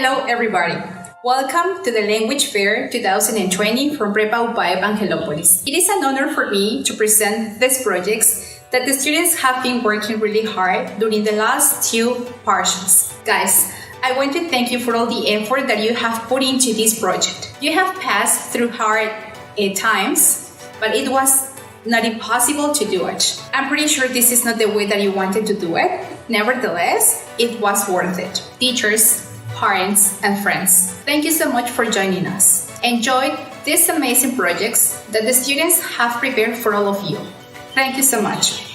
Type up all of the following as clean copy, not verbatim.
Hello everybody! Welcome to the Language Fair 2020 from Prepa UPAEP Angelópolis. It is an honor for me to present these projects that the students have been working really hard during the last two partials. Guys, I want to thank you for all the effort that you have put into this project. You have passed through hard times, but it was not impossible to do it. I'm pretty sure this is not the way that you wanted to do it. Nevertheless, it was worth it. Teachers, parents, and friends, thank you so much for joining us. Enjoy these amazing projects that the students have prepared for all of you. Thank you so much.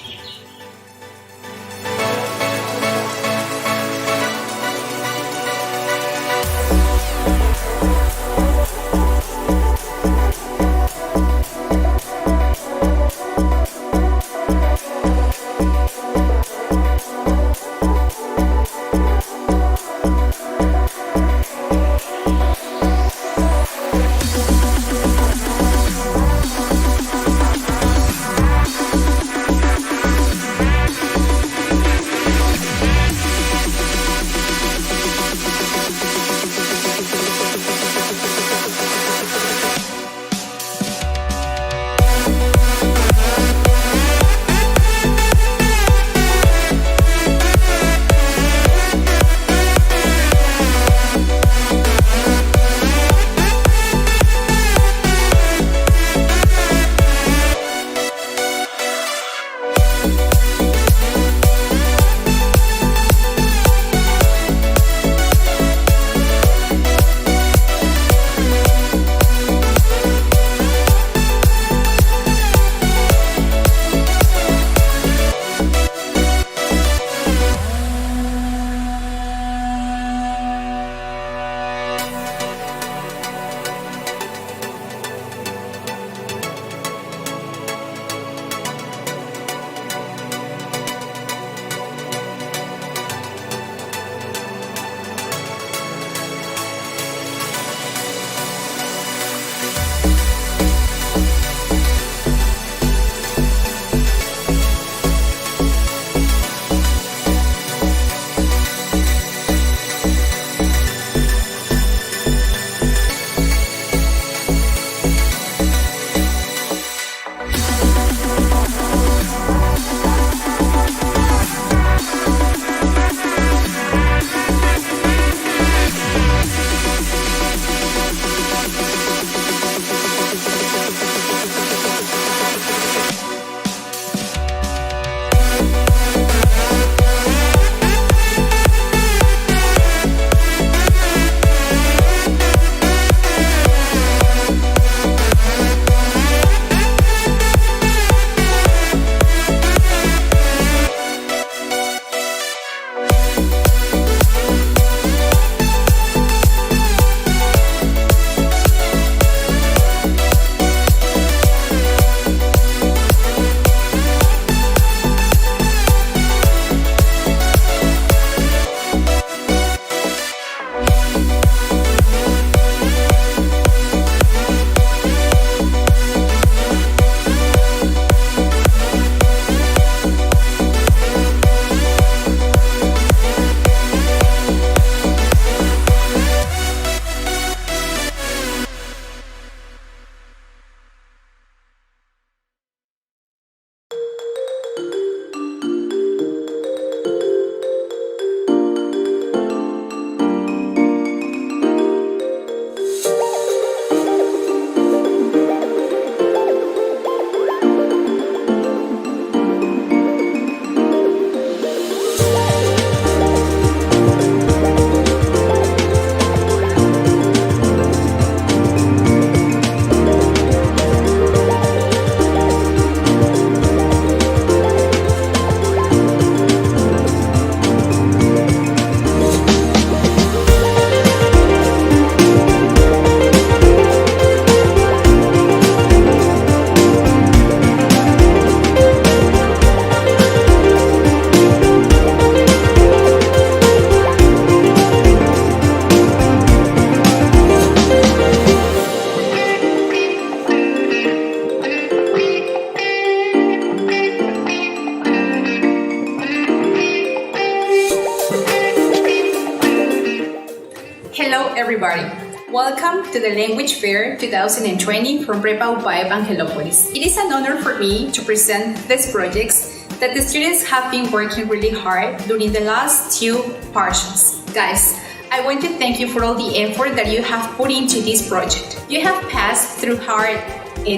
everybody. Welcome to the Language Fair 2020 from Prepa UPAEP Angelópolis. It is an honor for me to present these projects that the students have been working really hard during the last two partials. Guys, I want to thank you for all the effort that you have put into this project. You have passed through hard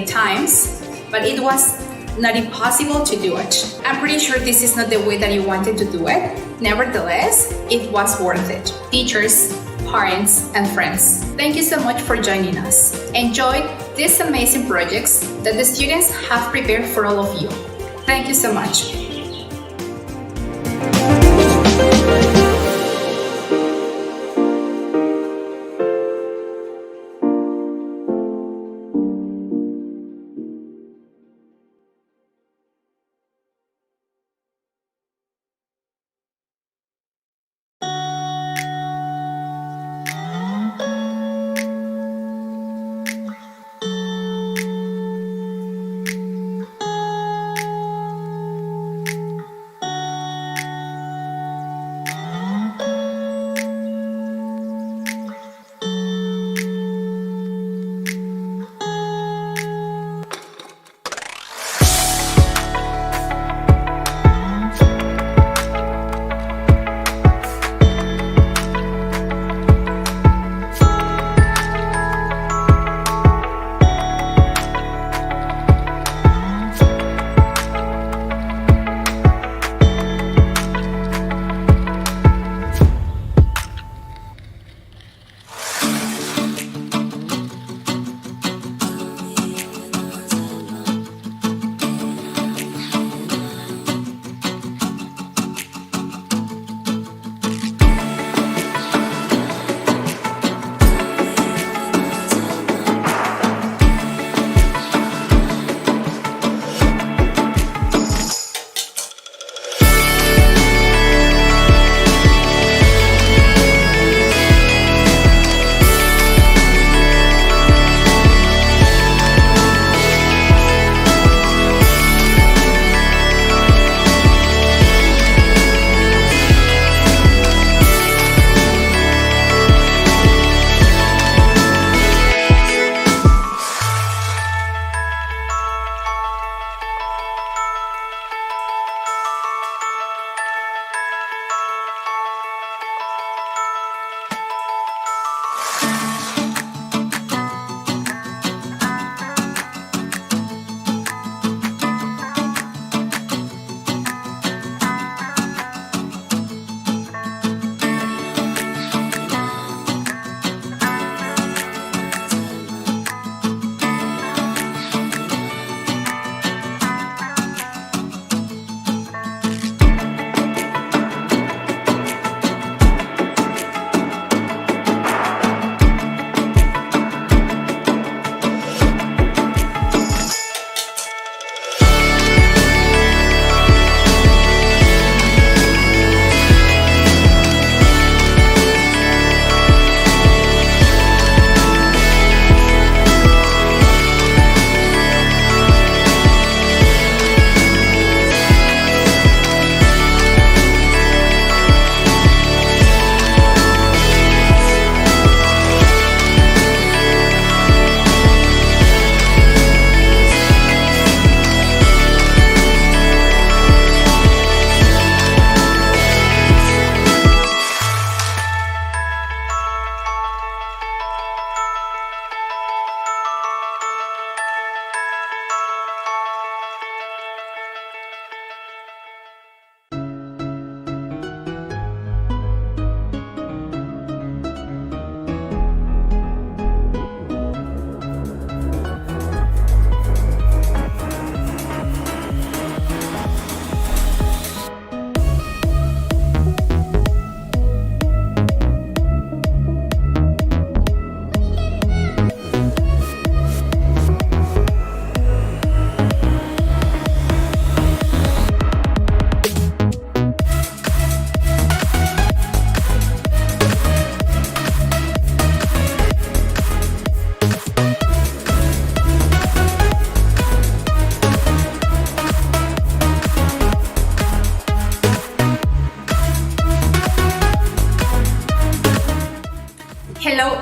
times, but it was not impossible to do it. I'm pretty sure this is not the way that you wanted to do it. Nevertheless, it was worth it. Teachers, parents, and friends, thank you so much for joining us. Enjoy these amazing projects that the students have prepared for all of you. Thank you so much.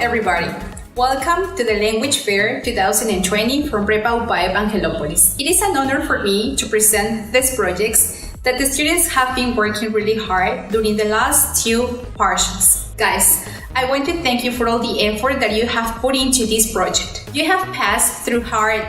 everybody. Welcome to the Language Fair 2020 from Prepa UPAEP Angelópolis. It is an honor for me to present these projects that the students have been working really hard during the last 2 partials. Guys, I want to thank you for all the effort that you have put into this project. You have passed through hard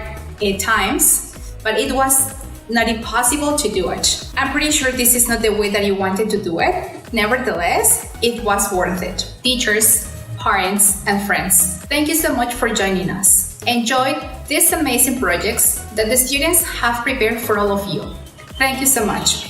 times, but it was not impossible to do it. I'm pretty sure this is not the way that you wanted to do it. Nevertheless, it was worth it. Teachers, parents, and friends, thank you so much for joining us. Enjoy these amazing projects that the students have prepared for all of you. Thank you so much.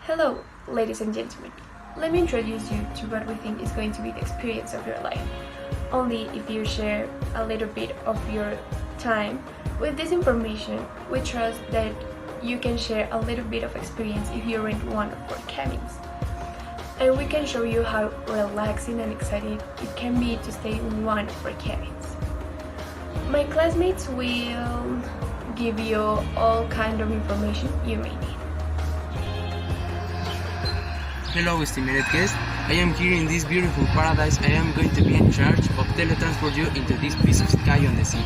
Hello, ladies and gentlemen. Let me introduce you to what we think is going to be the experience of your life. Only if you share a little bit of your time with this information, we trust that you can share a little bit of experience if you rent one of our cabins. And we can show you how relaxing and exciting it can be to stay in one of our cabins. My classmates will give you all kind of information you may need. Hello, estimated guest. I am here in this beautiful paradise. I am going to be in charge of teletransport you into this piece of sky on the sea,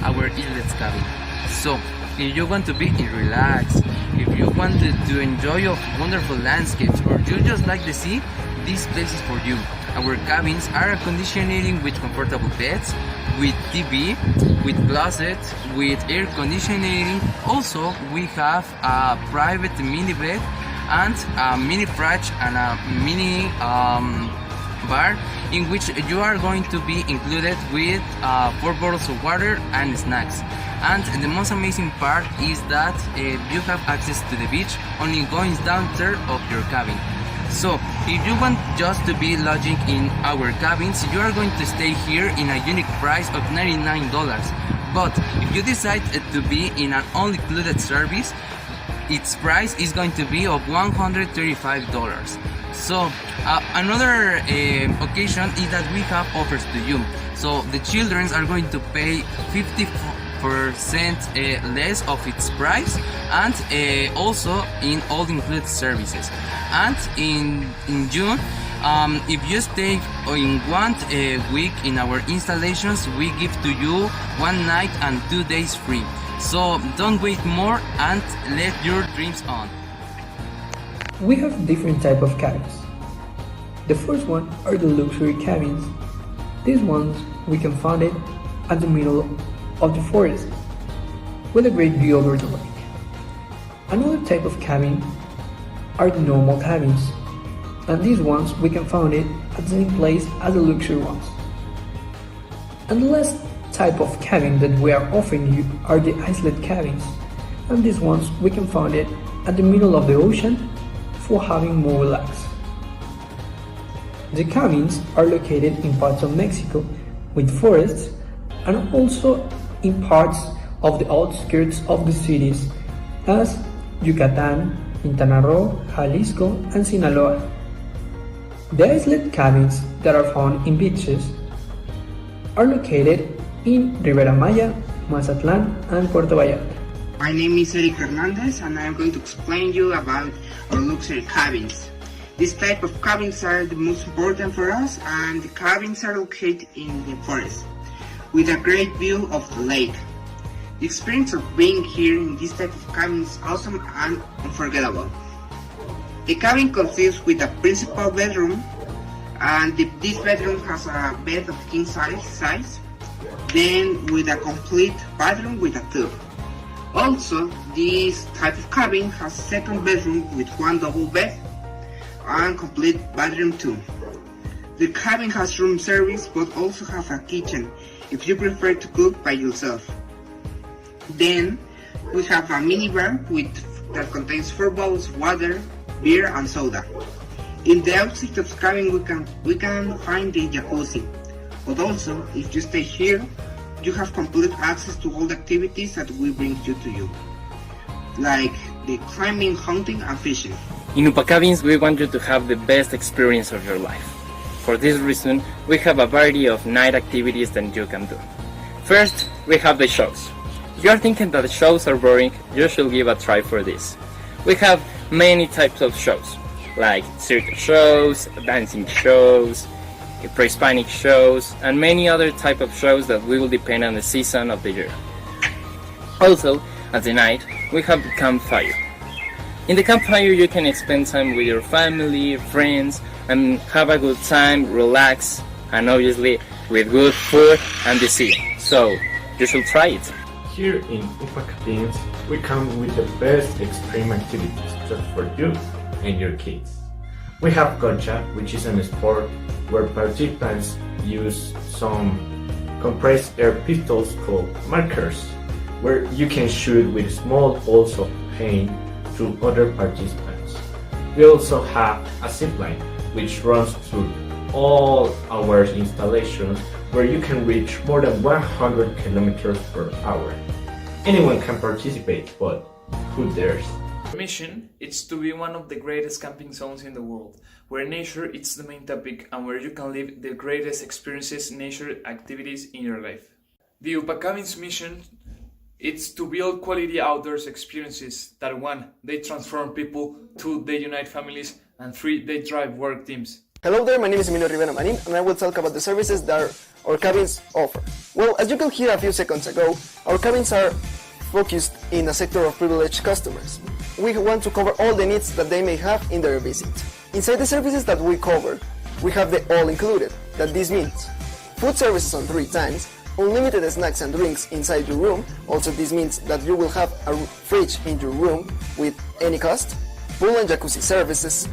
our islet's cabin. So, if you want to be relaxed, if you want to enjoy of wonderful landscapes, or you just like the sea, this place is for you. Our cabins are conditioning with comfortable beds, with TV, with closet, with air conditioning. Also, we have a private mini bed and a mini fridge and a mini bar in which you are going to be included with 4 bottles of water and snacks. And the most amazing part is that you have access to the beach only going downstairs of your cabin. So if you want just to be lodging in our cabins, you are going to stay here in a unique price of $99. But if you decide to be in an all-included service, its price is going to be of $135. So another occasion is that we have offers to you. So the children are going to pay 50% less of its price, and also in all included services. And in June, if you stay in 1 week in our installations, we give to you 1 night and 2 days free. So don't wait more and let your dreams on. We have different type of cabins. The first one are the luxury cabins. These ones we can find it at the middle of the forest with a great view over the lake. Another type of cabin are the normal cabins, and these ones we can find it at the same place as the luxury ones. And the last type of cabin that we are offering you are the islet cabins, and these ones we can find it at the middle of the ocean for having more relax. The cabins are located in parts of Mexico with forests, and also in parts of the outskirts of the cities as Yucatan, Quintana Roo, Jalisco, and Sinaloa. The islet cabins that are found in beaches are located in Rivera Maya, Mazatlan, and Puerto Vallarta. My name is Eric Hernandez, and I am going to explain you about our luxury cabins. This type of cabins are the most important for us, and the cabins are located in the forest. with a great view of the lake. The experience of being here in this type of cabin is awesome and unforgettable. The cabin consists with a principal bedroom, and this bedroom has a bed of king size, then with a complete bathroom with a tub. Also, this type of cabin has a second bedroom with one double bed and complete bathroom too. The cabin has room service but also has a kitchen if you prefer to cook by yourself. Then we have a minibar that contains 4 bottles of water, beer and soda. In the outside of the cabin we can find the jacuzzi, but also if you stay here you have complete access to all the activities that we bring to you, like the climbing, hunting and fishing. In UPA Cabins, we want you to have the best experience of your life. For this reason, we have a variety of night activities that you can do. First, we have the shows. If you are thinking that the shows are boring, you should give a try for this. We have many types of shows, like circus shows, dancing shows, pre-Hispanic shows, and many other type of shows that will depend on the season of the year. Also, at the night, we have the campfire. In the campfire, you can spend time with your family, friends, and have a good time, relax, and obviously with good food and the sea. So, you should try it. Here in UPA Cabins, we come with the best extreme activities just for you and your kids. We have gotcha, which is a sport where participants use some compressed air pistols called markers, where you can shoot with small balls of paint to other participants. We also have a zipline, which runs through all our installations, where you can reach more than 100 kilometers per hour. Anyone can participate, but who dares? Our mission is to be one of the greatest camping zones in the world, where nature is the main topic and where you can live the greatest experiences, nature activities in your life. The UPA Cabins mission is to build quality outdoors experiences that 1. They transform people, 2. They unite families, and 3. They drive work teams. Hello there, my name is Emilio Rivera Marin and I will talk about the services that our cabins offer. Well, as you could hear a few seconds ago, our cabins are focused in a sector of privileged customers. We want to cover all the needs that they may have in their visit. Inside the services that we cover, we have the all included, that this means food services on 3 times, unlimited snacks and drinks inside your room, also this means that you will have a fridge in your room with any cost, pool and jacuzzi services,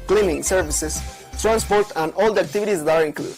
cleaning services, transport and all the activities that are included.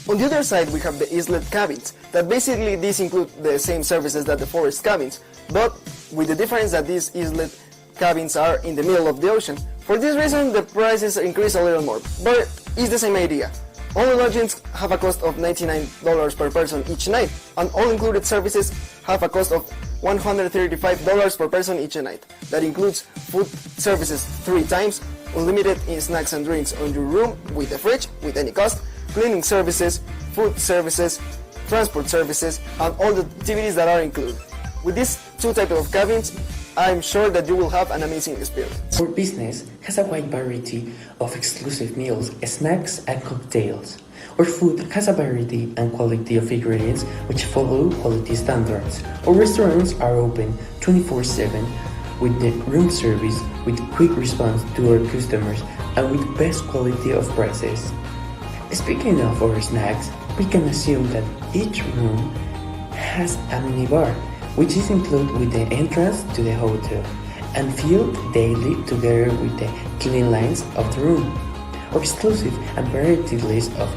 On the other side we have the islet cabins, that basically these include the same services that the forest cabins, but with the difference that these islet cabins are in the middle of the ocean. For this reason the prices increase a little more, but it's the same idea. All lodgings have a cost of $99 per person each night, and all included services have a cost of $135 per person each night. That includes food services 3 times, unlimited in snacks and drinks on your room with a fridge with any cost, cleaning services, food services, transport services, and all the activities that are included. With these 2 types of cabins, I'm sure that you will have an amazing experience. Our business has a wide variety of exclusive meals, snacks, and cocktails. Our food has a variety and quality of ingredients which follow quality standards. Our restaurants are open 24/7 with the room service, with quick response to our customers, and with best quality of prices. Speaking of our snacks, we can assume that each room has a mini bar, which is included with the entrance to the hotel and filled daily together with the clean lines of the room. Our exclusive and variety list of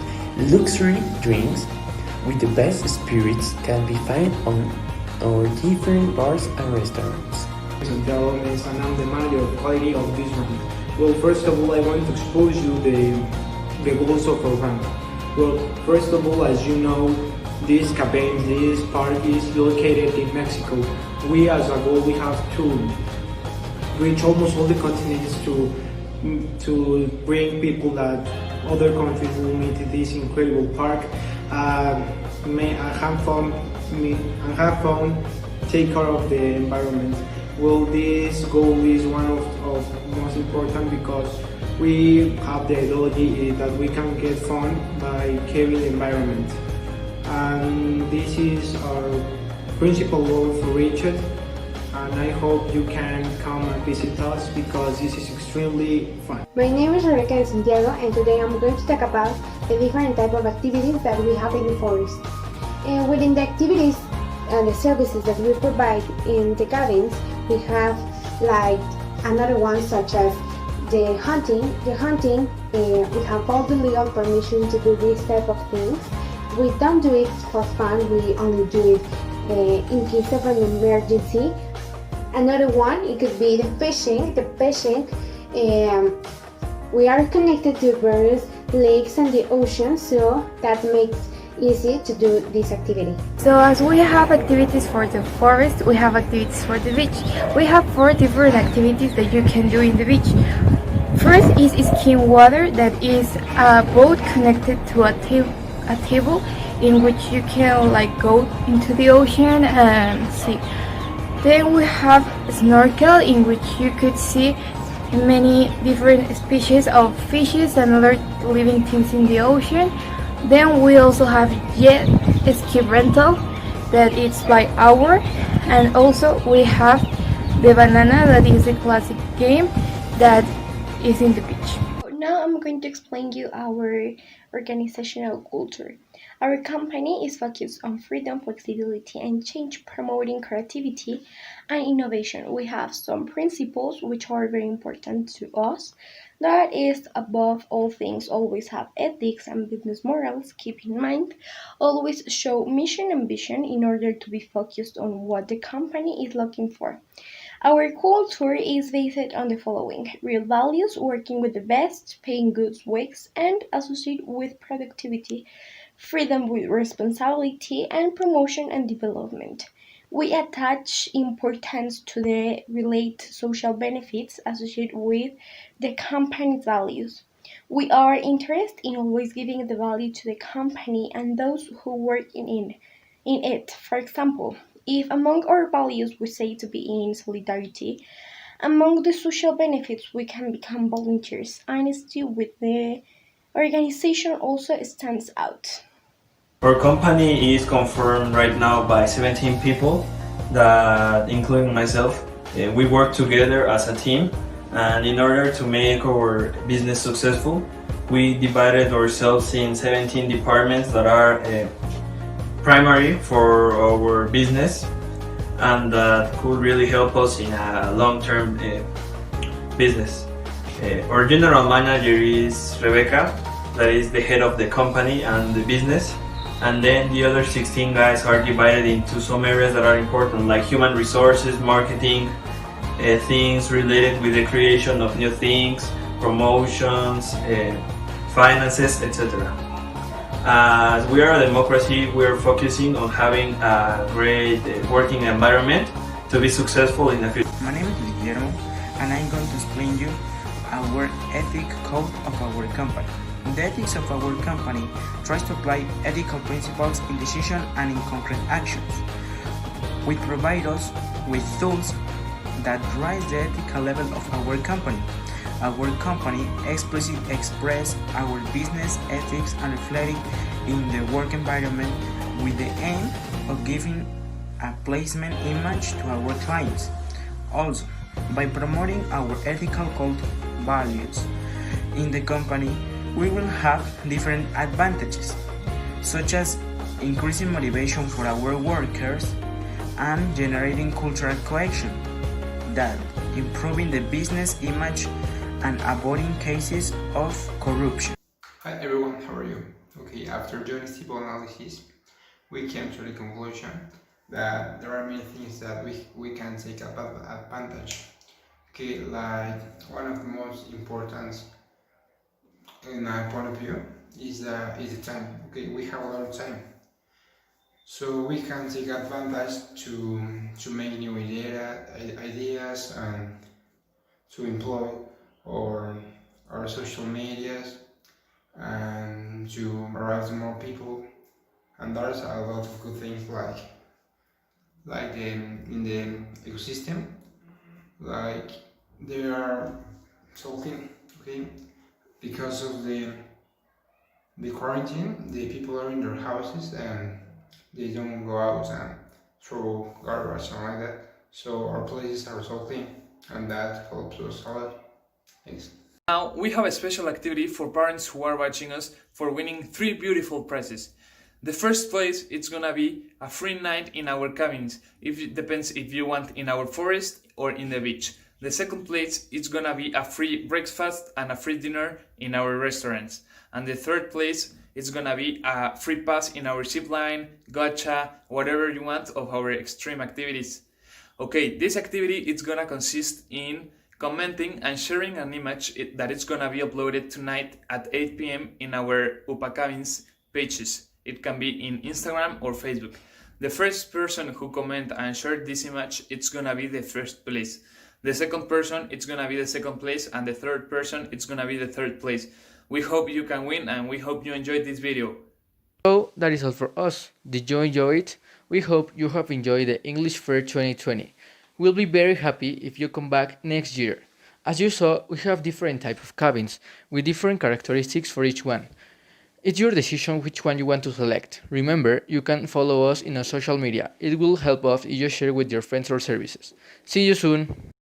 luxury drinks with the best spirits can be found on our different bars and restaurants. And I'm the manager of quality of this room. Well, first of all, I want to expose you the goals of our brand. Well, first of all, as you know, this cabin, this park is located in Mexico. We as a goal, we have to reach almost all the continents to bring people that other countries will meet this incredible park. Have fun, take care of the environment. Well, this goal is one of most important because we have the ideology that we can get fun by caring the environment. and this is our principal goal for Richard, and I hope you can come and visit us because this is extremely fun. My name is Rebecca de Santiago, and today I'm going to talk about the different type of activities that we have in the forest. And within the activities and the services that we provide in the cabins, we have like another one such as the hunting. We have all the legal permission to do this type of things. We don't do it for fun, we only do it in case of an emergency. Another one, it could be the fishing. We are connected to various lakes and the ocean, so that makes easy to do this activity. So as we have activities for the forest, we have activities for the beach. We have 4 different activities that you can do in the beach. First is skiing water, that is a boat connected to a table in which you can like go into the ocean and see. Then we have snorkel, in which you could see many different species of fishes and other living things in the ocean. Then we also have jet ski rental, that it's by hour, and also we have the banana, that is a classic game that is in the beach. Now I'm going to explain you our organizational culture. Our company is focused on freedom, flexibility, and change, promoting creativity and innovation. We have some principles which are very important to us. That is, above all things, always have ethics and business morals. Keep in mind, always show mission and vision in order to be focused on what the company is looking for. Our culture is based on the following: real values, working with the best, paying good wages, and associated with productivity, freedom with responsibility, and promotion and development. We attach importance to the relate social benefits associated with the company's values. We are interested in always giving the value to the company and those who work in it. For example, if among our values we say to be in solidarity, among the social benefits we can become volunteers. Honesty with the organization also stands out. Our company is confirmed right now by 17 people, that including myself. We work together as a team, and in order to make our business successful, we divided ourselves in 17 departments that are primary for our business and that could really help us in a long-term business. Our general manager is Rebecca, that is the head of the company and the business. And then the other 16 guys are divided into some areas that are important, like human resources, marketing, things related with the creation of new things, promotions, finances, etc. As we are a democracy, we are focusing on having a great working environment to be successful in the future. My name is Guillermo, and I'm going to explain you our ethic code of our company. The ethics of our company tries to apply ethical principles in decision and in concrete actions. We provide us with tools that rise the ethical level of our company. Our company explicitly express our business ethics and reflecting in the work environment with the aim of giving a placement image to our clients. Also, by promoting our ethical code values in the company, we will have different advantages, such as increasing motivation for our workers and generating cultural cohesion, that improving the business image and avoiding cases of corruption. Hi everyone, how are you? Okay, after doing this type of analysis, we came to the conclusion that there are many things that we can take advantage. Okay, like one of the most important in my point of view is the time. Okay, we have a lot of time, so we can take advantage to make new ideas and to employ our social medias and to arouse more people. And there's a lot of good things like in the ecosystem, like they are talking, okay, because of the quarantine, the people are in their houses and they don't go out and throw garbage and like that. So our places are so clean, and that helps us a lot. Thanks. Now we have a special activity for parents who are watching us for winning 3 beautiful prizes. The first place, it's gonna be a free night in our cabins. It depends if you want in our forest or in the beach. The second place, it's gonna be a free breakfast and a free dinner in our restaurants. And the third place, it's gonna be a free pass in our zipline, gacha, whatever you want of our extreme activities. Okay, this activity is gonna consist in commenting and sharing an image that is gonna be uploaded tonight at 8 p.m. in our UPA Cabins pages. It can be in Instagram or Facebook. The first person who comment and share this image, it's gonna be the first place. The second person, it's gonna be the second place, and the third person, it's gonna be the third place. We hope you can win, and we hope you enjoyed this video. So that is all for us. Did you enjoy it? We hope you have enjoyed the English Fair 2020. We'll be very happy if you come back next year. As you saw, we have different types of cabins, with different characteristics for each one. It's your decision which one you want to select. Remember, you can follow us in our social media. It will help us if you share with your friends or services. See you soon!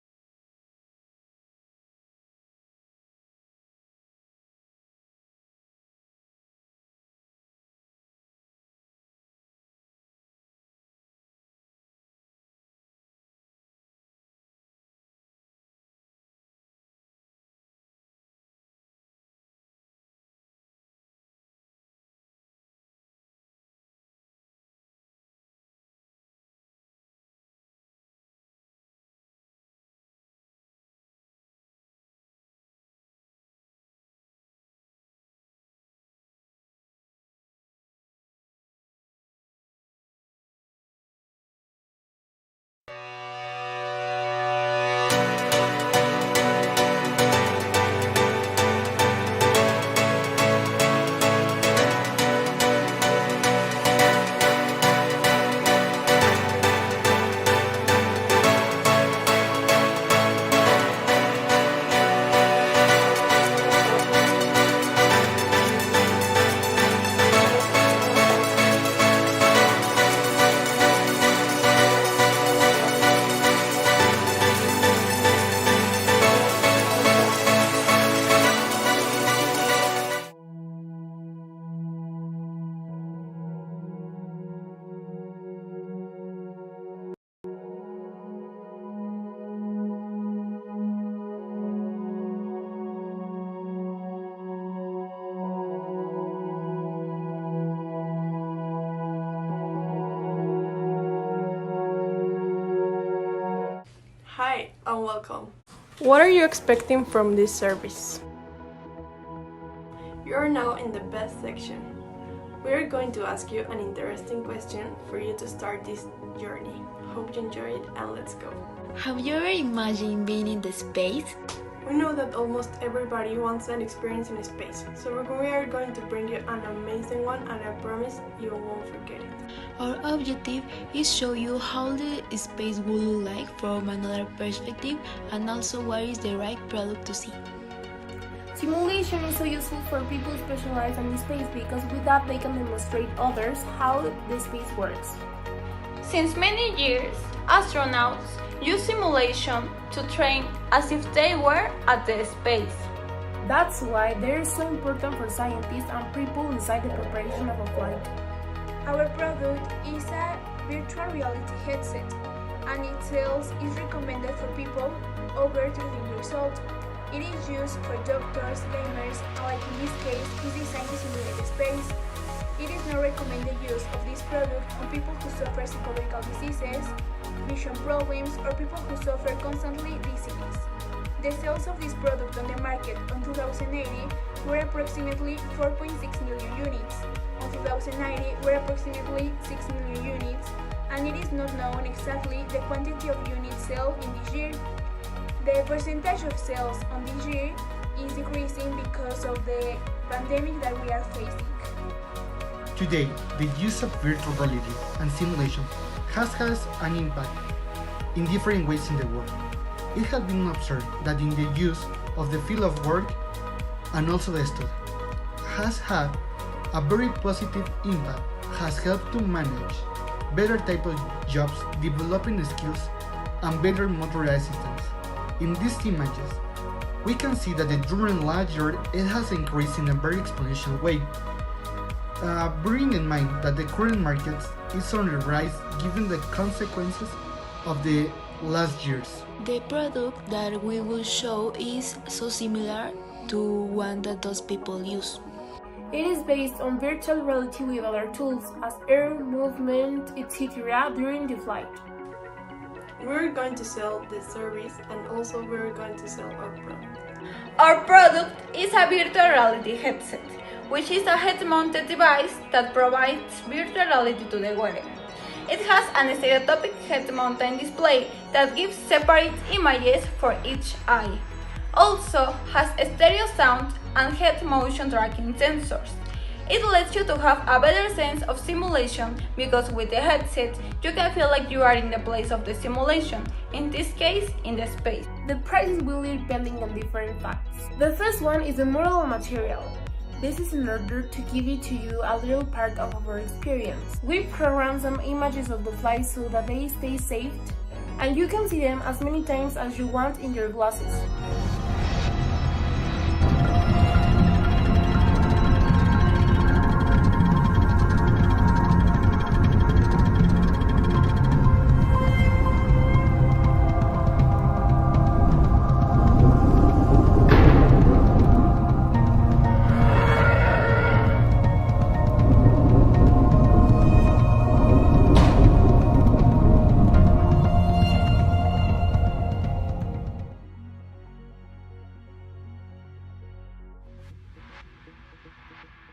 Hi and welcome. What are you expecting from this service? You are now in the best section. We are going to ask you an interesting question for you to start this journey. Hope you enjoy it and let's go. Have you ever imagined being in the space? We know that almost everybody wants an experience in space, so we are going to bring you an amazing one and I promise you won't forget it. Our objective is show you how the space will look like from another perspective and also what is the right product to see. Simulation is so useful for people specialized in space because with that they can demonstrate others how the space works. Since many years, astronauts use simulation to train as if they were at the space. That's why they are so important for scientists and people inside the preparation of a flight. Our product is a virtual reality headset and its sales is recommended for people over 13 years old. It is used for doctors, gamers, and like in this case, is designed to simulate the space. It is not recommended use of this product on people who suffer psychological diseases, vision problems, or people who suffer constantly dizziness. The sales of this product on the market in 2080 were approximately 4.6 million units. In 2090 were approximately 6 million units, and it is not known exactly the quantity of units sold in this year. The percentage of sales on this year is decreasing because of the pandemic that we are facing. Today, the use of virtual reality and simulation has had an impact in different ways in the world. It has been observed that in the use of the field of work and also the study has had a very positive impact has helped to manage better type of jobs, developing skills, and better motor assistance. In these images, we can see that during last year it has increased in a very exponential way. Bearing in mind that the current market is on the rise given the consequences of the last years. The product that we will show is so similar to one that those people use. It is based on virtual reality with other tools as air, movement, etc. during the flight. We're going to sell the service and also we're going to sell our product. Our product is a virtual reality headset, which is a head-mounted device that provides virtual reality to the wearer. It has an stereoscopic head-mounted display that gives separate images for each eye. Also has stereo sound and head motion tracking sensors. It lets you to have a better sense of simulation because with the headset you can feel like you are in the place of the simulation, in this case in the space. The price will be depending on different facts. The first one is the model material. This is in order to give it to you a little part of our experience. We program some images of the flight so that they stay saved and you can see them as many times as you want in your glasses.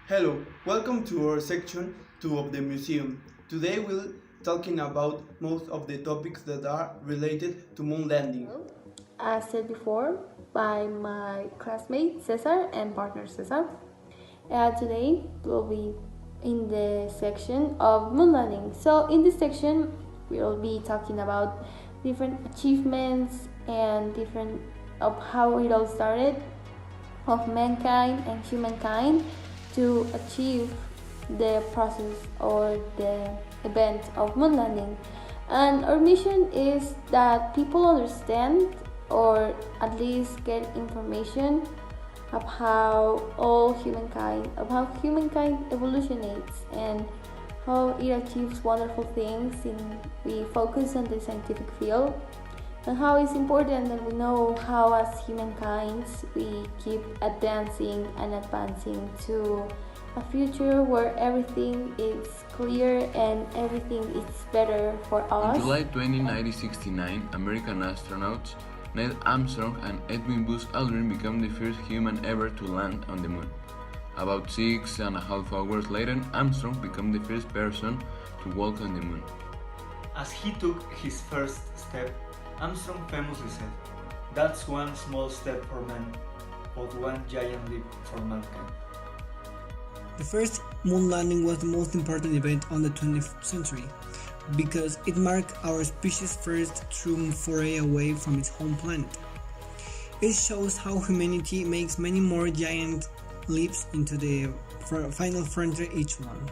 Hello, welcome to our section 2 of the museum. Today we'll talking about most of the topics that are related to moon landing. As said before by my classmate Cesar and partner Cesar, today we'll be in the section of moon landing. So in this section we'll be talking about different achievements and different of how it all started of mankind and humankind to achieve the process or the event of moon landing. And our mission is that people understand or at least get information of how humankind evolutionates and how it achieves wonderful things. We focus on the scientific field and how it's important that we know how as humankind we keep advancing and advancing to a future where everything is clear and everything is better for us. In July 20, 1969, American astronauts Neil Armstrong and Edwin Buzz Aldrin became the first human ever to land on the moon. About 6.5 hours later, Armstrong became the first person to walk on the moon. As he took his first step, Armstrong famously said, "That's one small step for man, but one giant leap for mankind." The first moon landing was the most important event on the 20th century because it marked our species' first true foray away from its home planet. It shows how humanity makes many more giant leaps into the final frontier each one.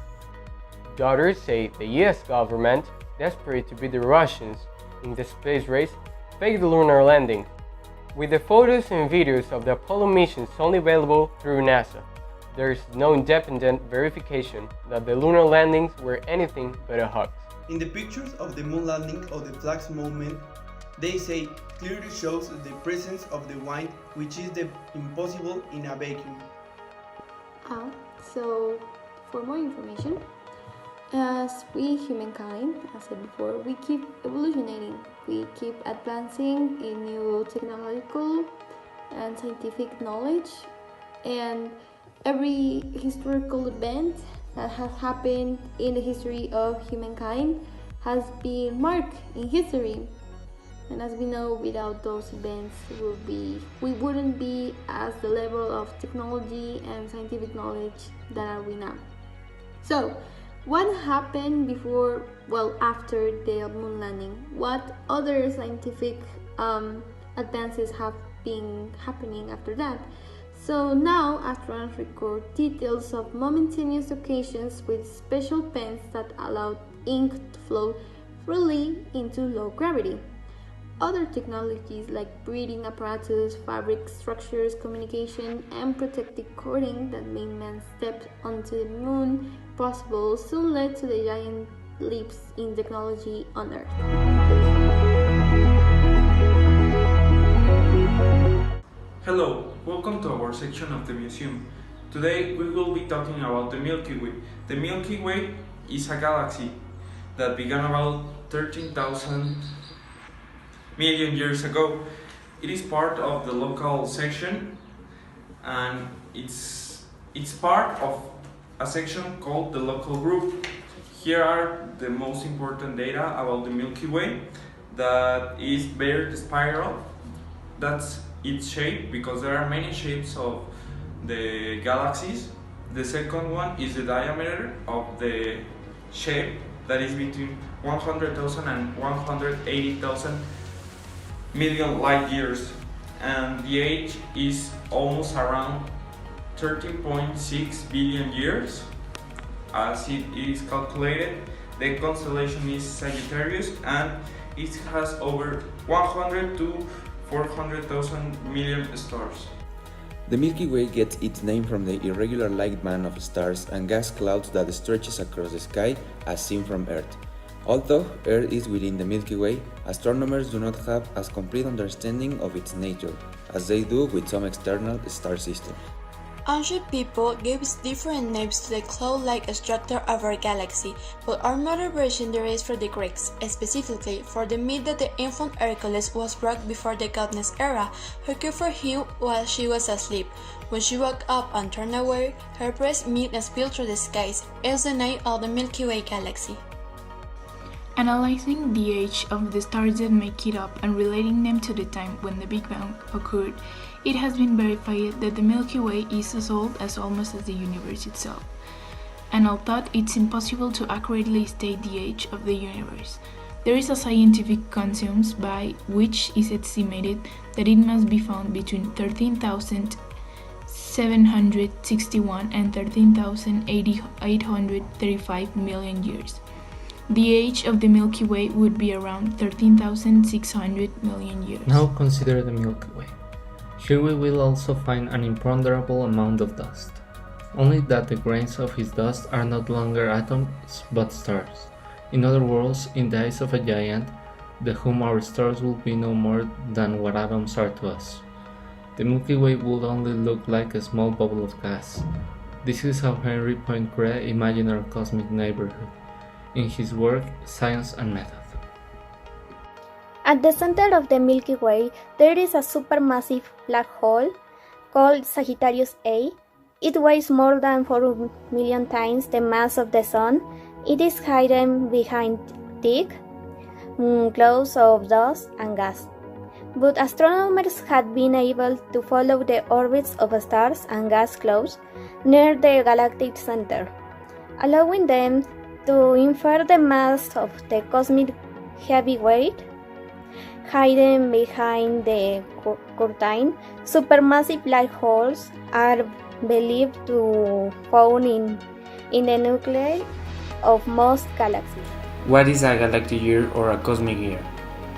The others say the US government, desperate to beat the Russians in the space race, faked the lunar landing, with the photos and videos of the Apollo missions only available through NASA. There is no independent verification that the lunar landings were anything but a hoax. In the pictures of the moon landing of the flags movement, they say clearly shows the presence of the wind, which is the impossible in a vacuum. So for more information, as we humankind, as I said before, we keep evolutionating, we keep advancing in new technological and scientific knowledge, and every historical event that has happened in the history of humankind has been marked in history. And as we know, without those events, we wouldn't be at the level of technology and scientific knowledge that are we now. So, what happened after the moon landing? What other scientific advances have been happening after that? So now astronauts record details of momentaneous occasions with special pens that allow ink to flow freely into low gravity. Other technologies like breathing apparatus, fabric structures, communication, and protective coating that made man's steps onto the moon possible soon led to the giant leaps in technology on Earth. Hello, welcome to our section of the museum. Today we will be talking about the Milky Way. The Milky Way is a galaxy that began about 13,000 million years ago. It is part of the local section, and it's part of a section called the local group. Here are the most important data about the Milky Way. That is bare spiral. That's its shape, because there are many shapes of the galaxies. The second one is the diameter of the shape, that is between 100,000 and 180,000 million light years, and the age is almost around 13.6 billion years as it is calculated. The constellation is Sagittarius, and it has over 100 to 400,000 million stars. The Milky Way gets its name from the irregular light band of stars and gas clouds that stretches across the sky as seen from Earth. Although Earth is within the Milky Way, astronomers do not have as complete understanding of its nature as they do with some external star systems. Ancient people gave different names to the cloud-like structure of our galaxy, but another version there is for the Greeks, specifically for the myth that the infant Hercules was brought before the goddess Hera, who cared for him while she was asleep. When she woke up and turned away, her breast milk spilled through the skies, is the name of the Milky Way galaxy. Analyzing the age of the stars that make it up and relating them to the time when the Big Bang occurred, it has been verified that the Milky Way is as old as almost as the universe itself. And although it's impossible to accurately state the age of the universe, there is a scientific consensus by which is estimated that it must be found between 13,761 and 13,835 million years. The age of the Milky Way would be around 13,600 million years. Now consider the Milky Way. Here we will also find an imponderable amount of dust, only that the grains of his dust are not longer atoms but stars. In other words, in the eyes of a giant, to whom our stars will be no more than what atoms are to us. The Milky Way would only look like a small bubble of gas. This is how Henry Poincaré imagined our cosmic neighborhood in his work Science and Method. At the center of the Milky Way, there is a supermassive black hole called Sagittarius A. It weighs more than 4 million times the mass of the Sun. It is hidden behind thick clouds of dust and gas. But astronomers had been able to follow the orbits of stars and gas clouds near the galactic center, allowing them to infer the mass of the cosmic heavyweight hidden behind the curtain. Supermassive black holes are believed to found in the nuclei of most galaxies. What is a galactic year or a cosmic year?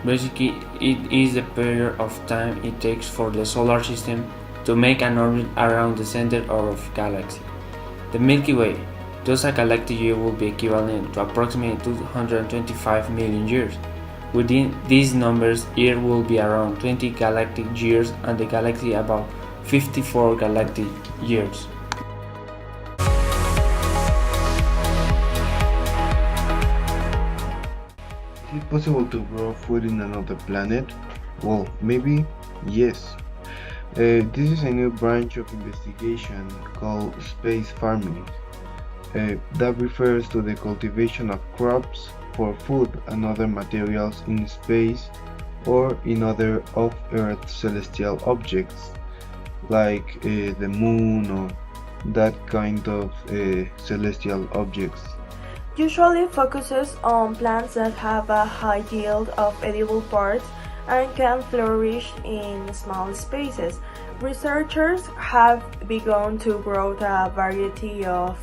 Basically, it is the period of time it takes for the solar system to make an orbit around the center of a galaxy. The Milky Way, thus a galactic year will be equivalent to approximately 225 million years. Within these numbers, Earth will be around 20 galactic years and the galaxy about 54 galactic years. Is it possible to grow food in another planet? Well, maybe yes. This is a new branch of investigation called space farming. That refers to the cultivation of crops for food and other materials in space or in other off-Earth celestial objects like the moon or that kind of celestial objects. Usually focuses on plants that have a high yield of edible parts and can flourish in small spaces. Researchers have begun to grow a variety of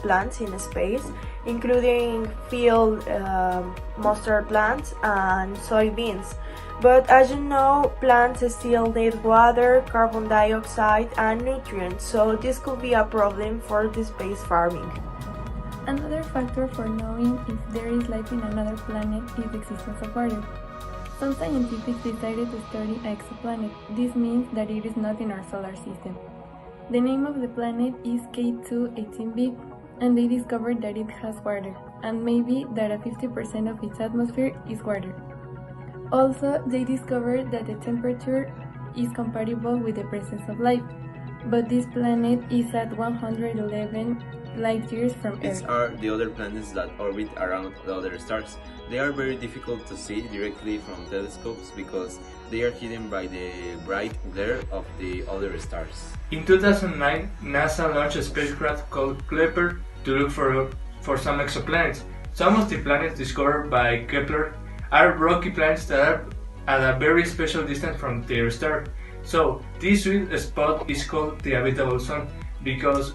plants in space, including field mustard plants and soybeans. But as you know, plants still need water, carbon dioxide, and nutrients, so this could be a problem for the space farming. Another factor for knowing if there is life in another planet is the existence of water. Some scientists decided to study an exoplanet. This means that it is not in our solar system. The name of the planet is K2-18b, and they discovered that it has water, and maybe that 50% of its atmosphere is water. Also, they discovered that the temperature is compatible with the presence of life, but this planet is at 111 light years from These Earth. are the other planets that orbit around the other stars. They are very difficult to see directly from telescopes because they are hidden by the bright glare of the other stars. In 2009, NASA launched a spacecraft called Kepler to look for some exoplanets. Some of the planets discovered by Kepler are rocky planets that are at a very special distance from their star. So this sweet spot is called the habitable zone because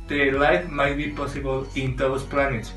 the life might be possible in those planets.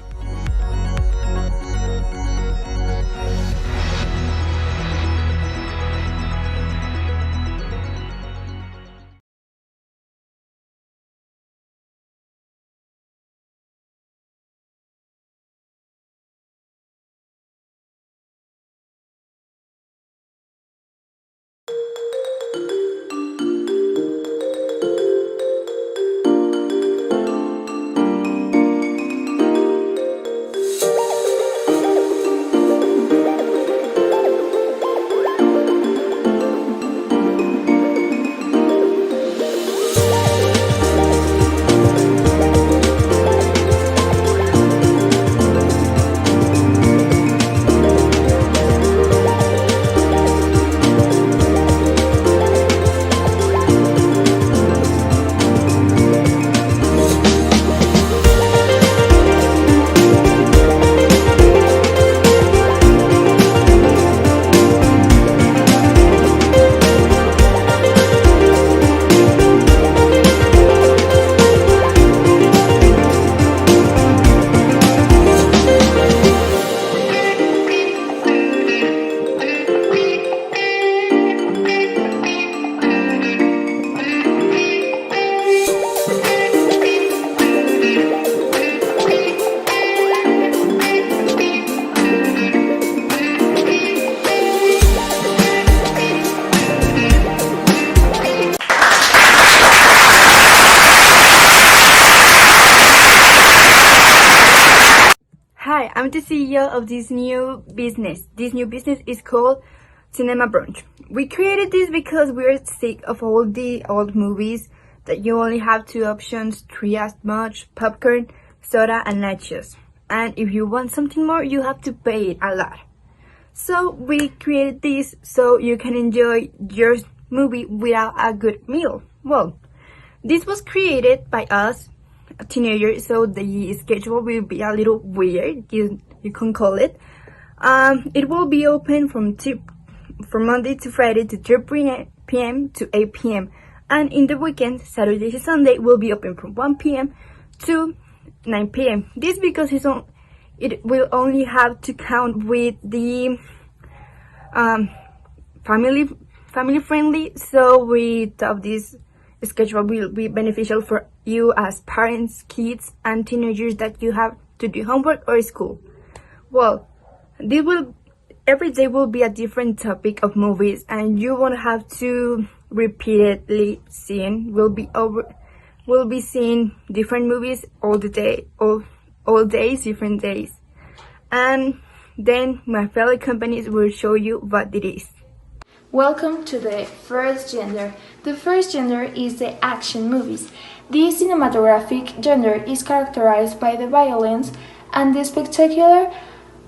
Hi, I'm the CEO of this new business. This new business is called Cinema Brunch. We created this because we're sick of all the old movies that you only have two options, three as much, popcorn, soda, and nachos. And if you want something more, you have to pay it a lot. So we created this so you can enjoy your movie without a good meal. Well, this was created by us teenagers, so the schedule will be a little weird, you can call it. It will be open from Monday to Friday to 3 p.m. to 8 p.m. and in the weekend, Saturday to Sunday, will be open from 1 p.m. to 9 p.m. This because it will only have to count with the family friendly, so we thought this schedule will be beneficial for you as parents, kids, and teenagers that you have to do homework or school. Well, every day will be a different topic of movies, and you won't have to repeatedly seeing. We'll be seeing different movies all days, different days, and then my fellow companies will show you what it is. Welcome to the first genre. The first genre is the action movies. This cinematographic genre is characterized by the violence and the spectacular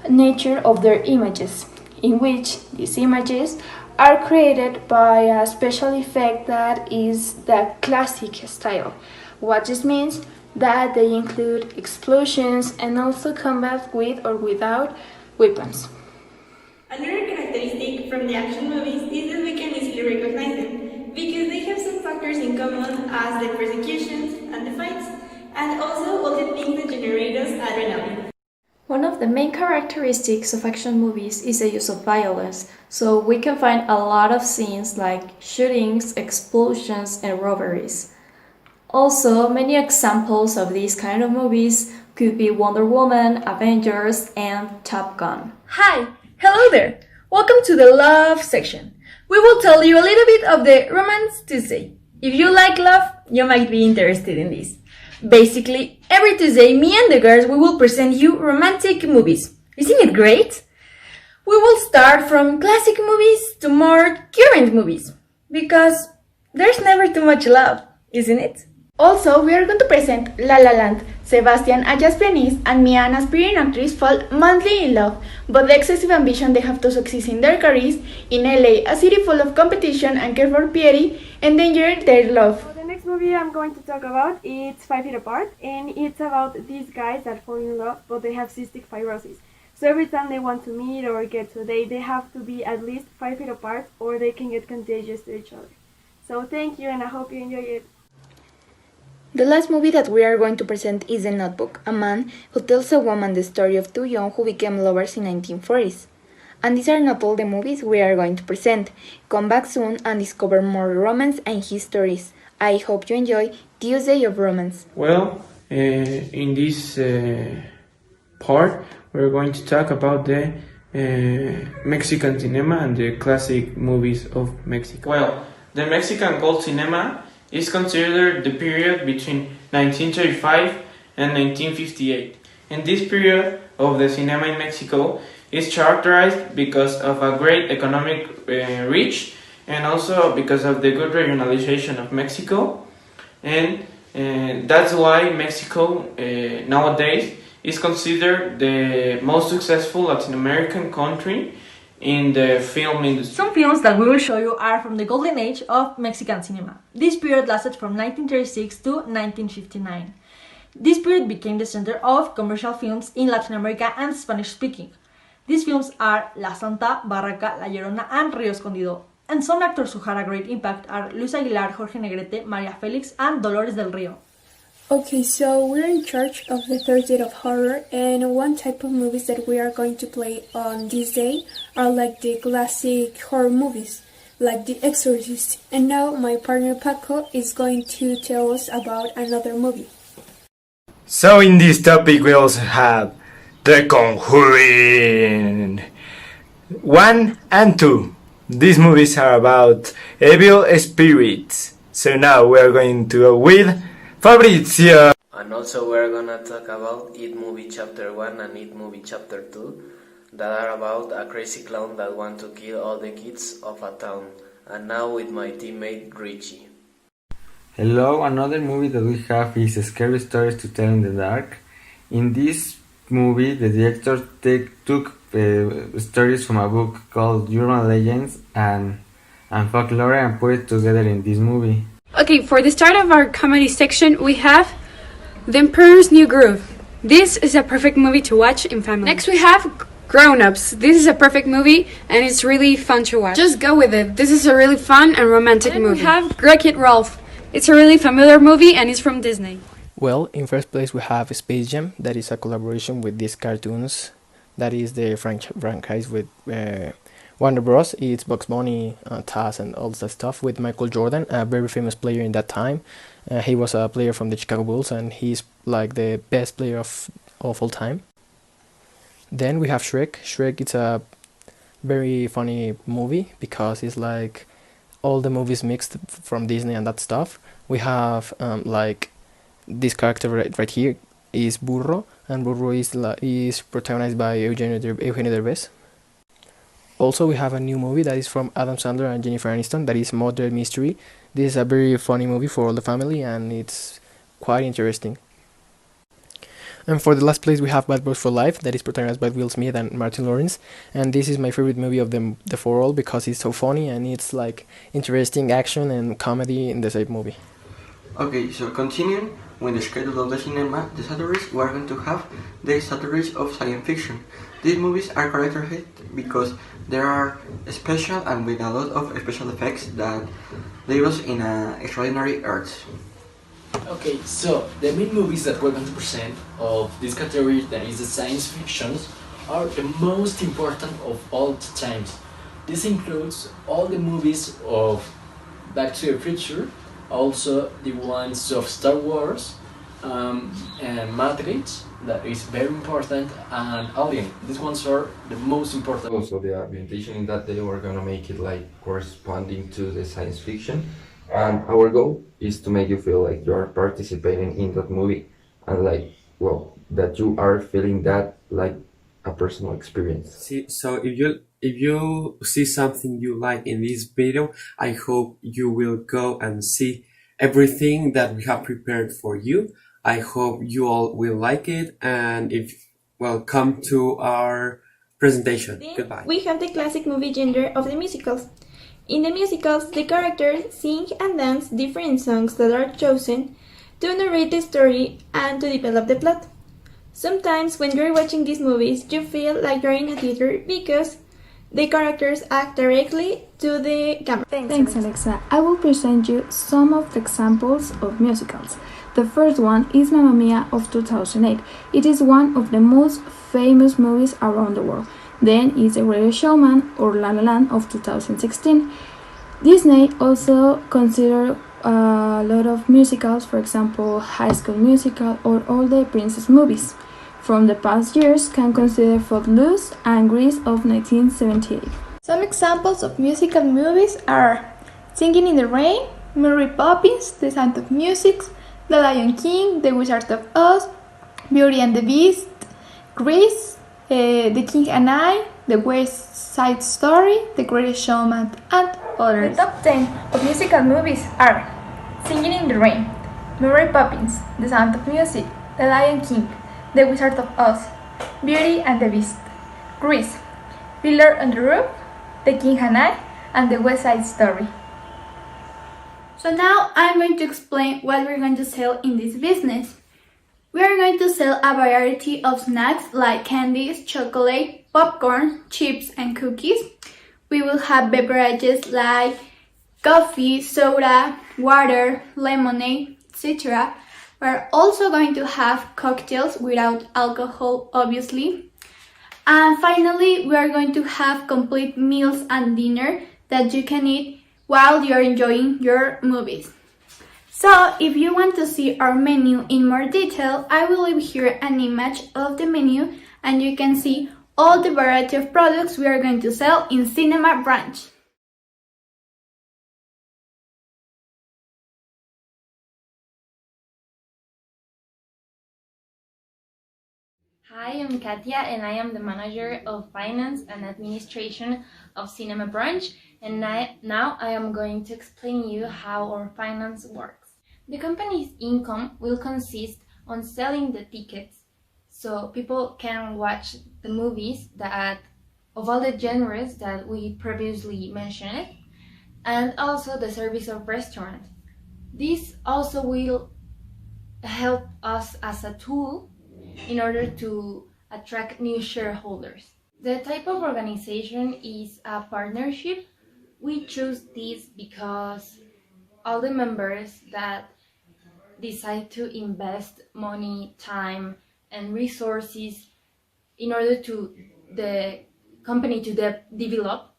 nature of their images, in which these images are created by a special effect that is the classic style. What this means that they include explosions and also combat with or without weapons. Another characteristic from the action movies is that we can easily recognize them, because they have some common as the persecutions and the fights, and also all the things that generate us adrenaline. One of the main characteristics of action movies is the use of violence, so we can find a lot of scenes like shootings, explosions, and robberies. Also, many examples of these kind of movies could be Wonder Woman, Avengers, and Top Gun. Hi! Hello there! Welcome to the Love section. We will tell you a little bit of the Romance Tuesday. If you like love, you might be interested in this. Basically, every Tuesday, me and the girls, we will present you romantic movies. Isn't it great? We will start from classic movies to more current movies. Because there's never too much love, isn't it? Also, we are going to present La La Land. Sebastian, a jazz pianist, and Mia, an aspiring actress, fall madly in love, but the excessive ambition they have to succeed in their careers in LA, a city full of competition and care for pity, endanger their love. The next movie I'm going to talk about is 5 Feet Apart, and it's about these guys that fall in love, but they have cystic fibrosis. So every time they want to meet or get to a date, they have to be at least 5 feet apart, or they can get contagious to each other. So thank you, and I hope you enjoy it. The last movie that we are going to present is The Notebook, a man who tells a woman the story of two young who became lovers in 1940s. And these are not all the movies we are going to present. Come back soon and discover more romance and histories. I hope you enjoy Tuesday of Romance. Well, in this part, we're going to talk about the Mexican cinema and the classic movies of Mexico. Well, the Mexican gold cinema is considered the period between 1935 and 1958. And this period of the cinema in Mexico is characterized because of a great economic reach and also because of the good regionalization of Mexico. And that's why Mexico nowadays is considered the most successful Latin American country in the film industry. Some films that we will show you are from the golden age of Mexican cinema. This period lasted from 1936 to 1959. This period became the center of commercial films in Latin America and Spanish speaking. These films are La Santa, Barraca, La Llorona, and Río Escondido. And some actors who had a great impact are Luis Aguilar, Jorge Negrete, Maria Felix, and Dolores del Rio. Okay, so we're in charge of the third date of horror, and one type of movies that we are going to play on this day are like the classic horror movies, like The Exorcist. And now my partner Paco is going to tell us about another movie. So in this topic we also have The Conjuring 1 and 2. These movies are about evil spirits. So now we are going to go with Fabrizio. And also we're gonna talk about It Movie Chapter 1 and It Movie Chapter 2 that are about a crazy clown that want to kill all the kids of a town. And now with my teammate Richie. Hello, another movie that we have is Scary Stories to Tell in the Dark. In this movie, the director took stories from a book called Urban Legends and Folklore and put it together in this movie. Okay, for the start of our comedy section, we have The Emperor's New Groove. This is a perfect movie to watch in family. Next we have Grown Ups. This is a perfect movie and it's really fun to watch. Just go with it. This is a really fun and romantic movie. We have Wreck-It Ralph. It's a really familiar movie and it's from Disney. Well, in first place we have Space Jam. That is a collaboration with these cartoons. That is the franchise with Warner Bros. It's Bugs Bunny, Taz, and all that stuff with Michael Jordan, a very famous player in that time. He was a player from the Chicago Bulls, and he's like the best player of all time. Then we have Shrek. Shrek is a very funny movie because it's like all the movies mixed from Disney and that stuff. We have like this character right here is Burro, and Burro is protagonized by Eugenio Derbez. Also, we have a new movie that is from Adam Sandler and Jennifer Aniston, that is Murder Mystery. This is a very funny movie for all the family and it's quite interesting. And for the last place we have Bad Boys for Life, that is protagonized by Will Smith and Martin Lawrence. And this is my favorite movie of the four all because it's so funny and it's like interesting action and comedy in the same movie. Okay, so continuing with the schedule of the cinema, the Saturdays, we are going to have the Saturdays of science fiction. These movies are characterized because they are special and with a lot of special effects that leave us in an extraordinary earth. Okay, so the main movies that we're going to present of this category, that is the science fictions, are the most important of all times. This includes all the movies of Back to the Future, also the ones of Star Wars, and Matrix, that is very important, and Alien. These ones are the most important. Also, the orientation in that day we're gonna make it like corresponding to the science fiction, and our goal is to make you feel like you are participating in that movie, and like, well, that you are feeling that like a personal experience. See, so if you see something you like in this video, I hope you will go and see everything that we have prepared for you. I hope you all will like it, and come to our presentation. Then Goodbye. we have the classic movie genre of the musicals. In the musicals, the characters sing and dance different songs that are chosen to narrate the story and to develop the plot. Sometimes when you're watching these movies, you feel like you're in a theater because the characters act directly to the camera. Thanks, Alexa. I will present you some of the examples of musicals. The first one is Mamma Mia of 2008. It is one of the most famous movies around the world. Then is The Greatest Showman or La La Land of 2016. Disney also considered a lot of musicals, for example, High School Musical or all the princess movies. From the past years can consider Footloose and Grease of 1978. Some examples of musical movies are Singing in the Rain, Mary Poppins, The Sound of Music, The Lion King, The Wizard of Oz, Beauty and the Beast, Grease, The King and I, The West Side Story, The Greatest Showman, and others. The top 10 of musical movies are Singing in the Rain, Mary Poppins, The Sound of Music, The Lion King, The Wizard of Oz, Beauty and the Beast, Grease, Fiddler on the Roof, The King and I, and The West Side Story. So now I'm going to explain what we're going to sell in this business. We are going to sell a variety of snacks like candies, chocolate, popcorn, chips, and cookies. We will have beverages like coffee, soda, water, lemonade, etc. We're also going to have cocktails without alcohol, obviously. And finally, we are going to have complete meals and dinner that you can eat while you're enjoying your movies. So, if you want to see our menu in more detail, I will leave here an image of the menu and you can see all the variety of products we are going to sell in Cinema Branch. Hi, I'm Katia and I am the manager of finance and administration of Cinema Branch, and now I am going to explain you how our finance works. The company's income will consist on selling the tickets so people can watch the movies that of all the genres that we previously mentioned, and also the service of restaurant. This also will help us as a tool in order to attract new shareholders. The type of organization is a partnership. We choose this because all the members that decide to invest money, time, and resources in order to the company to develop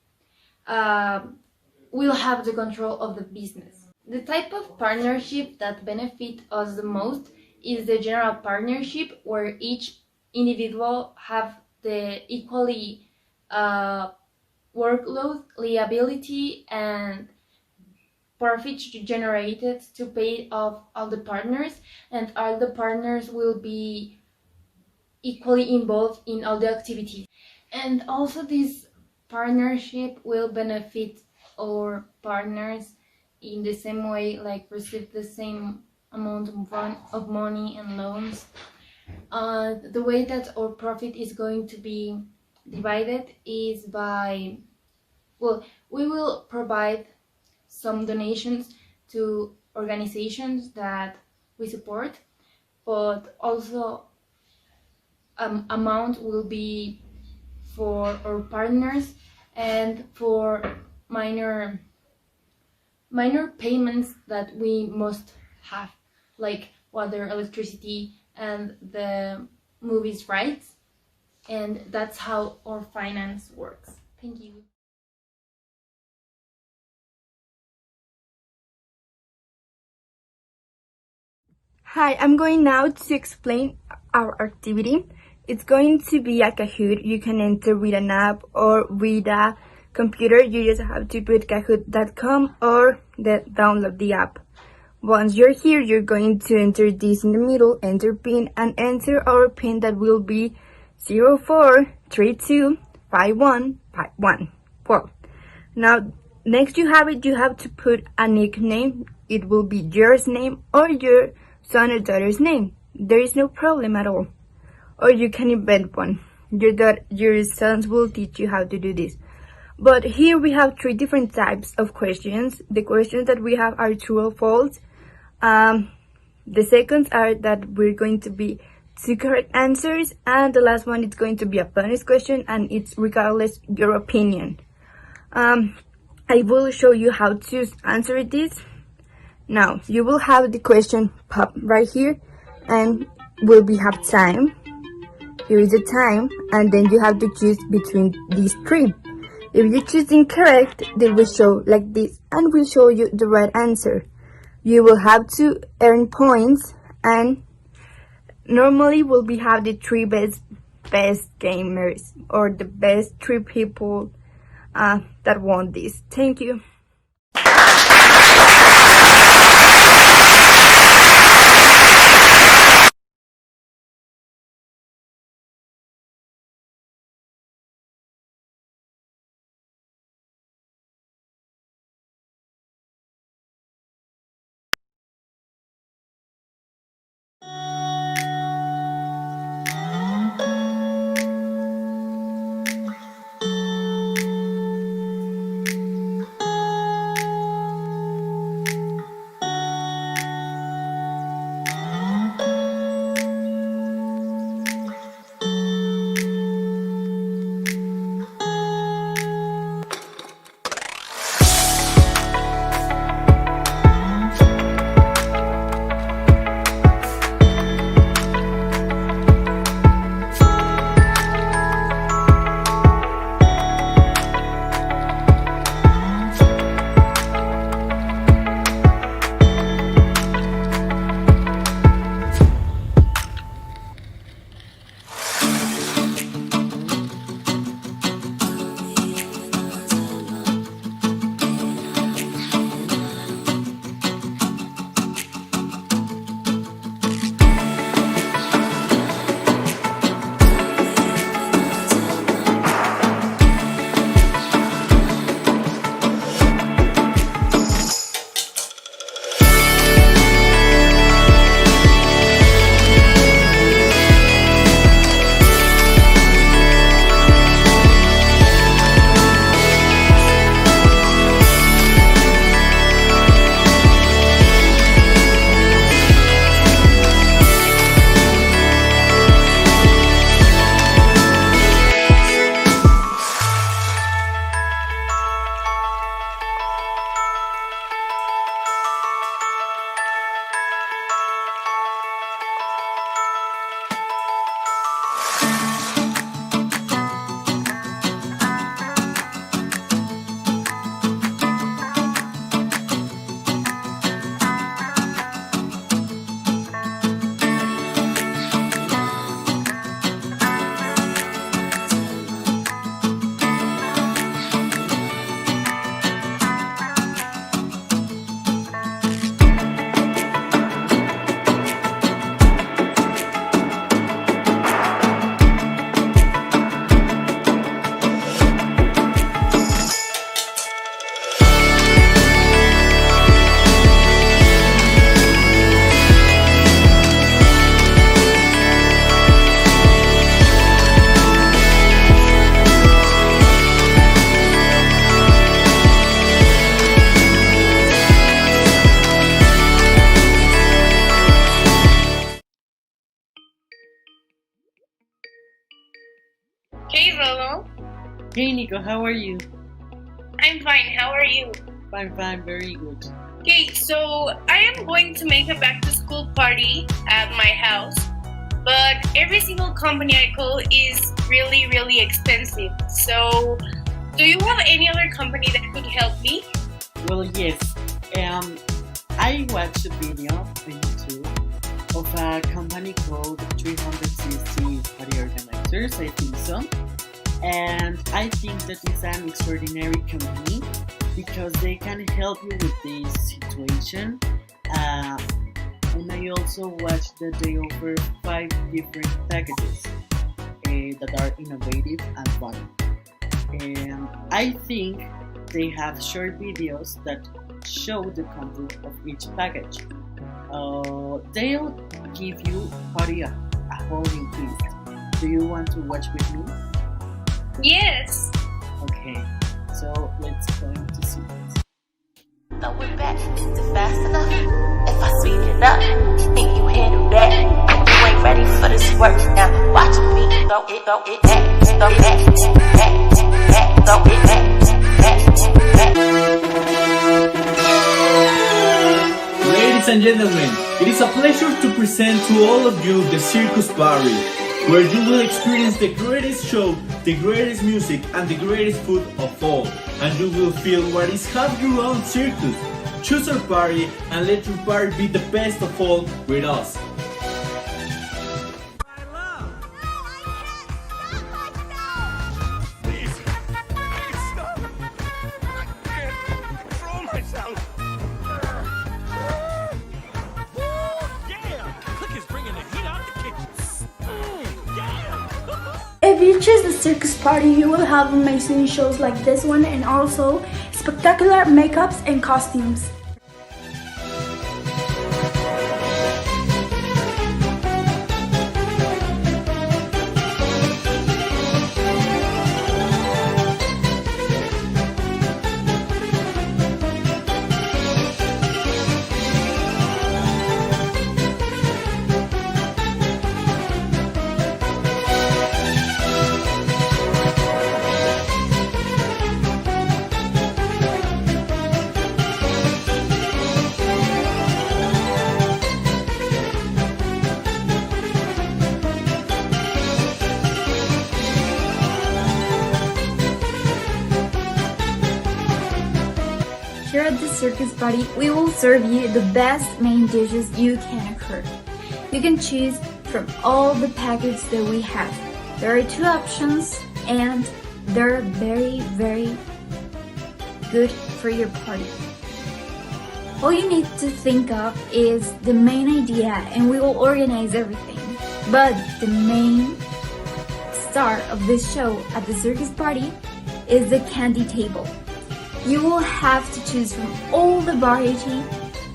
will have the control of the business. The type of partnership that benefit us the most is the general partnership, where each individual have the equally workload, liability, and profits generated to pay off all the partners, and all the partners will be equally involved in all the activities. And also this partnership will benefit our partners in the same way, like receive the same amount of money and loans. The way that our profit is going to be divided is by, we will provide some donations to organizations that we support, but also amount will be for our partners and for minor payments that we must have, like water, electricity, and the movies rights. And that's how our finance works. Thank you. Hi, I'm going now to explain our activity. It's going to be a Kahoot. You can enter with an app or with a computer. You just have to put kahoot.com or download the app. Once you're here, you're going to enter this in the middle, enter PIN, and enter our PIN that will be 04325151. Well, now next you have it, you have to put a nickname. It will be your name or your son or daughter's name. There is no problem at all. Or you can invent one. Your sons will teach you how to do this. But here we have 3 different types of questions. The questions that we have are true or false. The seconds are that we're going to be 2 correct answers, and the last one is going to be a bonus question, and it's regardless your opinion. I will show you how to answer this. Now you will have the question pop right here, and we have time. Here is the time, and then you have to choose between these 3. If you choose incorrect, they will show like this and will show you the right answer. You will have to earn points, and normally will be have the 3 best gamers or the best 3 people that won this. Thank you. Hey Nico, how are you? I'm fine, how are you? Fine, very good. Okay, so I am going to make a back to school party at my house, but every single company I call is really expensive. So, do you have any other company that could help me? Well, yes. I watched a video on YouTube of a company called 360 Party Organizers, I think so. And I think that it's an extraordinary company because they can help you with this situation. And I also watched that they offer 5 different packages that are innovative and fun. And I think they have short videos that show the content of each package. They'll give you party a whole new twist. Do you want to watch with me? Yes. Okay, so let's go to see this. Throw it back, is it fast enough? If I speed it up, you think you handle that? You ain't ready for this work now. Watch me throw it back, throw it back, throw it back. Ladies and gentlemen, it is a pleasure to present to all of you the Circus Party, where you will experience the greatest show, the greatest music, and the greatest food of all. And you will feel what is have your own circus. Choose our party and let your party be the best of all with us. If you choose the circus party, you will have amazing shows like this one and also spectacular makeups and costumes. Here at the circus party, we will serve you the best main dishes you can occur. You can choose from all the packages that we have. There are 2 options and they're very good for your party. All you need to think of is the main idea and we will organize everything. But the main star of this show at the circus party is the candy table. You will have to choose from all the variety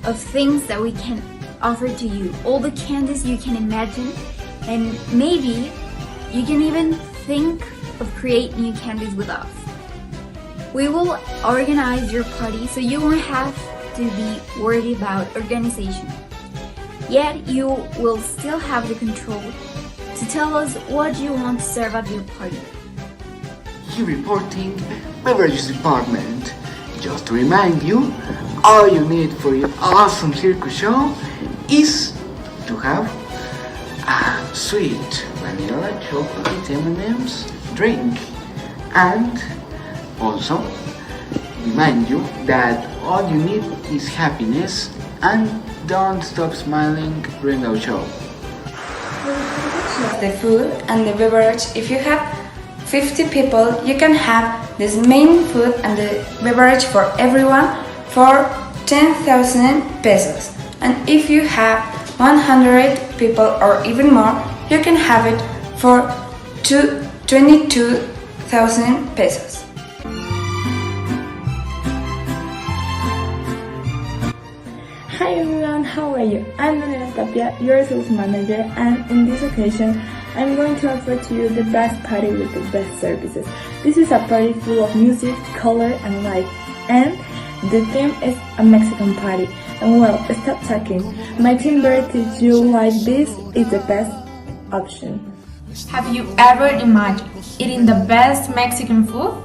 of things that we can offer to you, all the candies you can imagine, and maybe you can even think of create new candies with us. We will organize your party so you won't have to be worried about organization. Yet you will still have the control to tell us what you want to serve at your party. Here reporting beverages department. Just to remind you, all you need for your awesome circus show is to have a sweet vanilla chocolate M&M's drink, and also remind you that all you need is happiness and don't stop smiling during our show. The food and the beverage, if you have 50 people, you can have this main food and the beverage for everyone for 10,000 pesos. And if you have 100 people or even more, you can have it for 22,000 pesos. Hi everyone, how are you? I'm Daniela Tapia, your sales manager, and in this occasion, I'm going to offer to you the best party with the best services. This is a party full of music, color, and light, and the theme is a Mexican party. And well, stop talking. My team will teach you why this is the best option. Have you ever imagined eating the best Mexican food?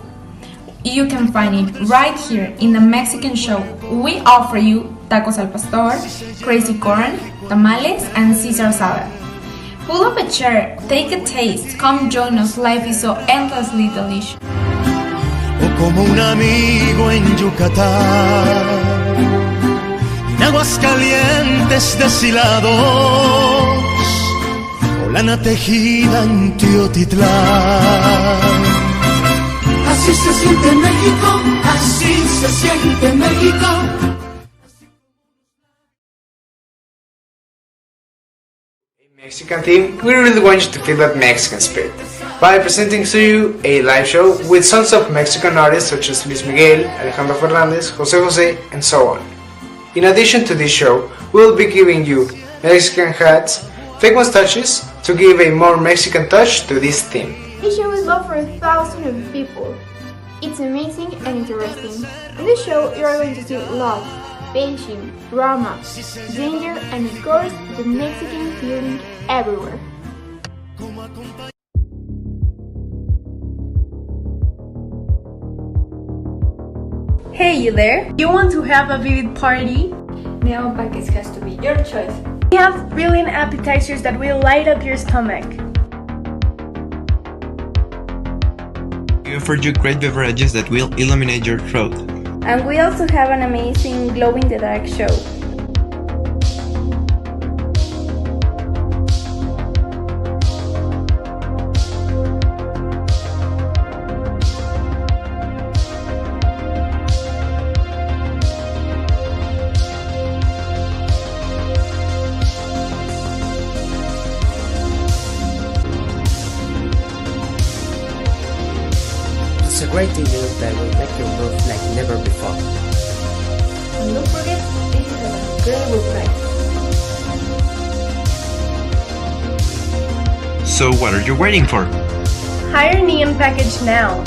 You can find it right here in the Mexican show. We offer you tacos al pastor, crazy corn, tamales, and Caesar salad. Pull up a chair, take a taste, come join us, life is so endlessly delicious. O como un amigo en Yucatán, en aguas calientes deshilados, o lana tejida en Teotitlán. Así se siente México, así se siente México. Mexican theme, we really want you to feel that Mexican spirit by presenting to you a live show with songs of Mexican artists such as Luis Miguel, Alejandro Fernandez, Jose Jose, and so on. In addition to this show, we will be giving you Mexican hats, fake mustaches to give a more Mexican touch to this theme. This show is loved for thousands of people. It's amazing and interesting. In this show, you are going to see love, passion, drama, danger, and of course, the Mexican feeling everywhere. Hey, you there? You want to have a vivid party? Now package has to be your choice. We have brilliant appetizers that will light up your stomach. We offer you great beverages that will illuminate your throat. And we also have an amazing glow-in-the-dark show. It's a great event that will make you move like never before. And don't forget, this is an incredible price. So what are you waiting for? Hire Neon Package now.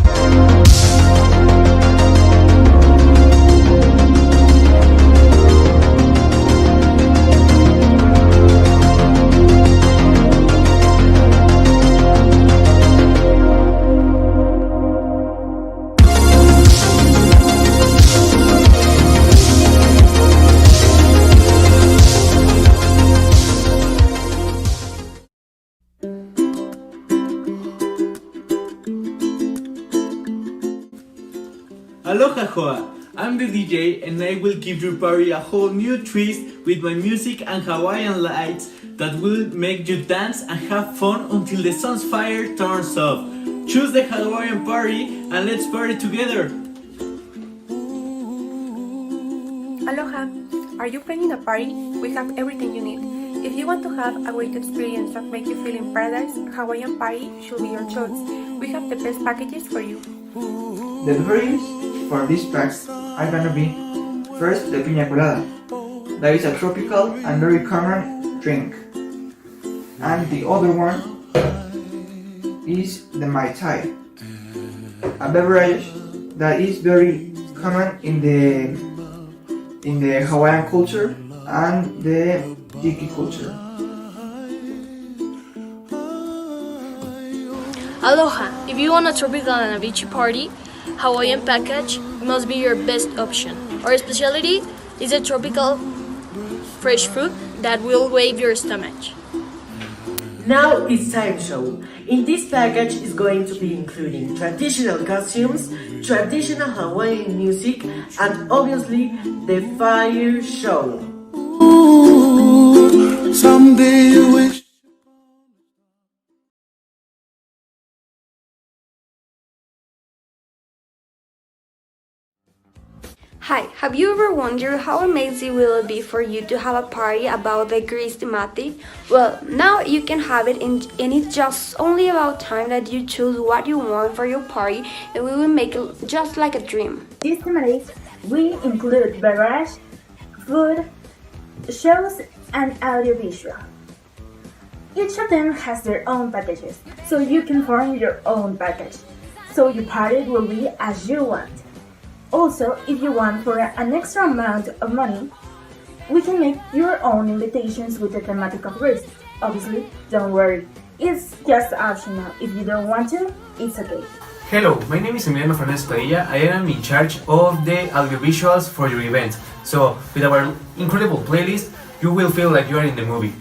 Aloha Hoa! I'm the DJ and I will give your party a whole new twist with my music and Hawaiian lights that will make you dance and have fun until the sun's fire turns off. Choose the Hawaiian party and let's party together! Aloha! Are you planning a party? We have everything you need. If you want to have a great experience that make you feel in paradise, Hawaiian party should be your choice. We have the best packages for you. The beverages for these packs are gonna be first the piña colada. That is a tropical and very common drink. And the other one is the Mai Tai, a beverage that is very common in the Hawaiian culture and the Tiki culture. Aloha! If you want a tropical and a beachy party, Hawaiian package must be your best option. Our specialty is a tropical fresh fruit that will wave your stomach. Now it's time show. In this package is going to be including traditional costumes, traditional Hawaiian music, and obviously the fire show. Ooh, someday you wish. Hi, have you ever wondered how amazing will it be for you to have a party about the Greece thematic? Well, now you can have it and it's just only about time that you choose what you want for your party and we will make it just like a dream. These thematics will include beverage, food, shows, and audiovisual. Each of them has their own packages, so you can form your own package. So your party will be as you want. Also, if you want for an extra amount of money, we can make your own invitations with the thematic of Greece. Obviously, don't worry, It's just optional. If you don't want to, it's okay. Hello, my name is Emiliano Fernandez Padilla. I am in charge of the audiovisuals for your event. So, with our incredible playlist, you will feel like you are in the movie.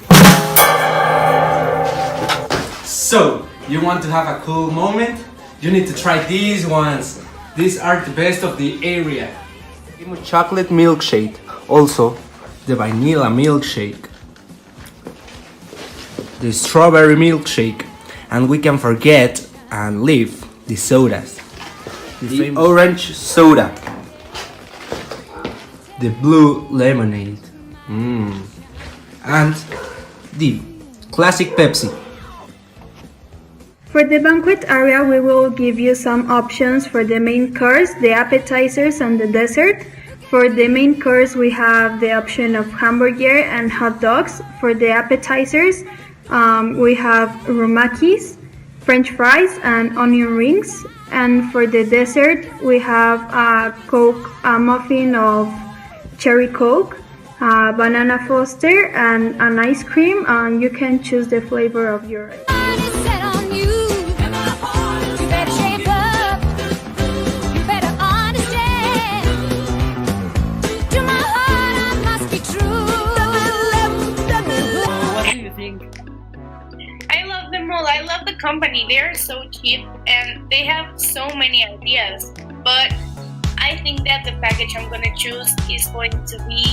So, you want to have a cool moment? You need to try these ones. These are the best of the area. Chocolate milkshake, also the vanilla milkshake, the strawberry milkshake, and we can forget and leave the sodas. The orange soda, the blue lemonade, and the classic Pepsi. For the banquet area, we will give you some options for the main course, the appetizers, and the dessert. For the main course, we have the option of hamburger and hot dogs. For the appetizers, we have rumakis, French fries, and onion rings. And for the dessert, we have a muffin of cherry coke, banana foster, and an ice cream. And you can choose the flavor of your. I love the company. They are so cheap and they have so many ideas. But I think that the package I'm gonna choose is going to be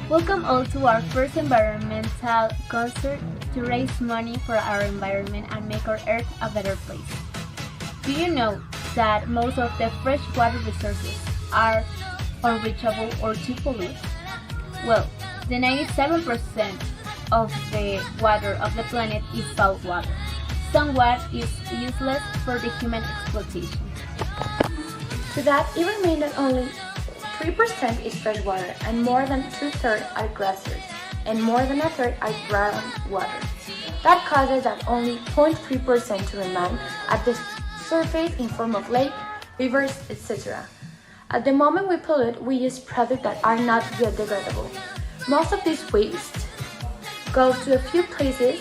Welcome all to our first environmental concert to raise money for our environment and make our Earth a better place. Do you know that most of the freshwater resources are unreachable or too polluted? Well, the 97% of the water of the planet is salt water. Some water is useless for the human exploitation. To that, it remains that only 3% is fresh water, and more than 2/3 are glaciers, and more than 1/3 are groundwater. That causes that only 0.3% to remain at the surface in form of lake, rivers, etc. At the moment we pollute, we use products that are not biodegradable. Most of this waste goes to a few places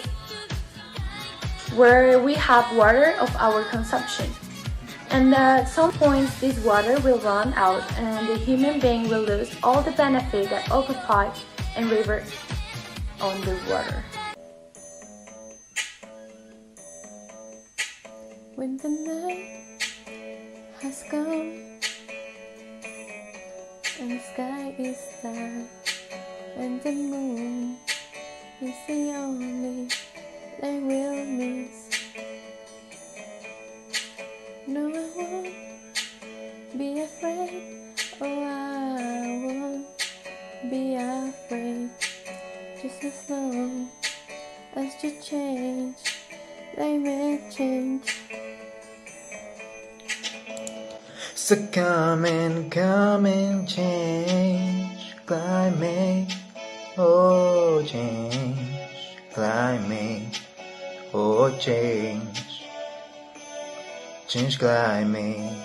where we have water of our consumption. And at some point, this water will run out and the human being will lose all the benefit that occupy and river underwater. When the night has gone and the sky is dark and the moon is the only light we'll miss, no, I won't be afraid. Oh, I won't be afraid. Just as long as you change, climate change. So come and change climate. Oh, change climate. Oh, change. Change climate,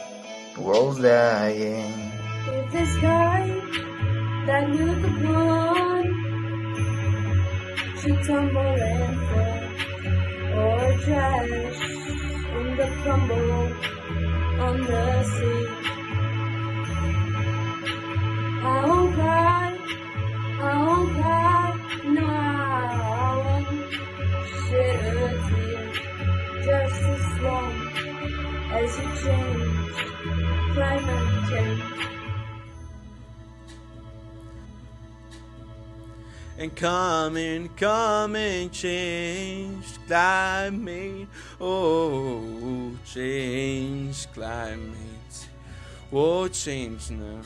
world's dying. If the sky that you could want should tumble and fall, or trash in the crumble on the sea, I won't cry, no, I won't shed a tear, just as long as you change, climate change. And come and change climate. Oh, change climate. Oh, change now.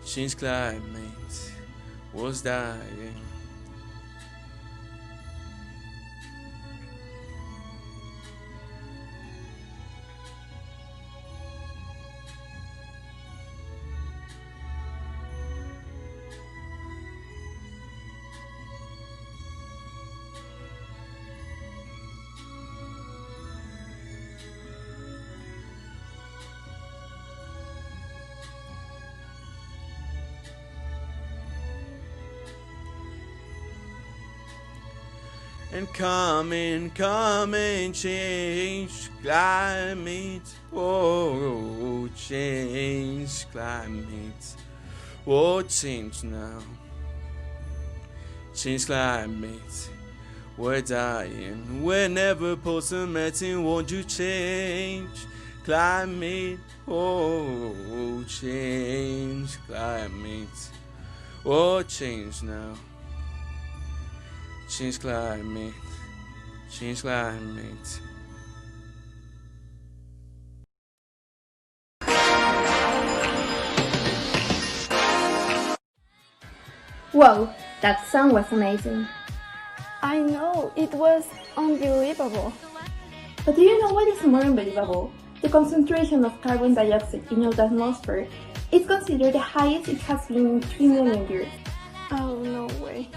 Change climate was dying. And come and change climate. Oh, change climate. Oh, change now. Change climate. We're dying. We're never post-emitting. Won't you change climate? Oh, change climate. Oh, change now. Change climate. Change climate. Wow, that song was amazing. I know, it was unbelievable. But do you know what is more unbelievable? The concentration of carbon dioxide in the atmosphere is considered the highest it has been in 3 million years. Oh, no way.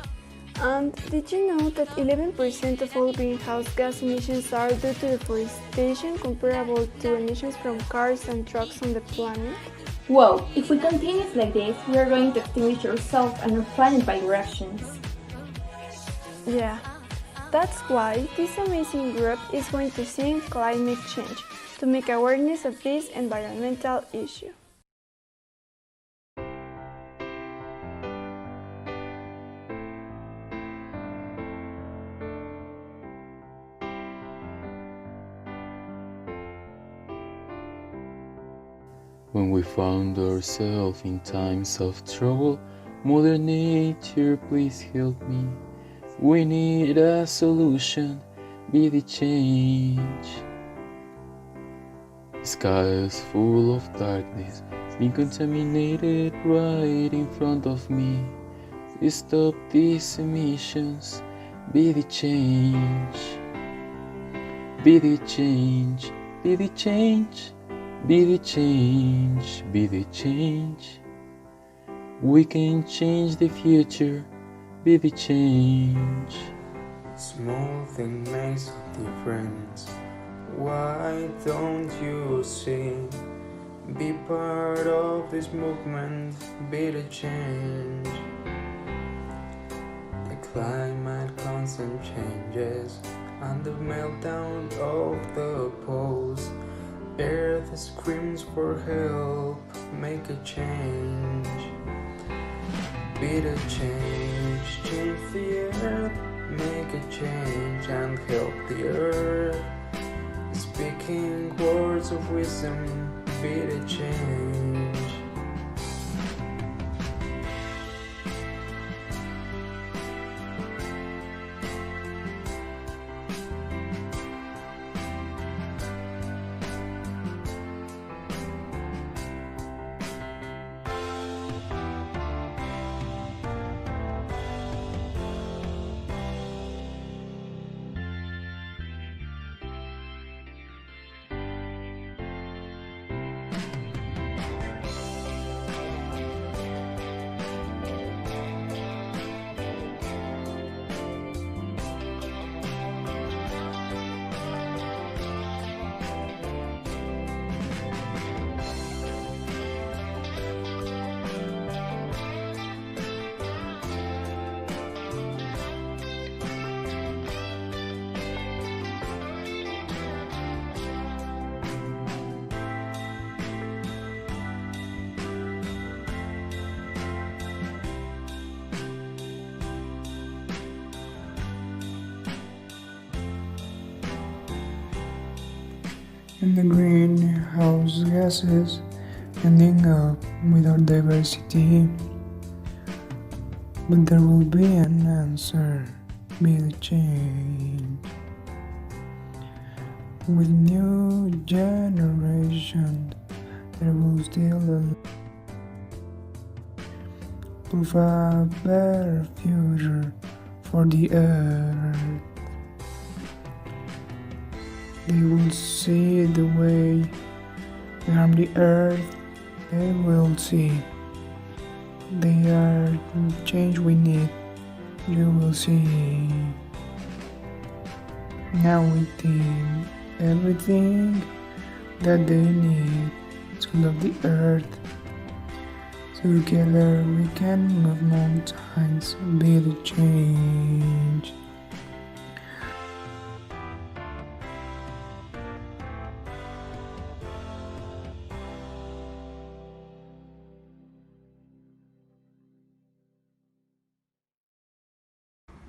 And did you know that 11% of all greenhouse gas emissions are due to deforestation, comparable to emissions from cars and trucks on the planet? Whoa, if we continue like this, we are going to extinguish ourselves and our planet by our actions. Yeah, that's why this amazing group is going to sing climate change to make awareness of this environmental issue. When we found ourselves in times of trouble, Mother Nature, please help me. We need a solution, be the change. The sky is full of darkness, being contaminated right in front of me. Stop these emissions, be the change. Be the change, be the change, be the change, be the change. We can change the future, be the change. Small thing makes a difference. Why don't you see? Be part of this movement, be the change. The climate constant changes and the meltdown of the poles. Earth screams for help, make a change. Be the change, change the earth, make a change and help the earth. Speaking words of wisdom, be the change. And the greenhouse gases ending up without diversity. But there will be an answer, be the change. With new generation, there will still prove a better future for the earth. They will see the way we harm the earth. They will see they are the change we need. You will see. Now we think everything that they need to love the earth. Together we can move mountains, be the change.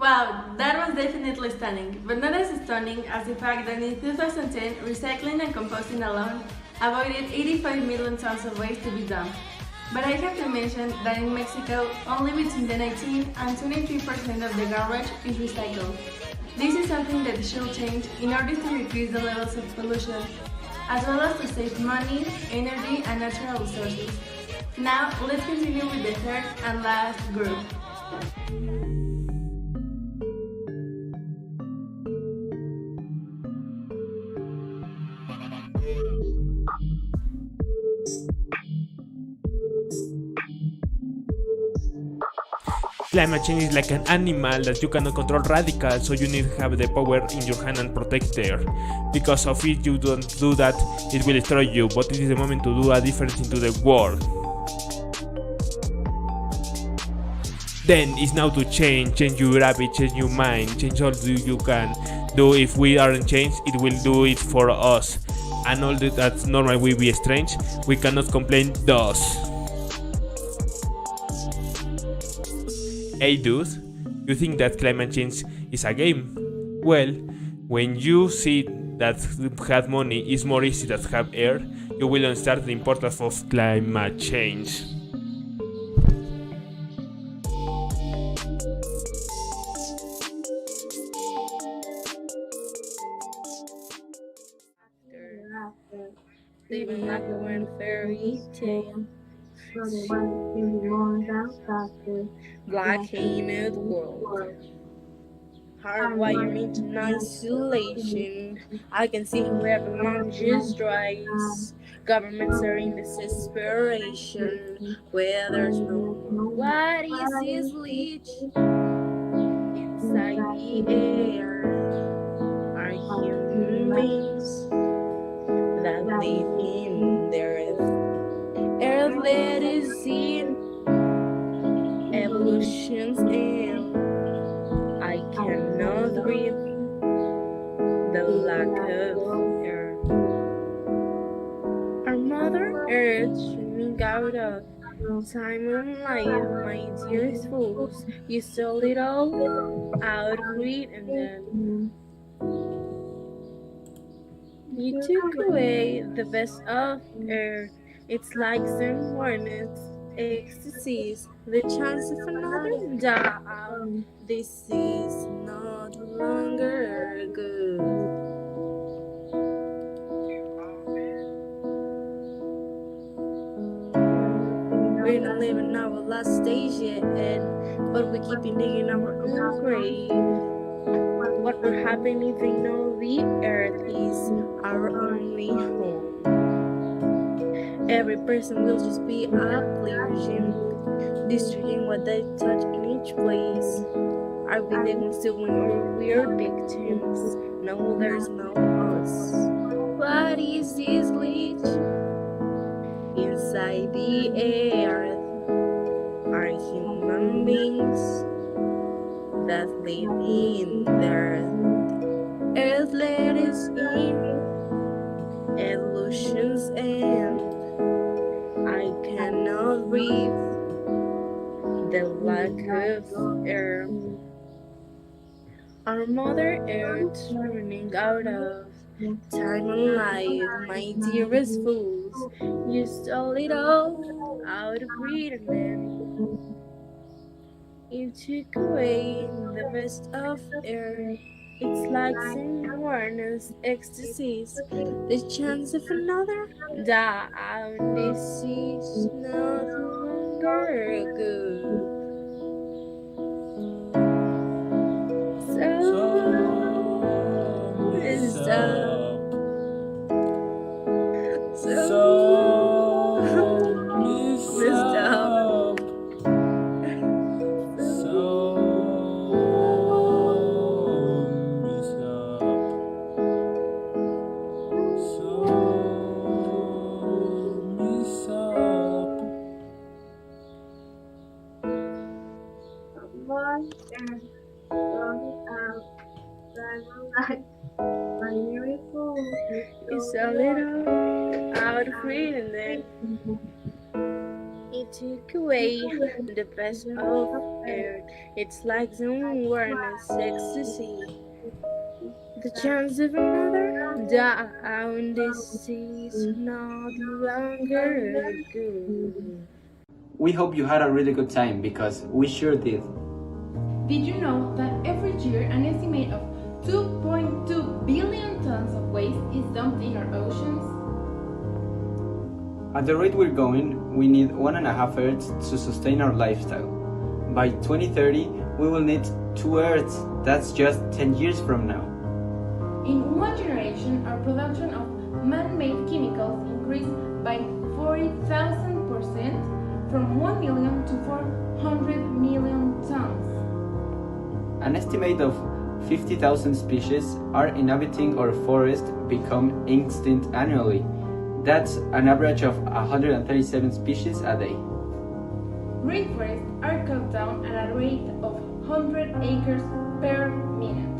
Wow, that was definitely stunning, but not as stunning as the fact that in 2010, recycling and composting alone avoided 85 million tons of waste to be dumped. But I have to mention that in Mexico, only between the 19 and 23% of the garbage is recycled. This is something that should change in order to reduce the levels of pollution, as well as to save money, energy, and natural resources. Now, let's continue with the third and last group. Climate change is like an animal that you cannot control radical, so you need to have the power in your hand and protect there. Because of it you don't do that, it will destroy you, but it is the moment to do a difference into the world. Then it's now to change your habit, change your mind, change all you can do. If we aren't changed, it will do it for us. And all that's normal will be strange, we cannot complain thus. Hey dude, you think that climate change is a game? Well, when you see that have money is more easy than have air, you will understand the importance of climate change. Living like a one fairy tale, black painted world, hardwired into isolation. I can see how everyone just dries. Governments are in desperation, where there's no more. What is this leech inside the air? Are human beings that live in the earth. Earth let us in, evolution's end. I cannot breathe the lack of air. Our Mother Earth running out of time and life, my dearest fools. You stole it all out of greed and then you took away the best of air. It's like some warnings, ecstasies, the chance of another down. This is not longer good. We're not living our last stage yet, but we keep digging our own grave. What will happen if we know the earth is our only home? Every person will just be a pollution, destroying what they touch in each place. Are we the ones doing or we're victims? No, there's no us. What is this leech inside the earth? Are human beings that live in the earth. Earth let us in, evolution's end. I cannot breathe the lack of air. Our Mother Earth's running out of time and life, my dearest fools. You stole it all out of greed and then you took away the best of air. It's like some warnings, ecstasies, the chance of another down. This is not longer good. So messed up. So messed up. It's a little out of greed and then it took away the best of air. It's like some warnings, ecstasy, the chance of another down. This is not longer good. We hope you had a really good time because we sure did. Did you know that every year an estimate of 2.2 billion tons of waste is dumped in our oceans? At the rate we're going, we need 1.5 Earths to sustain our lifestyle. By 2030, we will need 2 Earths. That's just 10 years from now. In one generation, our production of man-made chemicals increased by 40,000% from 1 million to 400 million tons. An estimate of 50,000 species are inhabiting our forest become extinct annually. That's an average of 137 species a day. Rainforests are cut down at a rate of 100 acres per minute.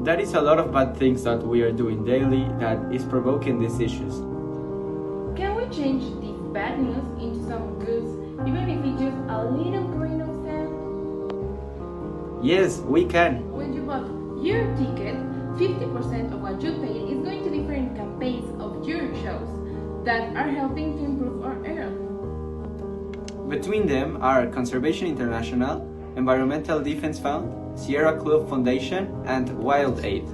That is a lot of bad things that we are doing daily that is provoking these issues. Can we change this bad news into some good, even if it's just a little grain of sand? Yes, we can. When you bought your ticket, 50% of what you pay is going to different campaigns of your shows that are helping to improve our earth. Between them are Conservation International, Environmental Defense Fund, Sierra Club Foundation, and Wild Aid.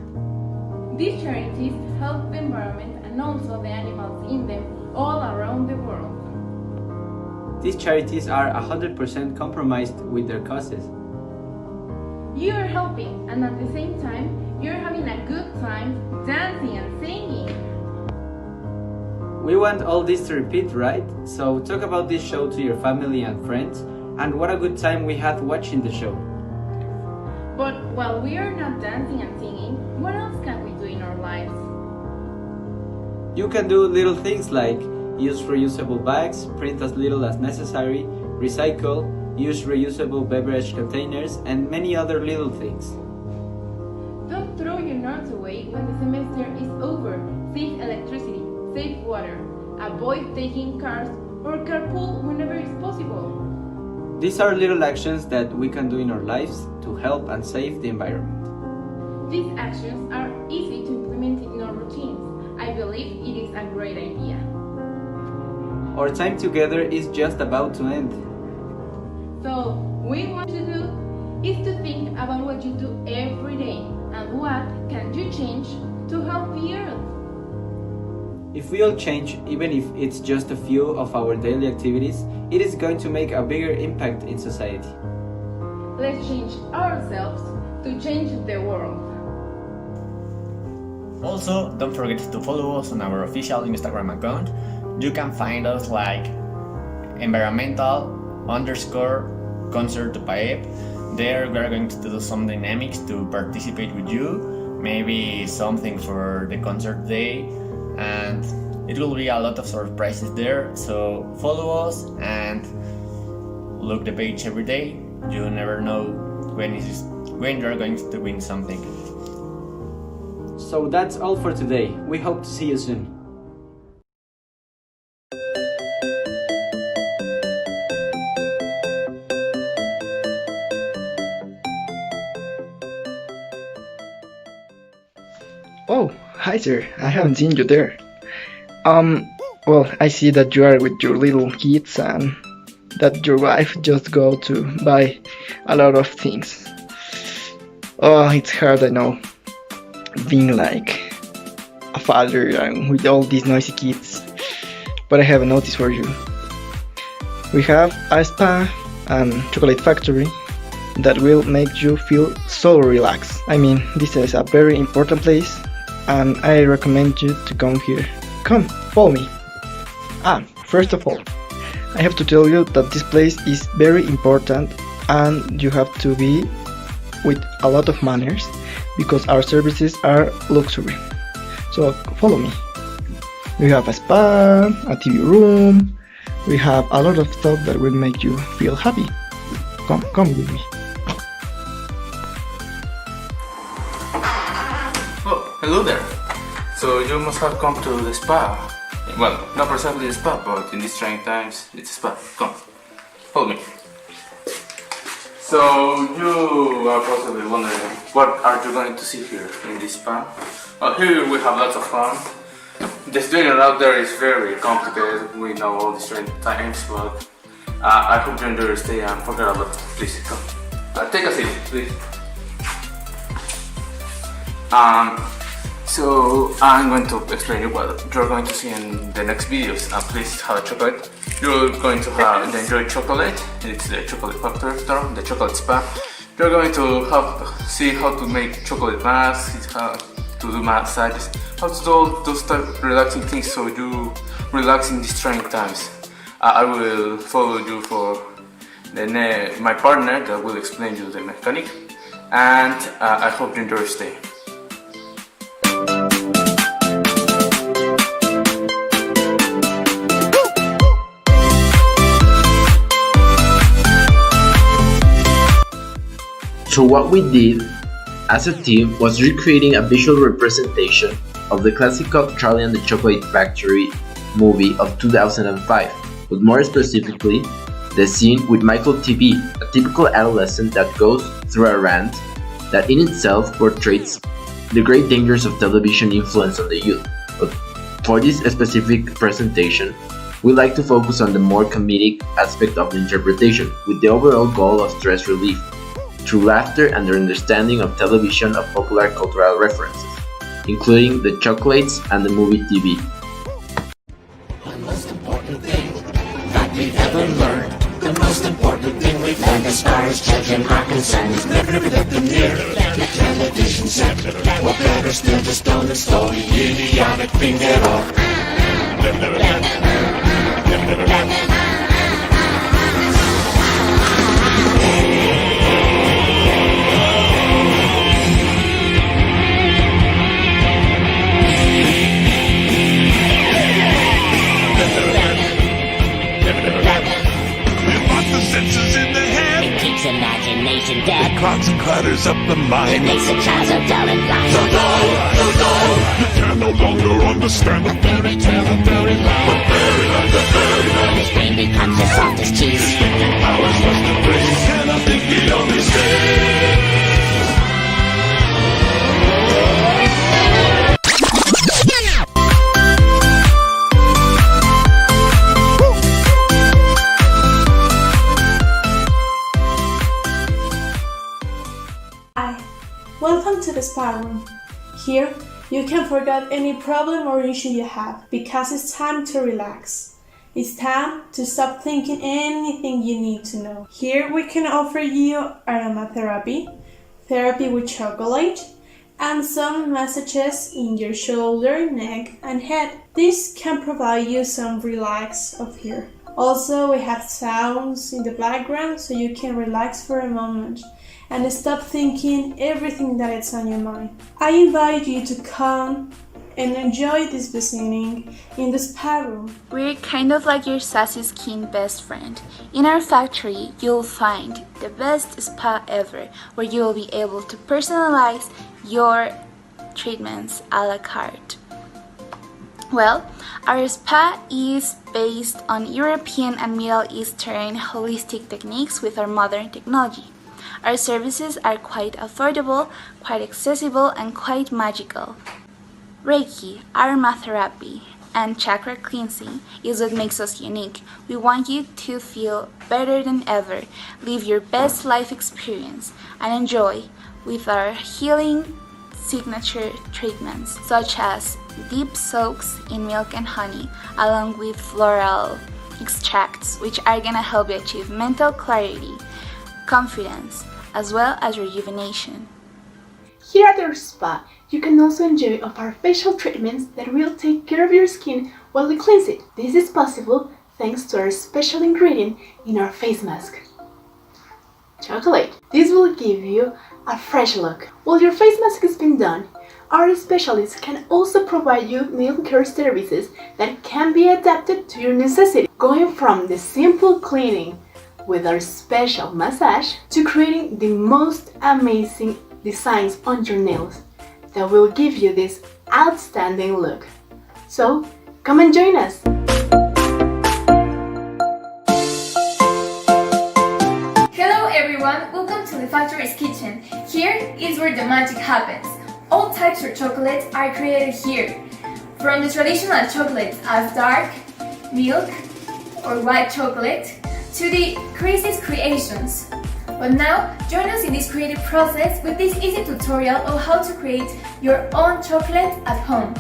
These charities help the environment and also the animals in them all around the world. These charities are 100% compromised with their causes. You are helping, and at the same time, you're having a good time dancing and singing. We want all this to repeat, right? So talk about this show to your family and friends, and what a good time we had watching the show. But while we are not dancing and singing, what else can we do in our lives? You can do little things like use reusable bags, print as little as necessary, recycle, use reusable beverage containers, and many other little things. Don't throw your notes away when the semester is over. Save electricity, save water, avoid taking cars, or carpool whenever it's possible. These are little actions that we can do in our lives to help and save the environment. These actions are easy to implement in our routines. I believe it is a great idea. Our time together is just about to end. So, what we want to do is to think about what you do every day and what can you change to help the earth. If we all change, even if it's just a few of our daily activities, it is going to make a bigger impact in society. Let's change ourselves to change the world. Also, don't forget to follow us on our official Instagram account. You can find us like environmental_concert UPAEP. There we are going to do some dynamics to participate with you, maybe something for the concert day, and it will be a lot of surprises there. So follow us and look the page every day. You never know when you're going to win something. So that's all for today. We hope to see you soon. Oh, hi sir, I haven't seen you there. Well, I see that you are with your little kids and that your wife just go to buy a lot of things. Oh, it's hard, I know, being like a father and with all these noisy kids. But I have a notice for you. We have a spa and chocolate factory that will make you feel so relaxed. I mean, this is a very important place and I recommend you to come here. Come, follow me. First of all, I have to tell you that this place is very important and you have to be with a lot of manners because our services are luxury. So follow me. We have a spa, a TV room, we have a lot of stuff that will make you feel happy. Come with me. Oh, hello there. So you must have come to the spa. Well, not precisely the spa, but in these trying times, it's a spa. Come, follow me. So you are possibly wondering, what are you going to see here in this spa? Well, here we have lots of fun. The situation out there is very complicated. We know all these trying times, but I hope you enjoy your stay and forget about it. Please, come. Take a seat, please. So I'm going to explain you what you're going to see in the next videos. Please have a chocolate. You're going to have the enjoy chocolate. It's the chocolate factory store, the chocolate spa. You're going to see how to make chocolate masks, how to do massages, how to do all those type of relaxing things so you relax in these trying times. I will follow you for my partner that will explain you the mechanic, and I hope you enjoy your stay. So what we did as a team was recreating a visual representation of the classical Charlie and the Chocolate Factory movie of 2005, but more specifically, the scene with Michael TV, a typical adolescent that goes through a rant that in itself portrays the great dangers of television influence on the youth. But for this specific presentation, we like to focus on the more comedic aspect of the interpretation, with the overall goal of stress relief, through laughter and their understanding of television of popular cultural references, including the chocolates and the movie TV. The most important thing that we've ever learned, the most important thing we've learned as far as children are concerned, is never let them near the television set. Or better still, just don't install the idiotic thing at all. Imagination dead. It clogs and clutters up the mind. It makes a child so dull and blind. So dull, so dull. You can no longer understand the fairy tale of fairyland. But fairyland, the fairyland. His brain becomes as soft as cheese. Thinking powers lost to praise. And I think he only stays. Welcome to the spa room. Here, you can forget any problem or issue you have because it's time to relax. It's time to stop thinking anything you need to know. Here we can offer you aromatherapy, therapy with chocolate, and some massages in your shoulder, neck, and head. This can provide you some relax of here. Also, we have sounds in the background so you can relax for a moment and stop thinking everything that is on your mind. I invite you to come and enjoy this visiting in the spa room. We're kind of like your sassy skin best friend. In our factory, you'll find the best spa ever, where you will be able to personalize your treatments a la carte. Well, our spa is based on European and Middle Eastern holistic techniques with our modern technology. Our services are quite affordable, quite accessible, and quite magical. Reiki, aromatherapy, and chakra cleansing is what makes us unique. We want you to feel better than ever, live your best life experience, and enjoy with our healing signature treatments, such as deep soaks in milk and honey, along with floral extracts, which are gonna help you achieve mental clarity, confidence, as well as rejuvenation. Here at our spa, you can also enjoy of our facial treatments that will take care of your skin while we cleanse it. This is possible thanks to our special ingredient in our face mask, chocolate. This will give you a fresh look. While your face mask has been done, our specialists can also provide you nail care services that can be adapted to your necessity, going from the simple cleaning with our special massage to creating the most amazing designs on your nails that will give you this outstanding look. So, come and join us! Hello everyone, welcome to the Factory's Kitchen. Here is where the magic happens. All types of chocolates are created here. From the traditional chocolates as dark, milk, or white chocolate, to the craziest creations. But now, join us in this creative process with this easy tutorial of how to create your own chocolate at home.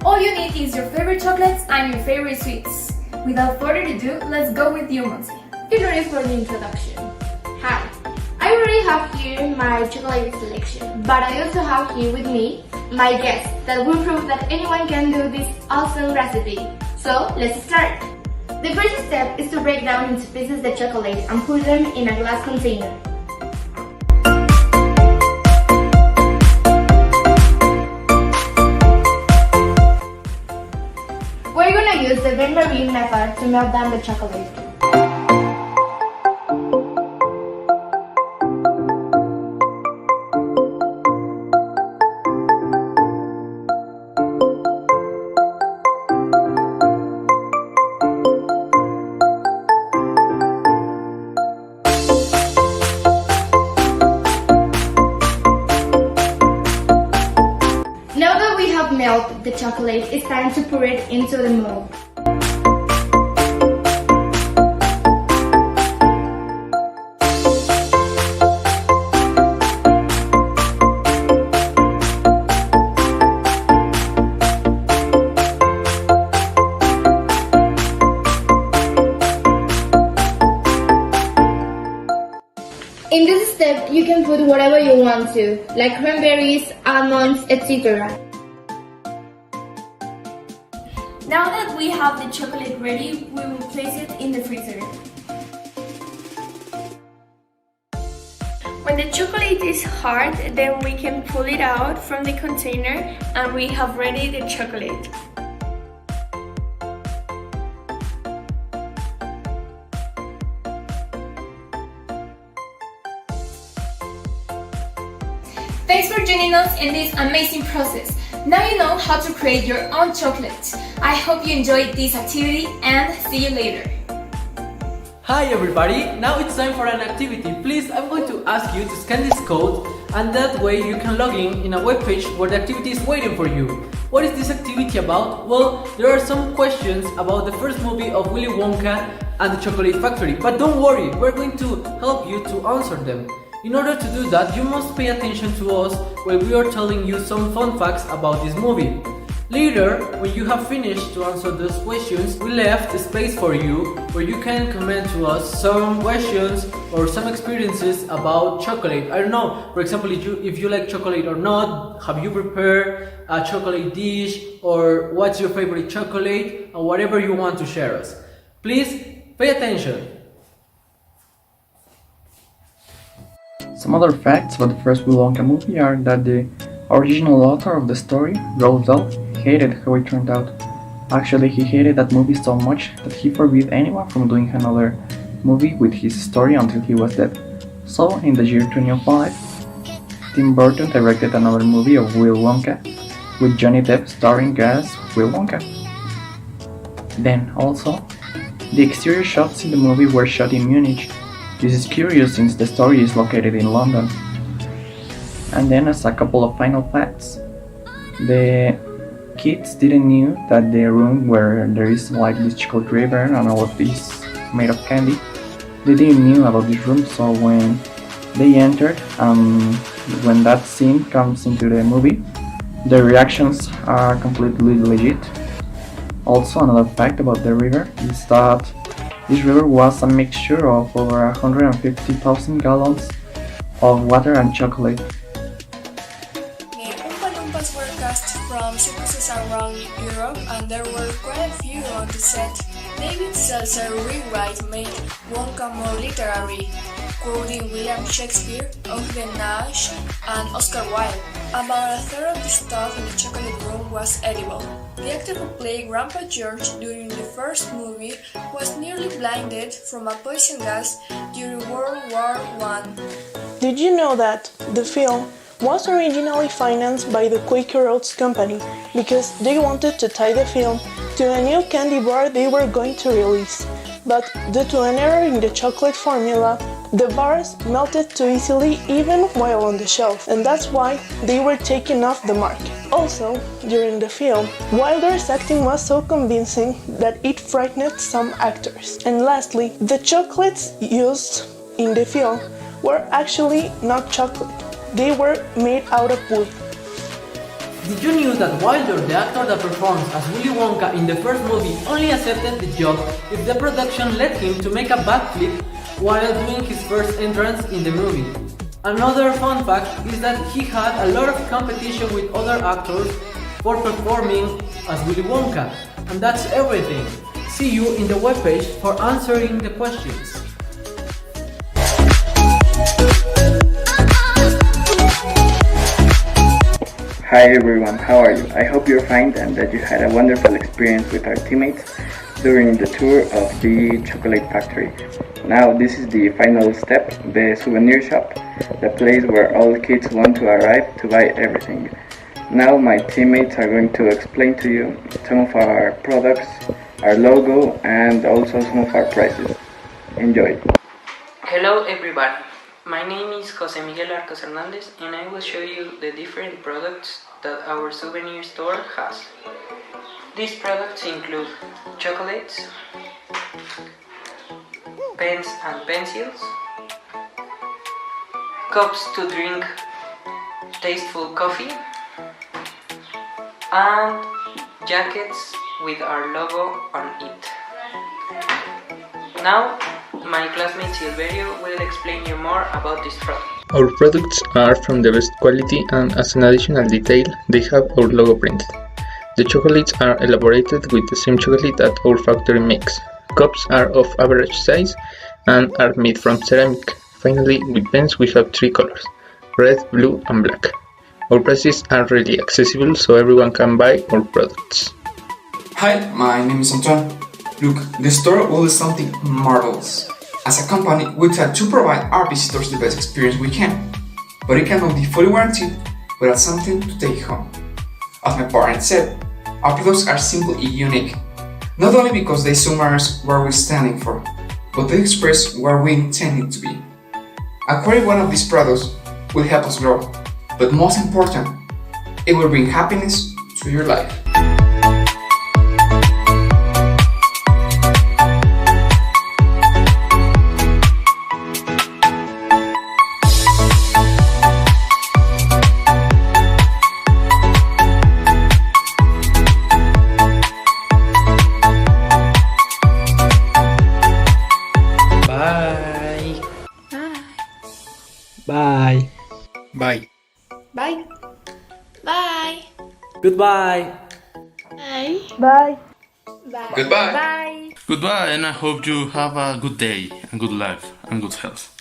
All you need is your favorite chocolates and your favorite sweets. Without further ado, let's go with you, Monse. Get ready for the introduction. Hi, I already have here my chocolate selection, but I also have here with me my guest that will prove that anyone can do this awesome recipe. So, let's start. The first step is to break down into pieces the chocolate and put them in a glass container. We're gonna use the bain-marie method to melt down the chocolate. melt the chocolate, it's time to pour it into the mold. In this step, you can put whatever you want to, like cranberries, almonds, etc. Now that we have the chocolate ready, we will place it in the freezer. When the chocolate is hard, then we can pull it out from the container and we have ready the chocolate. Thanks for joining us in this amazing process. Now you know how to create your own chocolate. I hope you enjoyed this activity and see you later. Hi everybody, now it's time for an activity. Please, I'm going to ask you to scan this code and that way you can log in a web page where the activity is waiting for you. What is this activity about? Well, there are some questions about the first movie of Willy Wonka and the Chocolate Factory, but don't worry, we're going to help you to answer them. In order to do that, you must pay attention to us while we are telling you some fun facts about this movie. Later, when you have finished to answer those questions, we left a space for you where you can comment to us some questions or some experiences about chocolate. I don't know, for example, if you like chocolate or not, have you prepared a chocolate dish, or what's your favorite chocolate, or whatever you want to share us. Please, pay attention. Some other facts about the first Willy Wonka movie are that the original author of the story, Roald Dahl, hated how it turned out. Actually, he hated that movie so much that he forbid anyone from doing another movie with his story until he was dead. So, in the year 2005, Tim Burton directed another movie of Willy Wonka, with Johnny Depp starring as Willy Wonka. Then, also, the exterior shots in the movie were shot in Munich. This is curious since the story is located in London. And then as a couple of final facts, the kids didn't know that the room where there is like this chocolate river and all of this made of candy, they didn't know about this room, so when they entered, when that scene comes into the movie, the reactions are completely legit. Also, another fact about the river is that this river was a mixture of over 150,000 gallons of water and chocolate. The Oompa Loompas were cast from circuses around Europe and there were quite a few on the set. David Seltzer rewrite made Wonka more literary, quoting William Shakespeare, Ogden Nash, and Oscar Wilde. About a third of the stuff in the chocolate room was edible. The actor who played Grandpa George during the first movie was nearly blinded from a poison gas during World War I. Did you know that the film was originally financed by the Quaker Oats Company because they wanted to tie the film to a new candy bar they were going to release? But due to an error in the chocolate formula, the bars melted too easily even while on the shelf, and that's why they were taken off the market. Also, during the film, Wilder's acting was so convincing that it frightened some actors. And lastly, the chocolates used in the film were actually not chocolate. They were made out of wood. Did you know that Wilder, the actor that performs as Willy Wonka in the first movie, only accepted the job if the production let him to make a backflip while doing his first entrance in the movie? Another fun fact is that he had a lot of competition with other actors for performing as Willy Wonka. And that's everything. See you in the webpage for answering the questions. Hi everyone, how are you? I hope you're fine and that you had a wonderful experience with our teammates during the tour of the Chocolate Factory. Now this is the final step, the souvenir shop, the place where all kids want to arrive to buy everything. Now my teammates are going to explain to you some of our products, our logo, and also some of our prices. Enjoy! Hello everybody, my name is Jose Miguel Arcos Hernandez and I will show you the different products that our souvenir store has. These products include chocolates, pens and pencils, cups to drink tasteful coffee, and jackets with our logo on it. Now, my classmate Silverio will explain you more about this product. Our products are from the best quality, and as an additional detail, they have our logo printed. The chocolates are elaborated with the same chocolate that our factory makes. Cups are of average size and are made from ceramic. Finally, with pens we have 3 colors: red, blue and black. Our prices are really accessible, so everyone can buy our products. Hi, my name is Antoine. Look, the store will do something marvelous. As a company, we try to provide our visitors the best experience we can, but it cannot be fully warranted without something to take home. As my parents said, our products are simply unique, not only because they summarize what we're standing for, but they express what we intend it to be. Acquiring one of these products will help us grow, but most important, it will bring happiness to your life. Bye. Bye. Bye. Bye. Goodbye. Bye. Bye. Bye. Goodbye. Bye. Goodbye, and I hope you have a good day, and good life, and good health.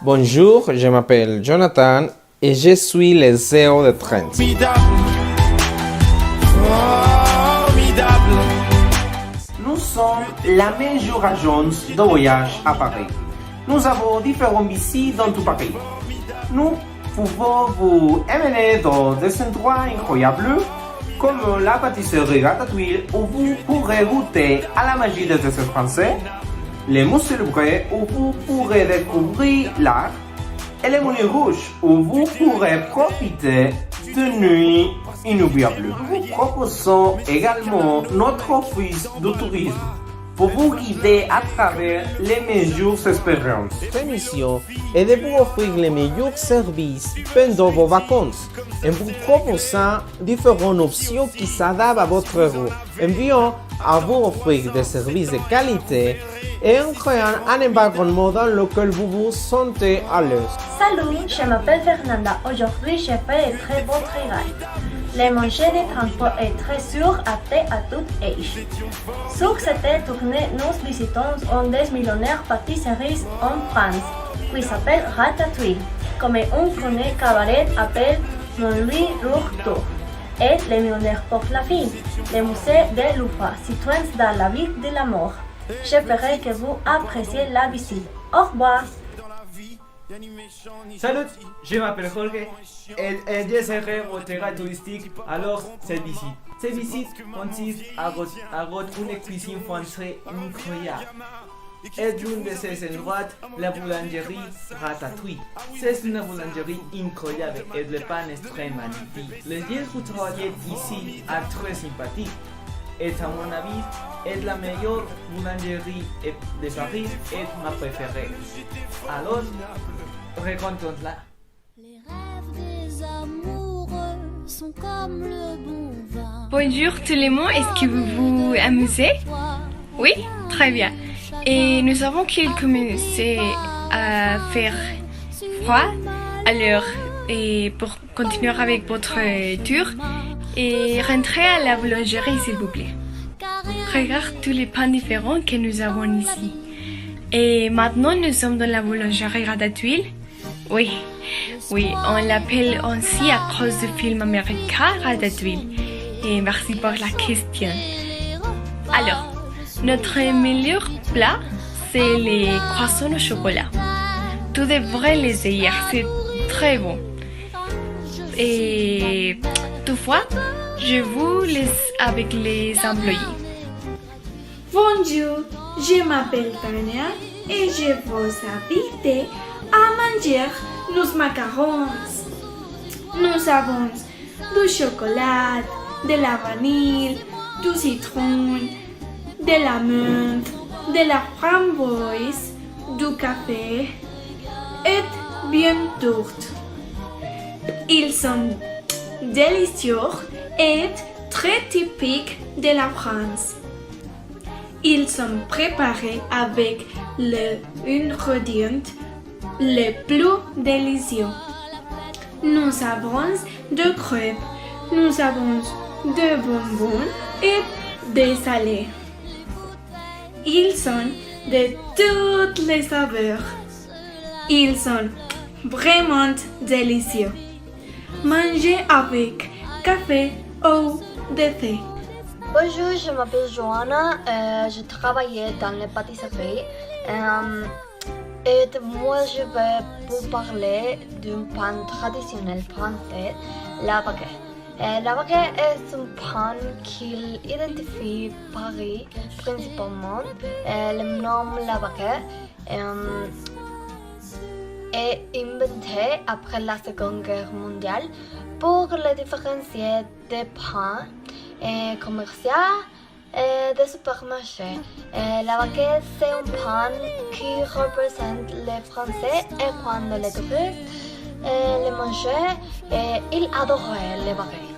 Bonjour, je m'appelle Jonathan et je suis le CEO de Trends. Nous sommes la meilleure agence de voyage à Paris. Nous avons différentes visites dans tout Paris. Nous pouvons vous emmener dans des endroits incroyables comme la pâtisserie Ratatouille où vous pourrez goûter à la magie des desserts français, les musées Louvre où vous pourrez découvrir l'art et les Moulins Rouges où vous pourrez profiter de nuits inoubliables. Nous proposons également notre office de tourisme pour vous guider à travers les meilleures expériences. Notre mission est de vous offrir les meilleurs services pendant vos vacances en vous proposant différentes options qui s'adaptent à votre goût, en voulant à vous offrir des services de qualité et en créant un environnement dans lequel vous vous sentez à l'aise. Salut, je m'appelle Fernanda. Aujourd'hui, je fais un très bon travail. Le manger de transport est très sûr, adapté à tout âge. Sur cette tournée, nous visitons une des millionnaires pâtisseries en France, qui s'appelle Ratatouille, comme on connaît cabaret appelle Moulins Rouge et le millionnaire pour la fille, le musée de Louvre, situé dans la ville de la mort. J'espère que vous appréciez la visite. Au revoir. Salut, je m'appelle Jorge et je serai votre guide touristique alors cette visite. Cette visite consiste à votre une cuisine française incroyable. Et l'une de ces endroits, la boulangerie Ratatouille. C'est une boulangerie incroyable et le pain est très magnifique. Les gens qui travaillent ici sont très sympathiques. Et à mon avis, est la meilleure boulangerie de Paris et ma préférée. Alors, raconte-la. Bonjour tout le monde, est-ce que vous vous amusez? Oui, très bien. Et nous avons qu'il commençait à faire froid. Alors, et pour continuer avec votre tour, et rentrez à la boulangerie s'il vous plaît. regarde tous les pains différents que nous avons ici. Et maintenant, nous sommes dans la boulangerie Ratatouille. Oui, on l'appelle ainsi à cause du film américain Ratatouille. Et merci pour la question. Alors, notre meilleur plat, c'est les croissants au chocolat. Tu devrais les essayer, c'est très bon. Et toutefois, je vous laisse avec les employés. Bonjour, je m'appelle Tania et je vous invite à manger nos macarons. Nous avons du chocolat, de la vanille, du citron, de la menthe, de la framboise, du café et bien d'autres. Ils sont délicieux et très typiques de la France. Ils sont préparés avec les ingrédients les plus délicieux. Nous avons de crêpes, nous avons de bonbons et des salés. Ils sont de toutes les saveurs. Ils sont vraiment délicieux. Mangez avec café ou de thé. Bonjour, je m'appelle Joanna, je travaillais dans les pâtisseries et moi je vais vous parler d'un pain traditionnel français, la baguette. La baguette est un pain qui identifie Paris principalement. Le nom la baguette est inventé après la Seconde Guerre mondiale pour le différencier des pains commerciaux des supermarchés. La baguette, c'est un pain qui représente les Français et quand les touristes les mangeaient, ils adoraient les baguettes.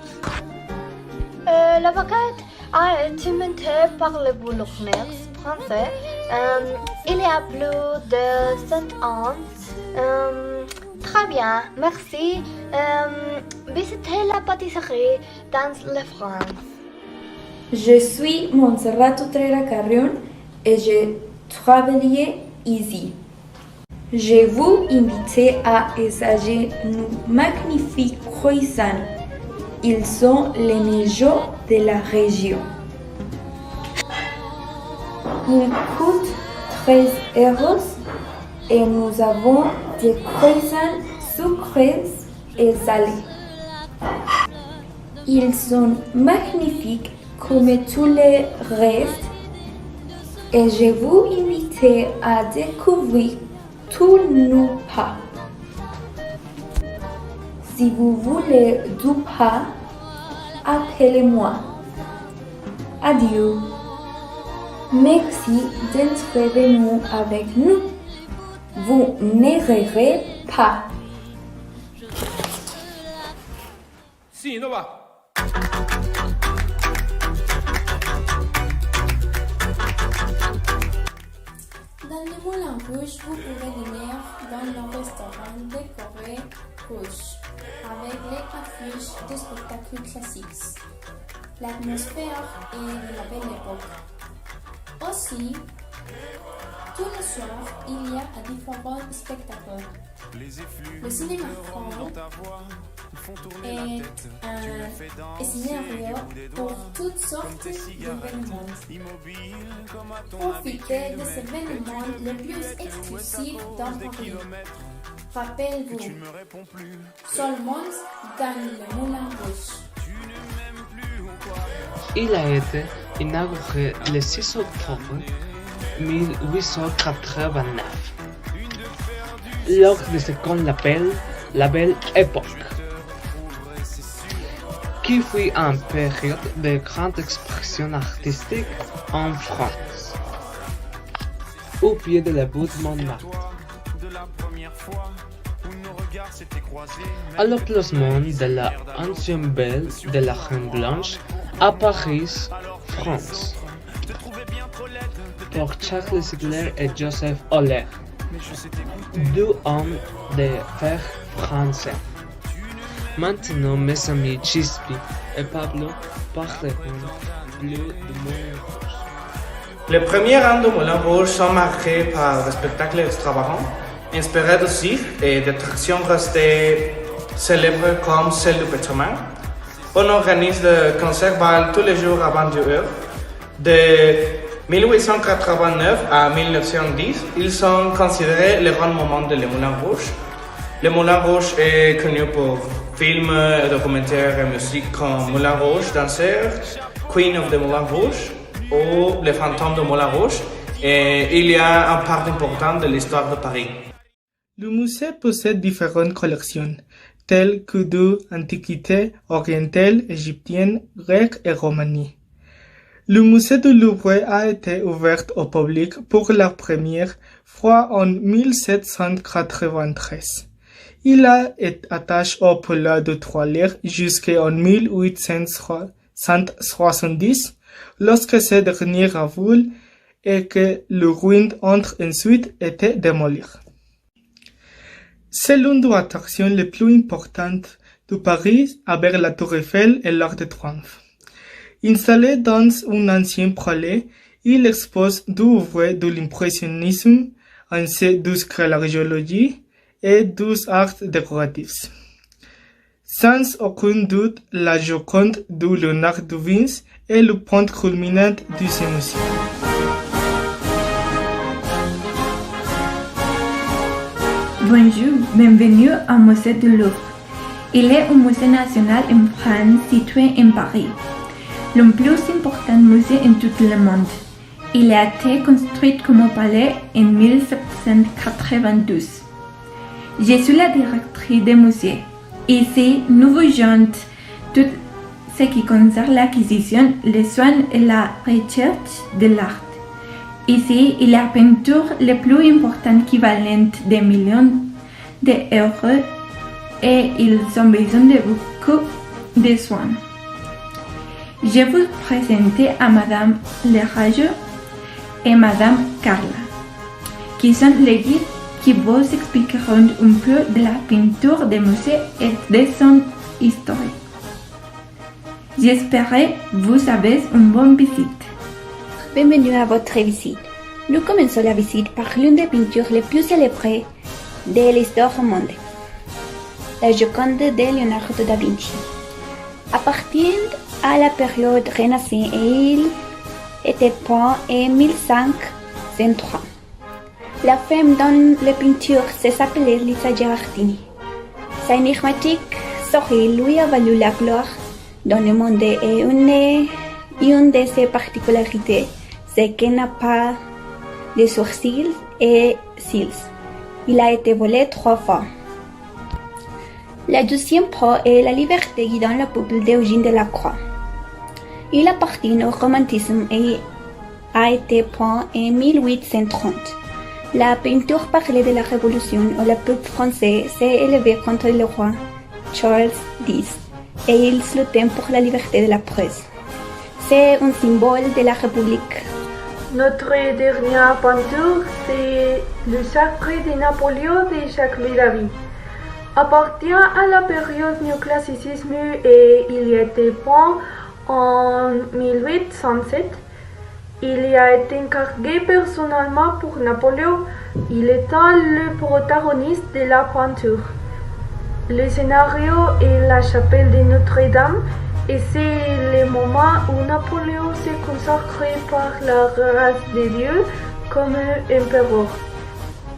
La baguette a été inventée par les boulangers français il y a plus de 100 ans. Très bien, merci. Visitez la pâtisserie dans la France. Je suis Montserrat Utrera Carrion et je travaille ici. Je vous invite à essayer nos magnifiques croissants. Ils sont les meilleurs de la région. Ils coûtent 13 € et nous avons des croissants sucrés et salés. Ils sont magnifiques comme tous les restes et je vous invite à découvrir tous nos pas. Si vous voulez du pain, appelez-moi. Adieu. Merci d'être venu avec nous. Vous n'errerez pas. Si, no va. Dans le Moulin Rouge, vous pouvez venir dans le restaurant décoré rouge, avec les affiches de spectacles classiques. L'atmosphère est de la belle époque. Aussi, tous les soirs, il y a différents spectacles. Le cinéma franc est un scénario pour toutes sortes d'événements. Profitez de ces événements les plus exclusifs dans Paris. Rappelez-vous, seulement dans le Moulin Rouge. Il a été inauguré le 6 octobre 1889, lors de ce qu'on appelle la Belle Époque, qui fut une période de grande expression artistique en France, au pied de la butte Montmartre. À l'emplacement de la ancienne belle de la Reine Blanche à Paris, France, pour Charles Ziegler et Joseph Euler, deux hommes de fer français. Maintenant, mes amis Gisby et Pablo parleront plus de mon Les premiers ans de Moulin Rouge sont marqués par des spectacles extravagants, inspirés de cirque et d'attractions restées célèbres comme celle du Pétroman. On organise des concerts bals tous les jours avant 2 heures. De 1889 à 1910, ils sont considérés les grands moments de Le Moulin Rouge. Le Moulin Rouge est connu pour films, documentaires et musique comme Moulin Rouge, Danseur, Queen of the Moulin Rouge ou Les Fantômes de Moulin Rouge. Et il y a une part importante de l'histoire de Paris. Le musée possède différentes collections, telles que de antiquités orientales, égyptiennes, grecques et romanes. Le musée du Louvre a été ouvert au public pour la première fois en 1793. Il a été attaché au palais de Tuileries jusqu'en 1870, lorsque ce dernier a voulu et que le ruine entre ensuite été démoli. C'est l'une des attractions les plus importantes de Paris avec la Tour Eiffel et l'Arc de Triomphe. Installé dans un ancien palais, il expose deux œuvres de l'impressionnisme, ainsi que la géologie et des arts décoratifs. Sans aucun doute, la Joconde de Léonard de Vinci est le point culminant de ce musée. Bonjour, bienvenue au musée du Louvre. Il est un musée national en France situé en Paris, le plus important musée en tout le monde. Il a été construit comme palais en 1792. Je suis la directrice du musée. Ici, nous vous joignons tout ce qui concerne l'acquisition, les soins et la recherche de l'art. Ici, il y a la peinture la plus importante qui valent des millions d'euros et ils ont besoin de beaucoup de soins. Je vous présente à Madame Lerajo et Madame Carla, qui sont les guides qui vous expliqueront un peu de la peinture du musée et de son histoire. J'espère que vous avez une bonne visite. Bienvenue à votre visite. Nous commençons la visite par l'une des peintures les plus célèbres de l'histoire du monde, la Joconde de Leonardo da Vinci. Appartient à la période Renaissance et il était peint en 1503. La femme dans la peinture s'appelait Lisa Gherardini. Sa énigmatique sourire lui a valu la gloire dans le monde et une de ses particularités, c'est qu'il n'a pas de sourcils et cils. Il a été volé 3 fois. La deuxième peau est la liberté guidant le peuple d'Eugène Delacroix. Il appartient au romantisme et a été peint en 1830. La peinture parlait de la Révolution où le peuple français s'est élevé contre le roi Charles X et ils luttaient pour la liberté de la presse. C'est un symbole de la République. Notre dernière peinture, c'est le sacre de Napoléon de Jacques David. Appartient à la période néoclassicisme et il a été peint en 1807. Il a été encargué personnellement pour Napoléon. Il était le protagoniste de la peinture. Le scénario est la chapelle de Notre-Dame et c'est le moment où Napoléon s'est consacré par la grâce de Dieu comme empereur.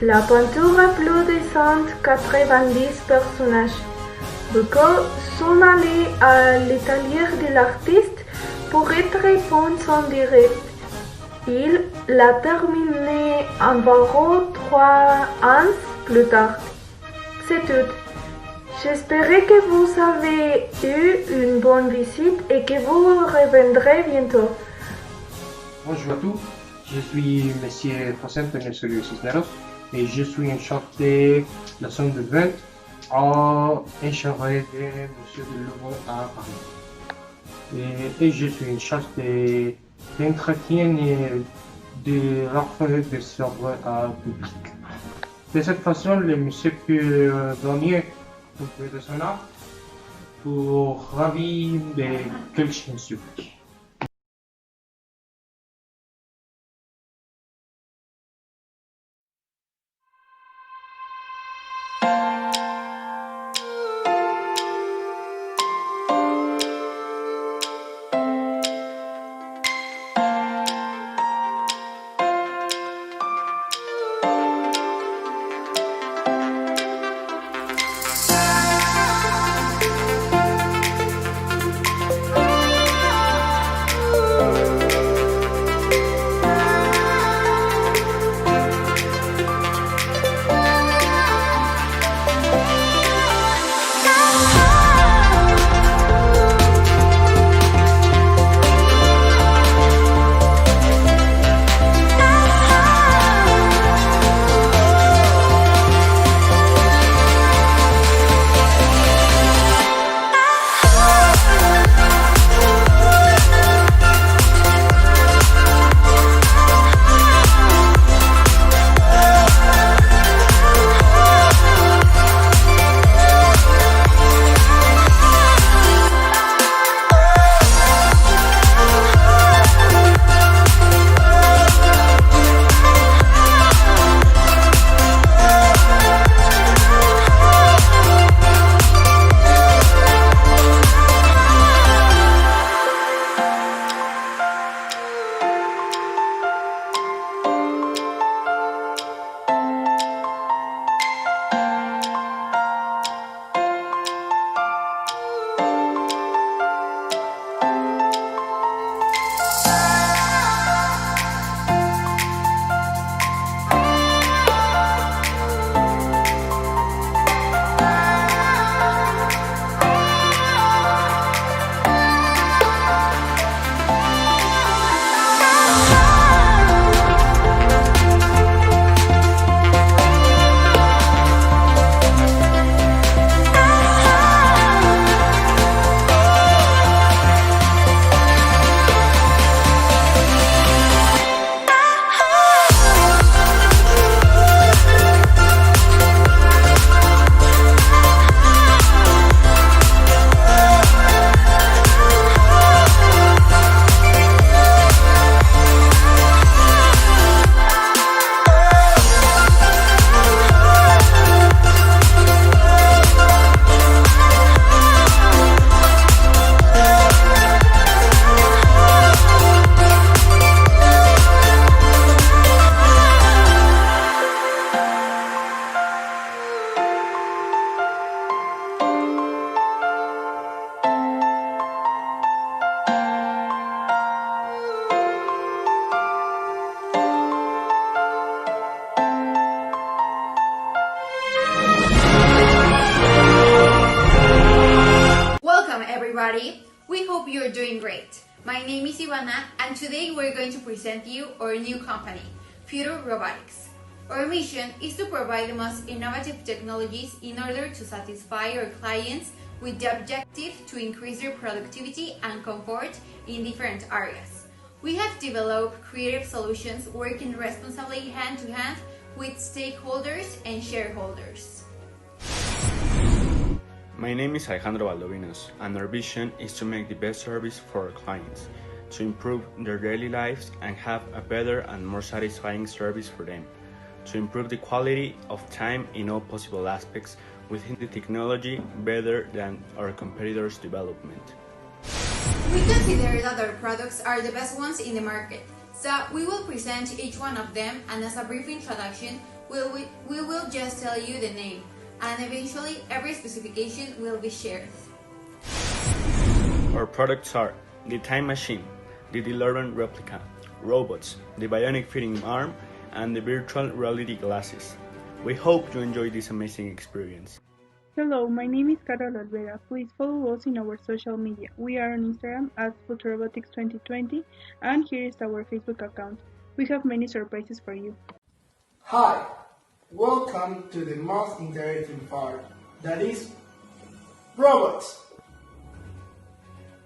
La peinture a plus de 190 personnages. Beaucoup sont allés à l'atelier de l'artiste pour être peints en direct. Il l'a terminé environ 3 ans plus tard. C'est tout. J'espère que vous avez eu une bonne visite et que vous reviendrez bientôt. Bonjour à tous, je suis Monsieur José Antonio Osorio Cisneros et je suis en charge de la zone de vente en charge de Musée du Louvre à Paris. Et je suis en charge de l'entretien et de l'offre des œuvres à public. De cette façon, le musée peut donner un peu de son art pour ravir de quelques publics. everybody! We hope you're doing great. My name is Ivana and today we're going to present you our new company, Future Robotics. Our mission is to provide the most innovative technologies in order to satisfy our clients with the objective to increase their productivity and comfort in different areas. We have developed creative solutions working responsibly hand to hand with stakeholders and shareholders. My name is Alejandro Valdovinos, and our vision is to make the best service for our clients, to improve their daily lives and have a better and more satisfying service for them, to improve the quality of time in all possible aspects within the technology better than our competitors' development. We consider that our products are the best ones in the market, so we will present each one of them, and as a brief introduction, we will just tell you the name, and eventually every specification will be shared. Our products are the Time Machine, the DeLorean Replica, robots, the bionic fitting arm, and the virtual reality glasses. We hope you enjoy this amazing experience. Hello, my name is Carol Alvera. Please follow us in our social media. We are on Instagram at Futurobotics2020, and here is our Facebook account. We have many surprises for you. Hi, welcome to the most interesting part, that is robots.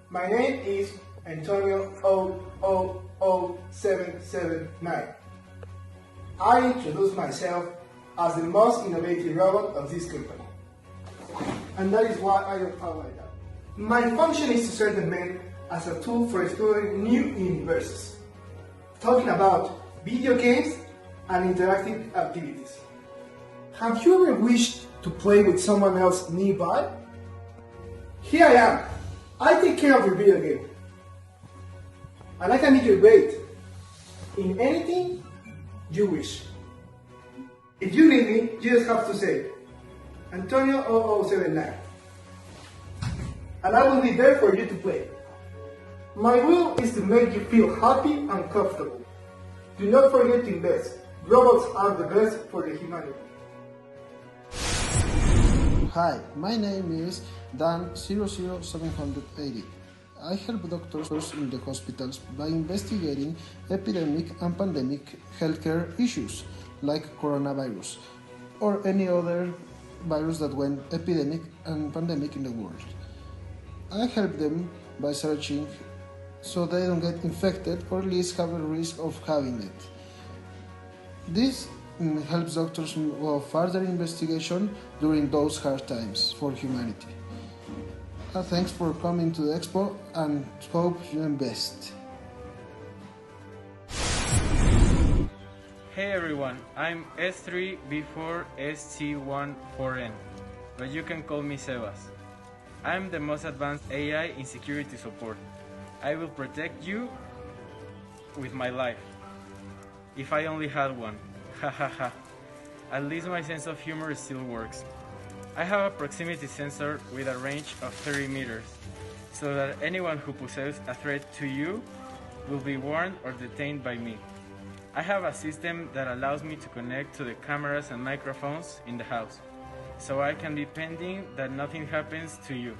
My name is Antonio 00779. I introduce myself as the most innovative robot of this company. And that is why I am called like that. My function is to serve the men as a tool for exploring new universes, talking about video games and interactive activities. Have you ever wished to play with someone else nearby? Here I am. I take care of your video game. And I can make you great in anything you wish. If you need me, you just have to say Antonio 0079. And I will be there for you to play. My goal is to make you feel happy and comfortable. Do not forget to invest. Robots are the best for the humanity. Hi, my name is Dan 00780. I help doctors in the hospitals by investigating epidemic and pandemic healthcare issues like coronavirus or any other virus that went epidemic and pandemic in the world. I help them by searching so they don't get infected or at least have a risk of having it. This helps doctors go further investigation during those hard times for humanity. Thanks for coming to the expo and hope you invest. Hey everyone, I'm S3B4ST14N, but you can call me Sebas. I'm the most advanced AI in security support. I will protect you with my life. If I only had one. Hahaha. At least my sense of humor still works. I have a proximity sensor with a range of 30 meters, so that anyone who poses a threat to you will be warned or detained by me. I have a system that allows me to connect to the cameras and microphones in the house, so I can be pending that nothing happens to you,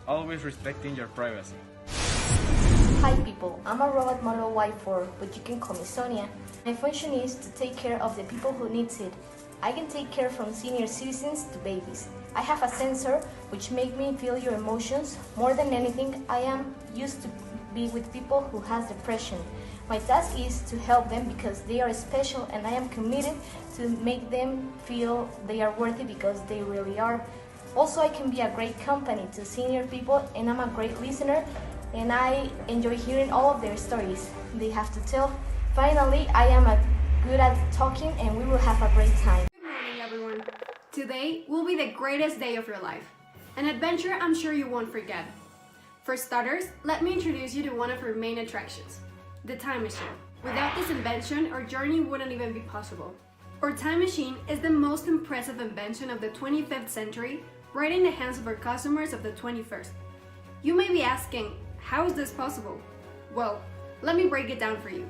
always respecting your privacy. Hi people, I'm a robot model Y4, but you can call me Sonia. My function is to take care of the people who needs it. I can take care from senior citizens to babies. I have a sensor which makes me feel your emotions. More than anything, I am used to be with people who has depression. My task is to help them because they are special, and I am committed to make them feel they are worthy because they really are. Also, I can be a great company to senior people, and I'm a great listener, and I enjoy hearing all of their stories they have to tell. Finally, I am good at talking, and we will have a great time. Good morning, everyone. Today will be the greatest day of your life. An adventure I'm sure you won't forget. For starters, let me introduce you to one of our main attractions, the time machine. Without this invention, our journey wouldn't even be possible. Our time machine is the most impressive invention of the 25th century, right in the hands of our customers of the 21st. You may be asking, how is this possible? Well, let me break it down for you.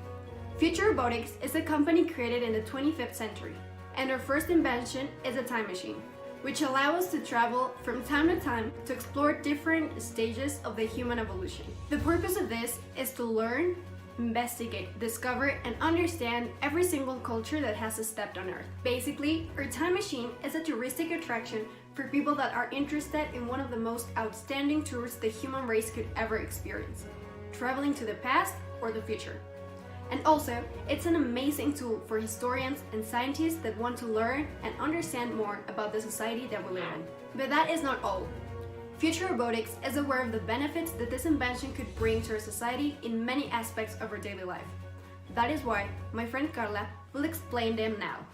Future Robotics is a company created in the 25th century, and our first invention is a time machine. which allow us to travel from time to time to explore different stages of the human evolution. The purpose of this is to learn, investigate, discover, and understand every single culture that has stepped on Earth. Basically, our time machine is a touristic attraction for people that are interested in one of the most outstanding tours the human race could ever experience, traveling to the past or the future. And also, it's an amazing tool for historians and scientists that want to learn and understand more about the society that we live in. But that is not all. Future Robotics is aware of the benefits that this invention could bring to our society in many aspects of our daily life. That is why my friend Carla will explain them now.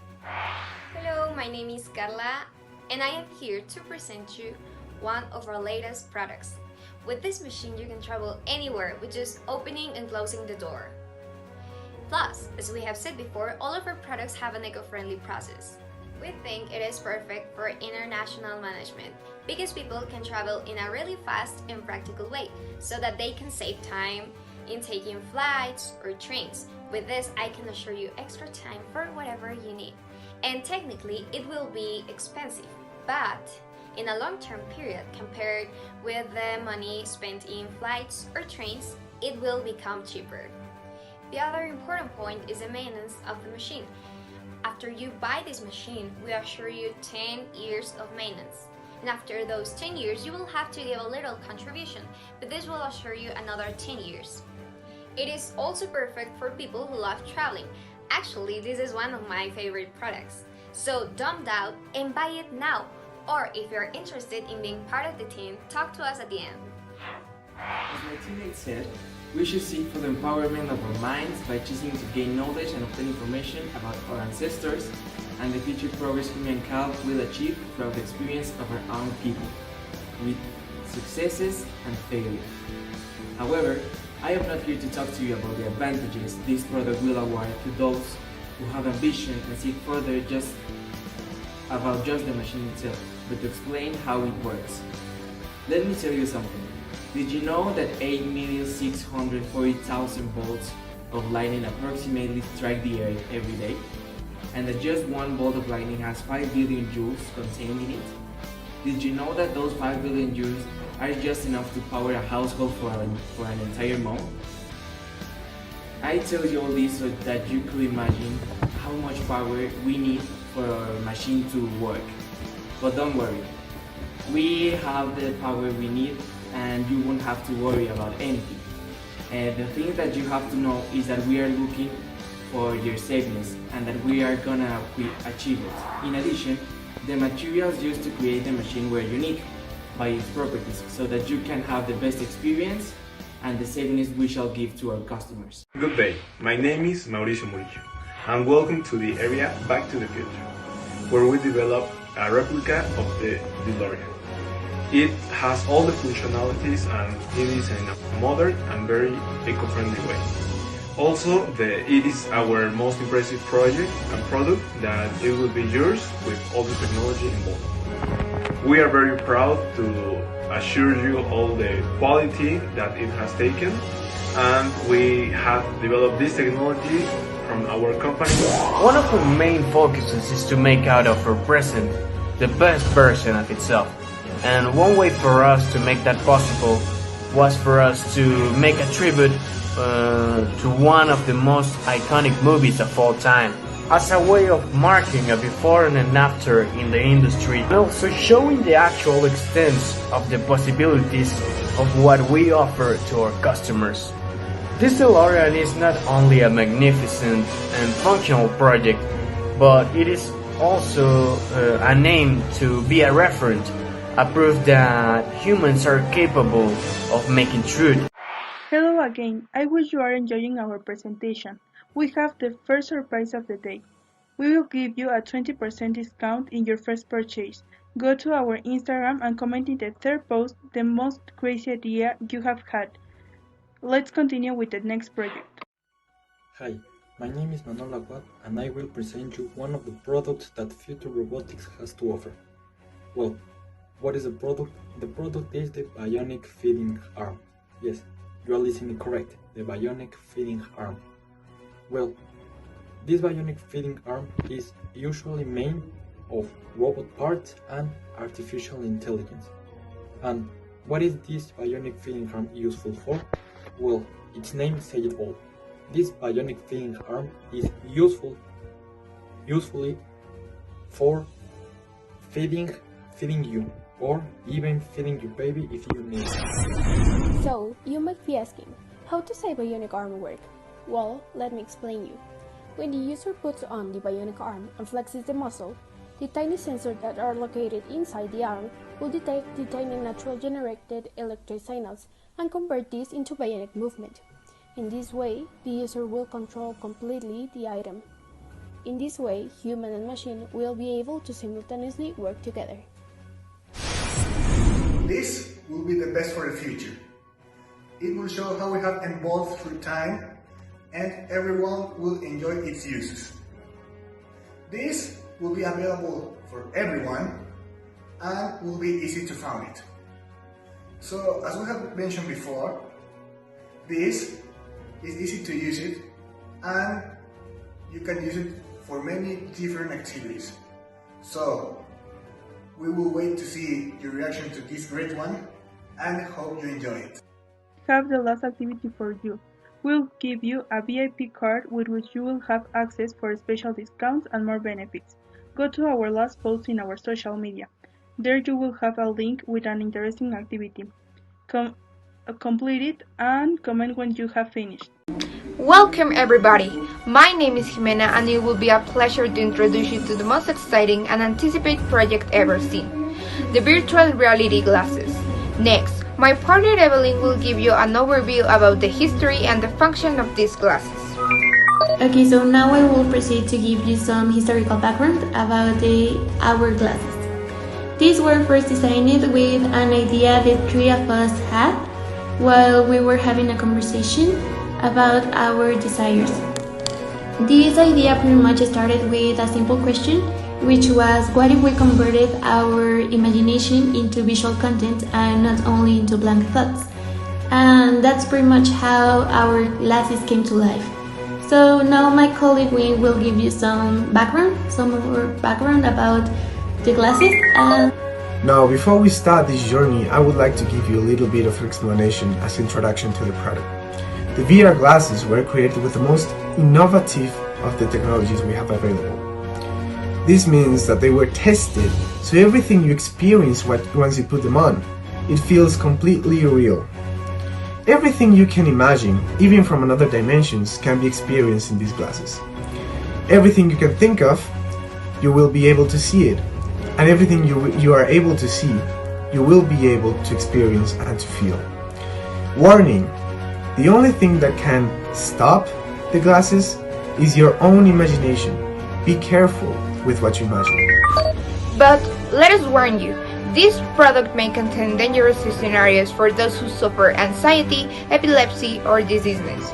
Hello, my name is Carla, and I am here to present you one of our latest products. With this machine, you can travel anywhere with just opening and closing the door. Plus, as we have said before, all of our products have an eco-friendly process. We think it is perfect for international management because people can travel in a really fast and practical way so that they can save time in taking flights or trains. With this, I can assure you extra time for whatever you need. And technically, it will be expensive, but in a long-term period compared with the money spent in flights or trains, it will become cheaper. The other important point is the maintenance of the machine. After you buy this machine, we assure you 10 years of maintenance. And after those 10 years, you will have to give a little contribution, but this will assure you another 10 years. It is also perfect for people who love traveling. Actually, this is one of my favorite products. So don't doubt and buy it now. Or if you're interested in being part of the team, talk to us at the end. As my teammate said, we should seek for the empowerment of our minds by choosing to gain knowledge and obtain information about our ancestors and the future progress humankind will achieve throughout the experience of our own people, with successes and failures. However, I am not here to talk to you about the advantages this product will award to those who have ambition and seek further just the machine itself, but to explain how it works. Let me tell you something. Did you know that 8,640,000 volts of lightning approximately strike the Earth every day? And that just one bolt of lightning has 5 billion joules contained in it? Did you know that those 5 billion joules are just enough to power a household for an entire month? I tell you all this so that you could imagine how much power we need for our machine to work. But don't worry, we have the power we need and you won't have to worry about anything. And the thing that you have to know is that we are looking for your safeness and that we are gonna achieve it. In addition, the materials used to create the machine were unique by its properties so that you can have the best experience and the safeness we shall give to our customers. Good day, my name is Mauricio Murillo and welcome to the area Back to the Future, where we develop a replica of the DeLorean. It has all the functionalities and it is in a modern and very eco-friendly way. Also, it is our most impressive project and product that it will be yours with all the technology involved. We are very proud to assure you all the quality that it has taken, and we have developed this technology from our company. One of our main focuses is to make out of our present the best version of itself. And one way for us to make that possible was for us to make a tribute to one of the most iconic movies of all time, as a way of marking a before and an after in the industry, and also showing the actual extent of the possibilities of what we offer to our customers. This DeLorean is not only a magnificent and functional project, but it is also a name to be a reference, a proof that humans are capable of making truth. Hello again, I wish you are enjoying our presentation. We have the first surprise of the day. We will give you a 20% discount in your first purchase. Go to our Instagram and comment in the third post the most crazy idea you have had. Let's continue with the next project. Hi, my name is Manuel Aguad and I will present you one of the products that Future Robotics has to offer. Well, what is the product? The product is the bionic feeding arm. Yes, you are listening correct, the bionic feeding arm. Well, this bionic feeding arm is usually made of robot parts and artificial intelligence. And what is this bionic feeding arm useful for? Well, its name says it all. This bionic feeding arm is usefully for feeding you, or even feeding your baby if you need it. So, you might be asking, how does a bionic arm work? Well, let me explain you. When the user puts on the bionic arm and flexes the muscle, the tiny sensors that are located inside the arm will detect the tiny natural generated electric signals and convert these into bionic movement. In this way, the user will control completely the item. In this way, human and machine will be able to simultaneously work together. This will be the best for the future. It will show how we have evolved through time, and everyone will enjoy its uses. This will be available for everyone and will be easy to find it. So, as we have mentioned before, this is easy to use it, and you can use it for many different activities. So, we will wait to see your reaction to this great one and hope you enjoy it. Have the last activity for you. We'll give you a VIP card with which you will have access for special discounts and more benefits. Go to our last post in our social media. There you will have a link with an interesting activity. Complete it and comment when you have finished. Welcome everybody! My name is Jimena and it will be a pleasure to introduce you to the most exciting and anticipated project ever seen, the virtual reality glasses. Next, my partner Evelyn will give you an overview about the history and the function of these glasses. Okay, so now I will proceed to give you some historical background about the hourglasses. These were first designed with an idea the three of us had while we were having a conversation about our desires. This idea pretty much started with a simple question, which was what if we converted our imagination into visual content and not only into blank thoughts? And that's pretty much how our glasses came to life. So now my colleague Wayne will give you some more background about the glasses. Now, before we start this journey, I would like to give you a little bit of explanation as introduction to the product. The VR glasses were created with the most innovative of the technologies we have available. This means that they were tested, so everything you experience once you put them on, it feels completely real. Everything you can imagine, even from another dimensions, can be experienced in these glasses. Everything you can think of, you will be able to see it. And everything you are able to see, you will be able to experience and to feel. Warning! The only thing that can stop the glasses is your own imagination. Be careful with what you imagine. But let us warn you, this product may contain dangerous scenarios for those who suffer anxiety, epilepsy, or diseases.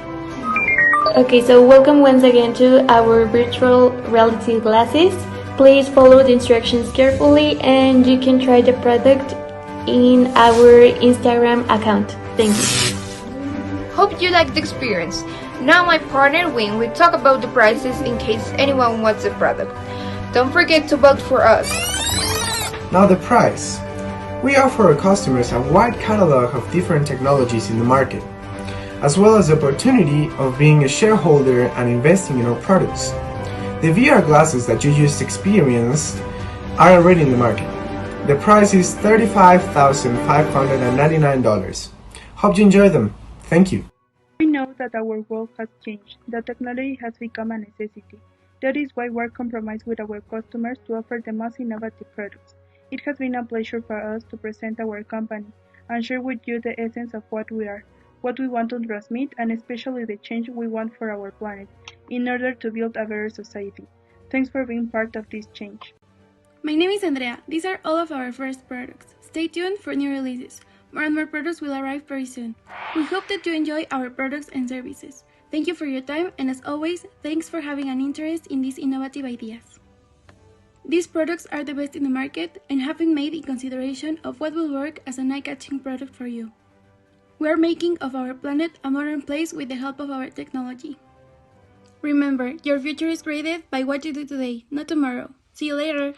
Okay, so welcome once again to our virtual reality glasses. Please follow the instructions carefully and you can try the product in our Instagram account. Thank you. Hope you liked the experience. Now my partner Wayne will talk about the prices in case anyone wants the product. Don't forget to vote for us. Now the price. We offer our customers a wide catalog of different technologies in the market, as well as the opportunity of being a shareholder and investing in our products. The VR glasses that you just experienced are already in the market. The price is $35,599. Hope you enjoy them. Thank you. We know that our world has changed. The technology has become a necessity. That is why we're compromised with our customers to offer the most innovative products. It has been a pleasure for us to present our company and share with you the essence of what we are, what we want to transmit, and especially the change we want for our planet, in order to build a better society. Thanks for being part of this change. My name is Andrea. These are all of our first products. Stay tuned for new releases. More and more products will arrive very soon. We hope that you enjoy our products and services. Thank you for your time, and as always, thanks for having an interest in these innovative ideas. These products are the best in the market and have been made in consideration of what will work as an eye-catching product for you. We are making of our planet a modern place with the help of our technology. Remember, your future is created by what you do today, not tomorrow. See you later!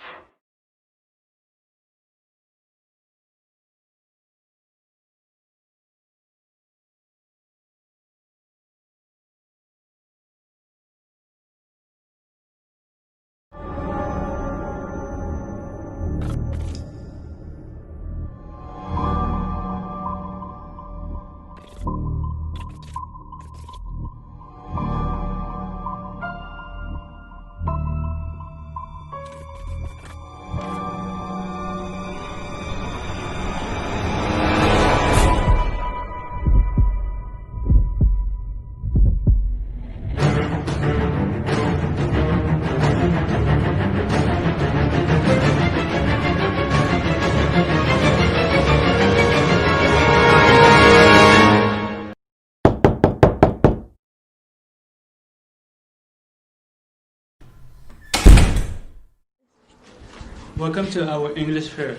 Welcome to our English fair.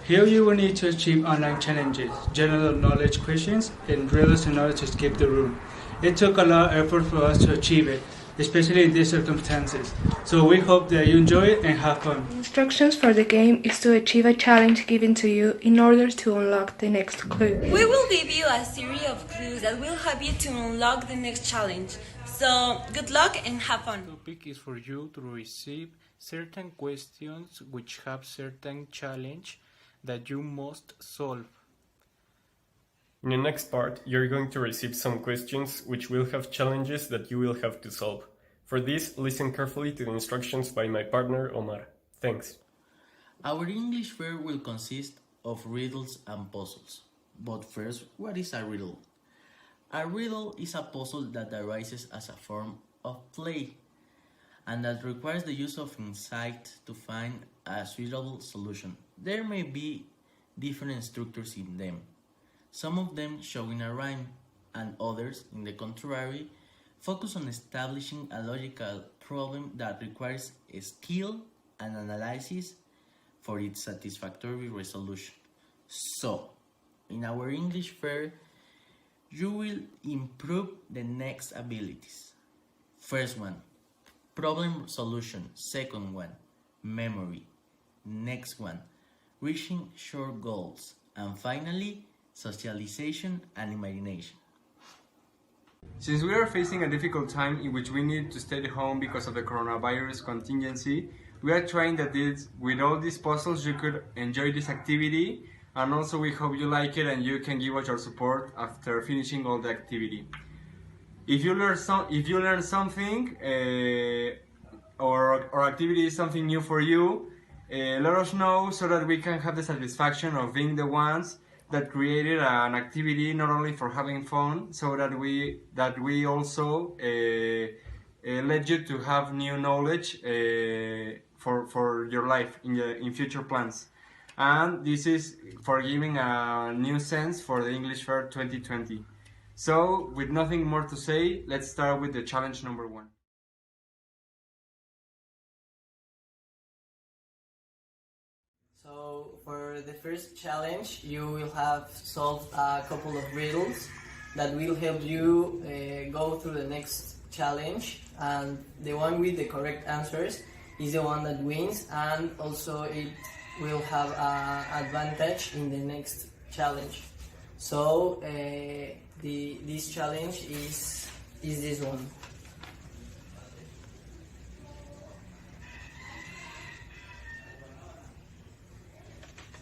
Here you will need to achieve online challenges, general knowledge questions, and riddles in order to escape the room. It took a lot of effort for us to achieve it, especially in these circumstances. So we hope that you enjoy it and have fun. Instructions for the game is to achieve a challenge given to you in order to unlock the next clue. We will give you a series of clues that will help you to unlock the next challenge. So, good luck and have fun. The topic is for you to receive certain questions which have certain challenge that you must solve. In the next part, you're going to receive some questions which will have challenges that you will have to solve. For this, listen carefully to the instructions by my partner Omar. Thanks. Our English fair will consist of riddles and puzzles. But first, what is a riddle? A riddle is a puzzle that arises as a form of play and that requires the use of insight to find a suitable solution. There may be different structures in them, some of them showing a rhyme, and others, in the contrary, focus on establishing a logical problem that requires skill and analysis for its satisfactory resolution. So, in our English fair, you will improve the next abilities. First one, problem solution. Second one, memory. Next one, reaching short goals. And finally, socialization and imagination. Since we are facing a difficult time in which we need to stay at home because of the coronavirus contingency, we are trying that with all these puzzles you could enjoy this activity, and also we hope you like it and you can give us your support after finishing all the activity. If you learn something or activity is something new for you, let us know so that we can have the satisfaction of being the ones that created an activity not only for having fun, so that we also let you to have new knowledge for your life in future plans. And this is for giving a new sense for the English Fair 2020. So, with nothing more to say, let's start with the challenge number 1. So, for the first challenge, you will have solved a couple of riddles that will help you go through the next challenge, and the one with the correct answers is the one that wins, and also it will have an advantage in the next challenge. So this challenge is this one.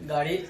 Got it?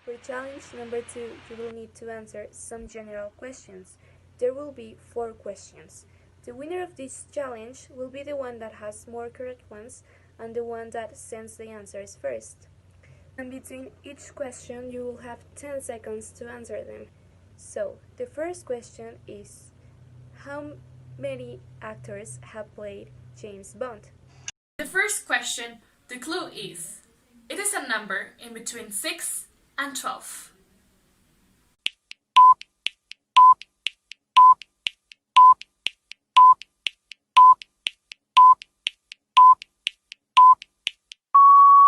For challenge number 2, you will need to answer some general questions. There will be 4 questions. The winner of this challenge will be the one that has more correct ones and the one that sends the answers first. And between each question you will have 10 seconds to answer them. So, the first question is, how many actors have played James Bond? The first question, the clue is, it is a number in between 6 and 12.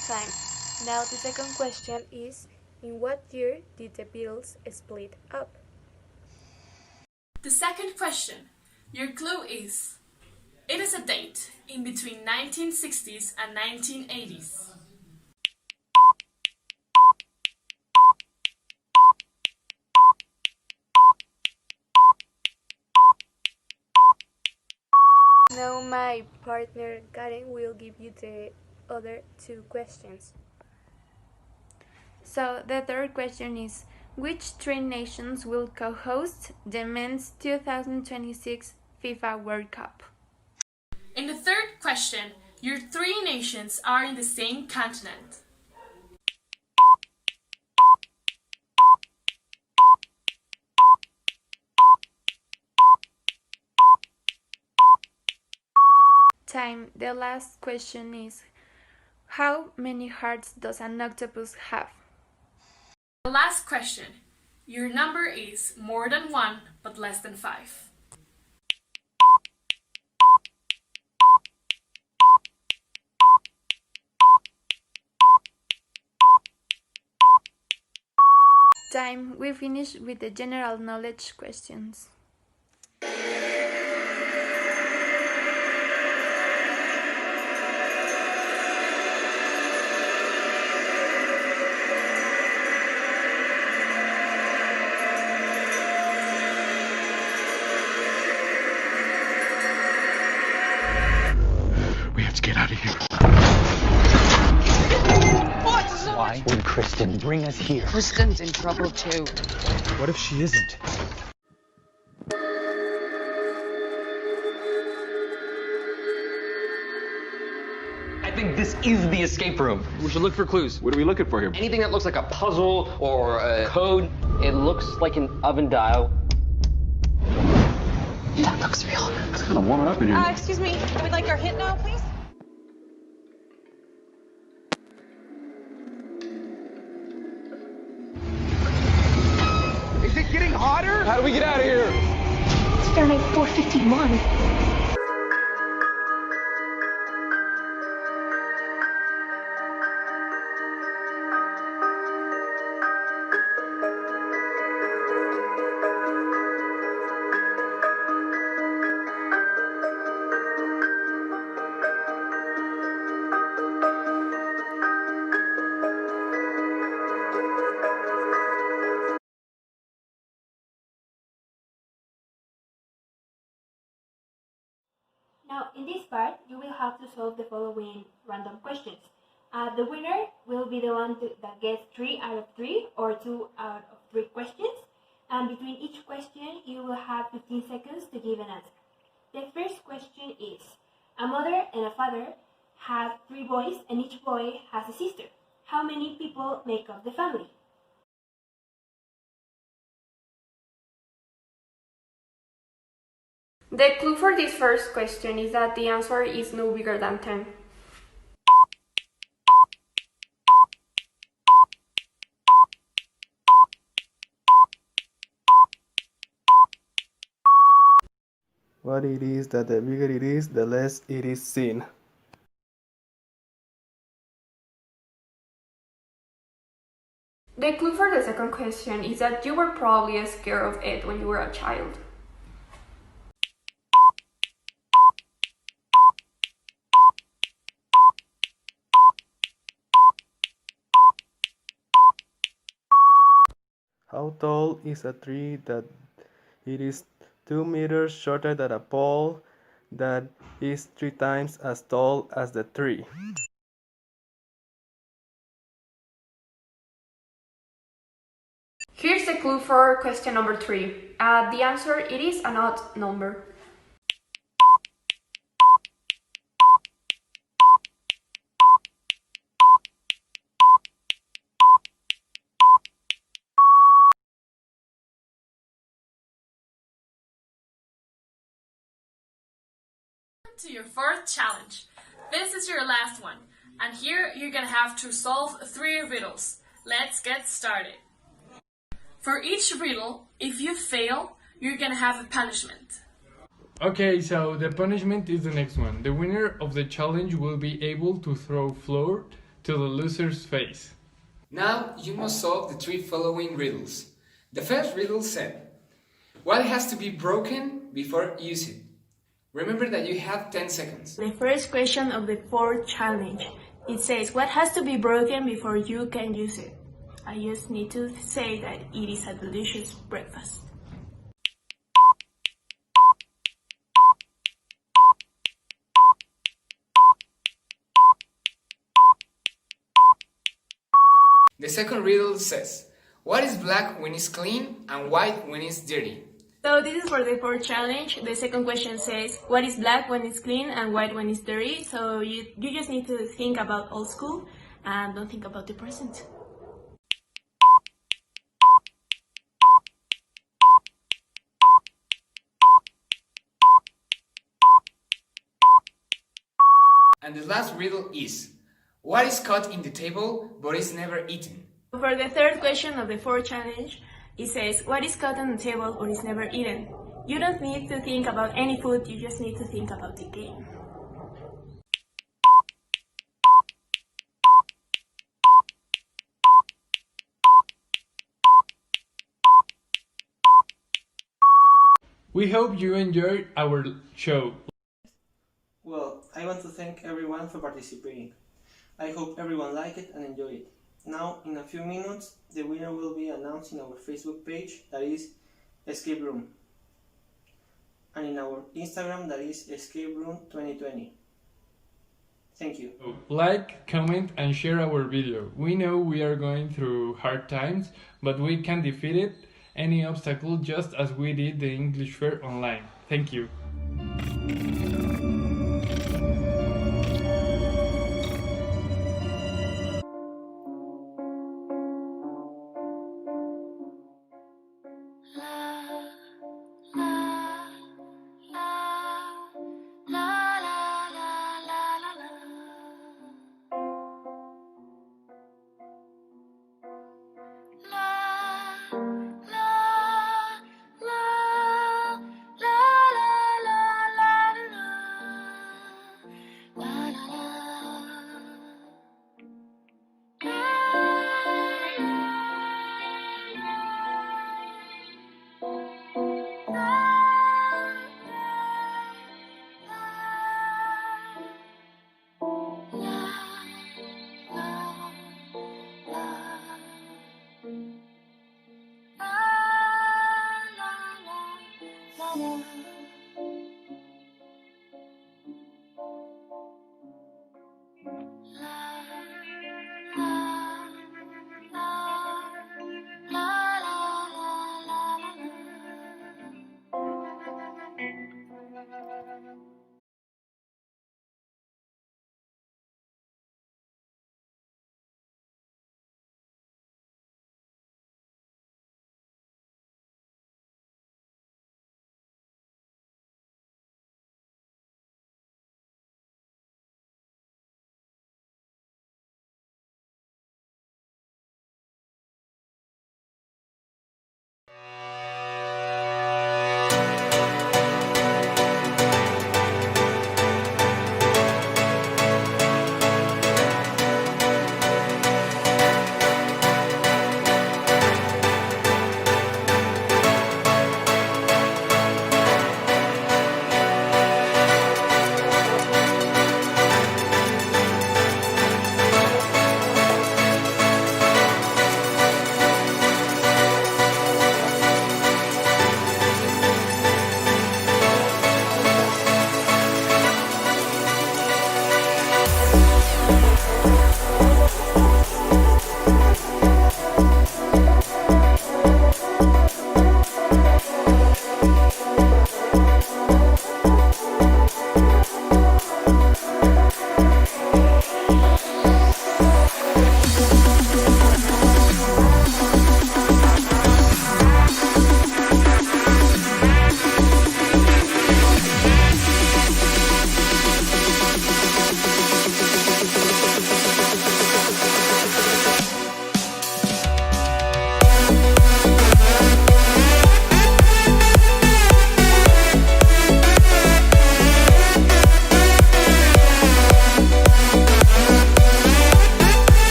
Fine. Now the second question is, in what year did the Beatles split up? The second question, your clue is, it is a date in between 1960s and 1980s. Now my partner Karen will give you the other two questions. So the third question is, which three nations will co-host the men's 2026 FIFA World Cup? In the third question, your three nations are in the same continent. Time. The last question is, how many hearts does an octopus have? The last question, your number is more than 1 but less than 5. Time. We finish with the general knowledge questions. We have to get out of here. Why would Kristen bring us here? Kristen's in trouble too. What if she isn't? I think this is the escape room. We should look for clues. What are we looking for here? Anything that looks like a puzzle or a code. It looks like an oven dial. That looks real. It's kind of warming up in here. Excuse me. I would like our hit now, please. Is it getting hotter? How do we get out of here? It's Fahrenheit 451. Now, in this part, you will have to solve the following random questions. The winner will be the one that gets 3 out of 3 or 2 out of 3 questions. And between each question, you will have 15 seconds to give an answer. The first question is, a mother and a father have 3 boys and each boy has a sister. How many people make up the family? The clue for this first question is that the answer is no bigger than 10. What it is that the bigger it is, the less it is seen. The clue for the second question is that you were probably scared of it when you were a child. How tall is a tree that it is 2 meters shorter than a pole that is 3 times as tall as the tree? Here's the clue for question number 3. The answer, it is an odd number. To your fourth challenge. This is your last one, and here you're gonna have to solve 3 riddles. Let's get started. For each riddle, if you fail, you're gonna have a punishment. Okay, so the punishment is the next one. The winner of the challenge will be able to throw flour to the loser's face. Now you must solve the 3 following riddles. The first riddle said, what has to be broken before using? Remember that you have 10 seconds. The first question of the fourth challenge. It says, what has to be broken before you can use it? I just need to say that it is a delicious breakfast. The second riddle says, what is black when it's clean and white when it's dirty? So this is for the fourth challenge. The second question says, what is black when it's clean and white when it's dirty? So you just need to think about old school and don't think about the present. And the last riddle is, what is cut in the table but is never eaten? For the third question of the fourth challenge, it says, what is cut on the table but is never eaten? You don't need to think about any food, you just need to think about the game. We hope you enjoyed our show. Well, I want to thank everyone for participating. I hope everyone liked it and enjoyed it. Now, in a few minutes, the winner will be announced in our Facebook page, that is Escape Room, and in our Instagram, that is Escape Room 2020. Thank you. Like, comment, and share our video. We know we are going through hard times, but we can defeat it, any obstacle, just as we did the English Fair online. Thank you.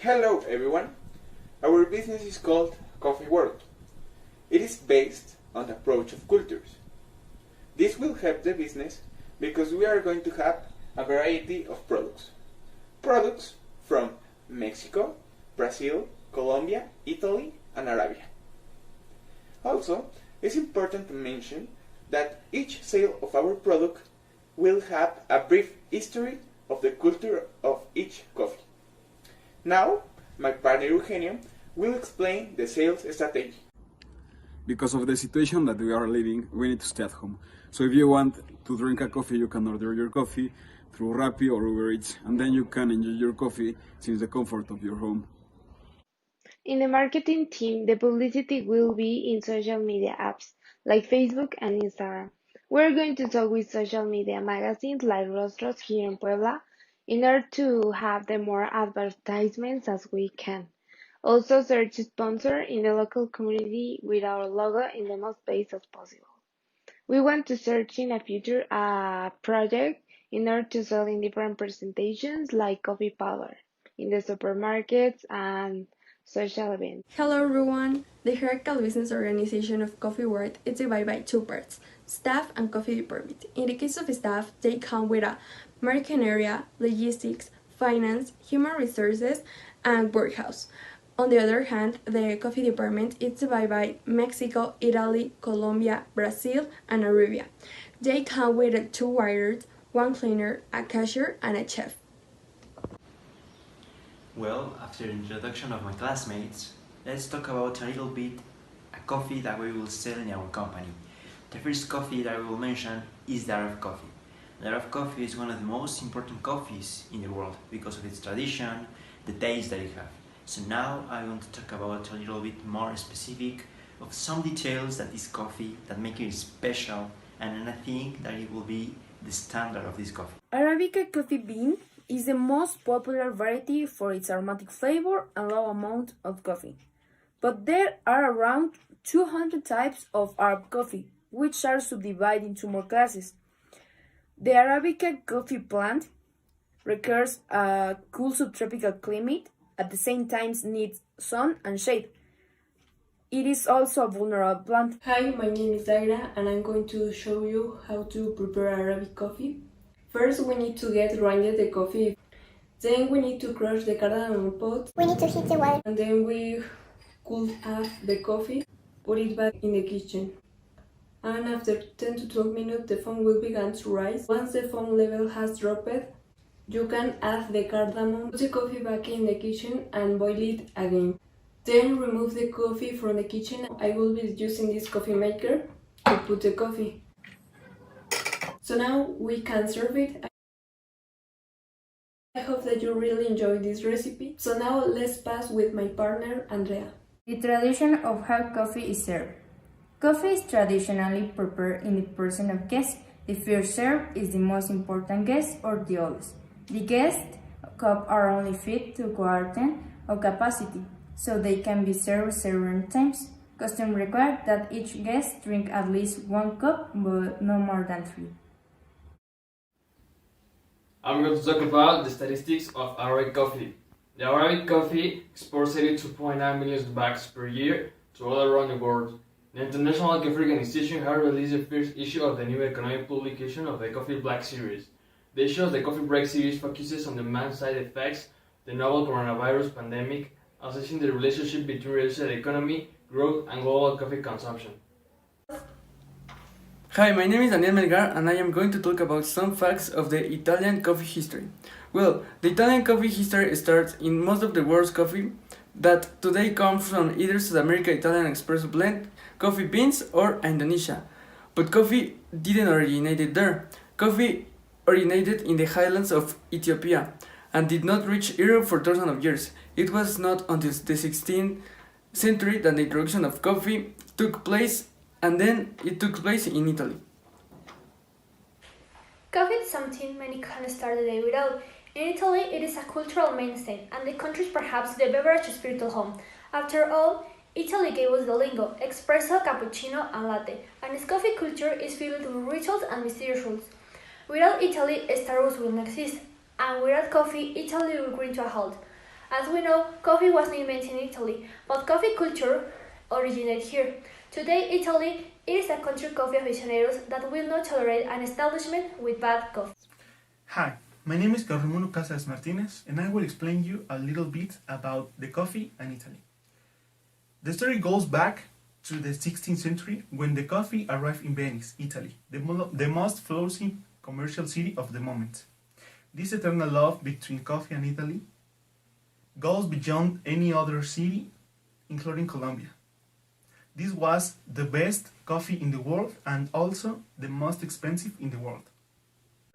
Hello everyone. Our business is called Coffee World. It is based on the approach of cultures. This will help the business because we are going to have a variety of products. Products from Mexico, Brazil, Colombia, Italy, and Arabia. Also, it's important to mention that each sale of our product will have a brief history of the culture of each coffee. Now, my partner Eugenio will explain the sales strategy. Because of the situation that we are living, we need to stay at home. So if you want to drink a coffee, you can order your coffee through Rappi or Uber Eats, and then you can enjoy your coffee since the comfort of your home. In the marketing team, the publicity will be in social media apps like Facebook and Instagram. We're going to talk with social media magazines like Rostros here in Puebla in order to have the more advertisements as we can. Also search sponsor in the local community with our logo in the most space as possible. We want to search in the future a project in order to sell in different presentations like coffee powder in the supermarkets and social events. Hello everyone! The hierarchical business organization of Coffee World is divided by two parts, staff and coffee department. In the case of staff, they come with a marketing area, logistics, finance, human resources, and warehouse. On the other hand, the coffee department is divided by Mexico, Italy, Colombia, Brazil, and Arabia. They come with 2 waiters, 1 cleaner, a cashier, and a chef. Well, after the introduction of my classmates, let's talk about a little bit a coffee that we will sell in our company. The first coffee that I will mention is the Arab coffee. The Arab coffee is one of the most important coffees in the world because of its tradition, the taste that it has. So now I want to talk about a little bit more specific of some details that this coffee that make it special, and I think that it will be the standard of this coffee. Arabica coffee bean is the most popular variety for its aromatic flavor and low amount of coffee. But there are around 200 types of Arab coffee, which are subdivided into more classes. The Arabica coffee plant requires a cool subtropical climate, at the same time needs sun and shade. It is also a vulnerable plant. Hi, my name is Daira and I'm going to show you how to prepare Arabic coffee. First, we need to get grinded the coffee. Then we need to crush the cardamom pot. We need to heat the water. And then we cool off the coffee, put it back in the kitchen. And after 10 to 12 minutes, the foam will begin to rise. Once the foam level has dropped, you can add the cardamom, put the coffee back in the kitchen and boil it again. Then remove the coffee from the kitchen. I will be using this coffee maker to put the coffee. So now we can serve it. I hope that you really enjoyed this recipe. So now let's pass with my partner Andrea. The tradition of how coffee is served. Coffee is traditionally prepared in the person of guest. The first serve is the most important guest or the oldest. The guest cups are only fit to quarter of capacity, so they can be served several times. Custom requires that each guest drink at least 1 cup, but no more than 3. I'm going to talk about the statistics of Arabic coffee. The Arabic coffee exports 82.9 million bags per year to all around the world. The International Coffee Organization has released the first issue of the new economic publication of the Coffee Break series. The issue of the Coffee Break series focuses on demand side effects, the novel coronavirus pandemic, assessing the relationship between reduced economy, growth, and global coffee consumption. Hi, my name is Daniel Melgar and I am going to talk about some facts of the Italian coffee history. Well, the Italian coffee history starts in most of the world's coffee that today comes from either South America Italian espresso blend, coffee beans, or Indonesia. But coffee didn't originate there. Coffee originated in the highlands of Ethiopia and did not reach Europe for thousands of years. It was not until the 16th century that the introduction of coffee took place, and then it took place in Italy. Coffee is something many can't start the day without. In Italy, it is a cultural mainstay, and the country is perhaps the beverage spiritual home. After all, Italy gave us the lingo, espresso, cappuccino, and latte, and its coffee culture is filled with rituals and mysterious rules. Without Italy, Starbucks will not exist, and without coffee, Italy will grind to a halt. As we know, coffee wasn't invented in Italy, but coffee culture originated here. Today, Italy is a country of coffee aficionados that will not tolerate an establishment with bad coffee. Hi, my name is Carlos Casas Martinez, and I will explain you a little bit about the coffee and Italy. The story goes back to the 16th century when the coffee arrived in Venice, Italy, the most flourishing commercial city of the moment. This eternal love between coffee and Italy goes beyond any other city, including Colombia. This was the best coffee in the world and also the most expensive in the world.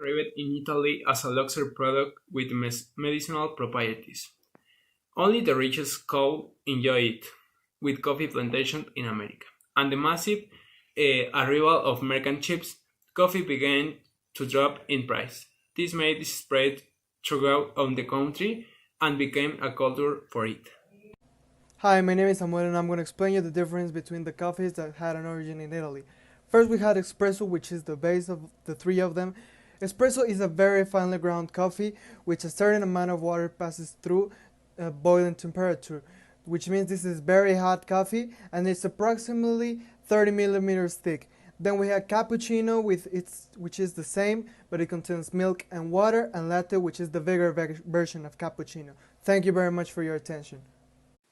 Arrived in Italy as a luxury product with medicinal properties. Only the richest could enjoy it, with coffee plantations in America. And the massive arrival of American ships, coffee began to drop in price. This made it spread throughout the country and became a culture for it. Hi, my name is Samuel and I'm going to explain you the difference between the coffees that had an origin in Italy. First we had espresso, which is the base of the three of them. Espresso is a very finely ground coffee which a certain amount of water passes through boiling temperature, which means this is very hot coffee and it's approximately 30 millimeters thick. Then we had cappuccino which is the same, but it contains milk and water, and latte, which is the bigger version of cappuccino. Thank you very much for your attention.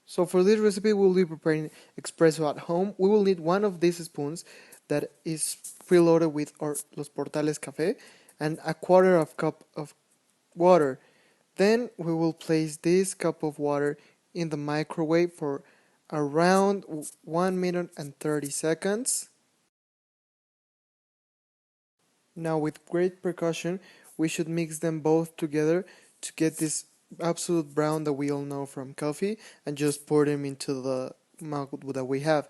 So for this recipe we'll be preparing espresso at home. We will need one of these spoons that is preloaded with our Los Portales Café and a quarter of cup of water. Then we will place this cup of water in the microwave for around 1 minute and 30 seconds. Now with great precaution we should mix them both together to get this absolute brown that we all know from coffee, and just pour them into the mug that we have.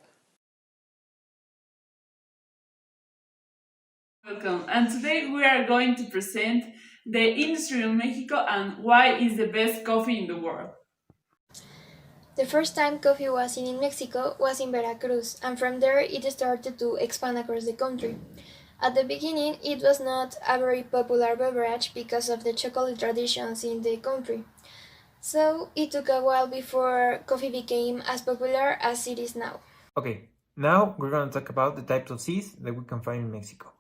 Welcome, and today we are going to present the industry in Mexico and why it's the best coffee in the world. The first time coffee was seen in Mexico was in Veracruz, and from there it started to expand across the country. At the beginning, it was not a very popular beverage because of the chocolate traditions in the country. So it took a while before coffee became as popular as it is now. Okay, now we're going to talk about the types of seeds that we can find in Mexico.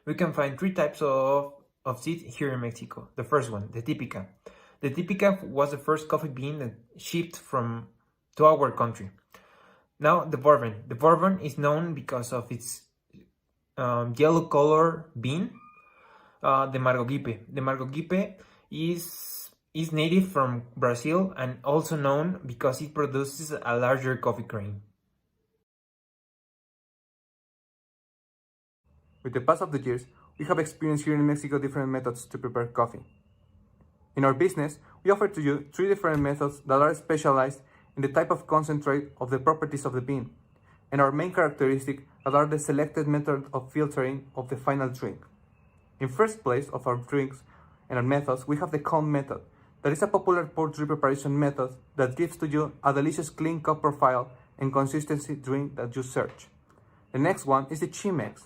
We can find three types of seeds here in Mexico. The first one, the Típica. The Típica was the first coffee bean that shipped to our country. Now the Bourbon. The Bourbon is known because of its yellow color bean. The Margogipe. The Margogipe is native from Brazil and also known because it produces a larger coffee grain. With the pass of the years, we have experienced here in Mexico different methods to prepare coffee. In our business, we offer to you 3 different methods that are specialized in the type of concentrate of the properties of the bean, and our main characteristic that are the selected method of filtering of the final drink. In first place of our drinks and our methods, we have the cone method. That is a popular poultry preparation method that gives to you a delicious clean cup profile and consistency drink that you search. The next one is the Chemex.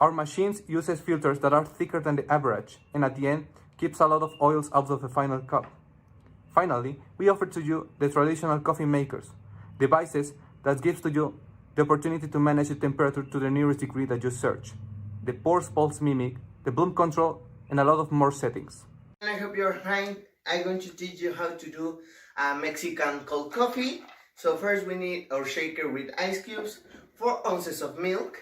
Our machines uses filters that are thicker than the average and at the end keeps a lot of oils out of the final cup. Finally, we offer to you the traditional coffee makers, devices that gives to you the opportunity to manage the temperature to the nearest degree that you search, the pores pulse mimic, the bloom control, and a lot of more settings. I hope you're fine. I'm going to teach you how to do a Mexican cold coffee. So first we need our shaker with ice cubes, 4 ounces of milk,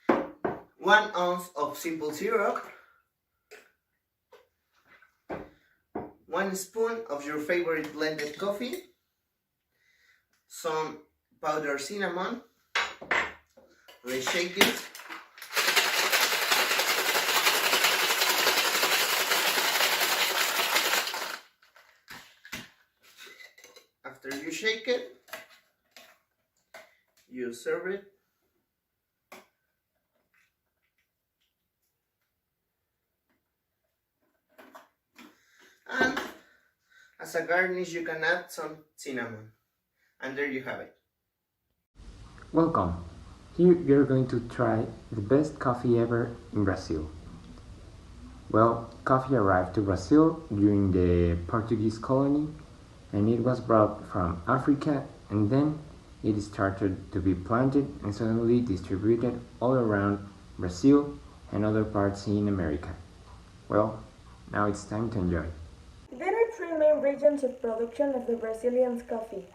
1 ounce of simple syrup, 1 spoon of your favorite blended coffee, some powdered cinnamon. Let's shake it. After you shake it, you serve it. And as a garnish, you can add some cinnamon. And there you have it. Welcome. Here we are going to try the best coffee ever in Brazil. Well, coffee arrived to Brazil during the Portuguese colony and it was brought from Africa and then it started to be planted and suddenly distributed all around Brazil and other parts in America. Well, now it's time to enjoy. There are three main regions of production of the Brazilian coffee: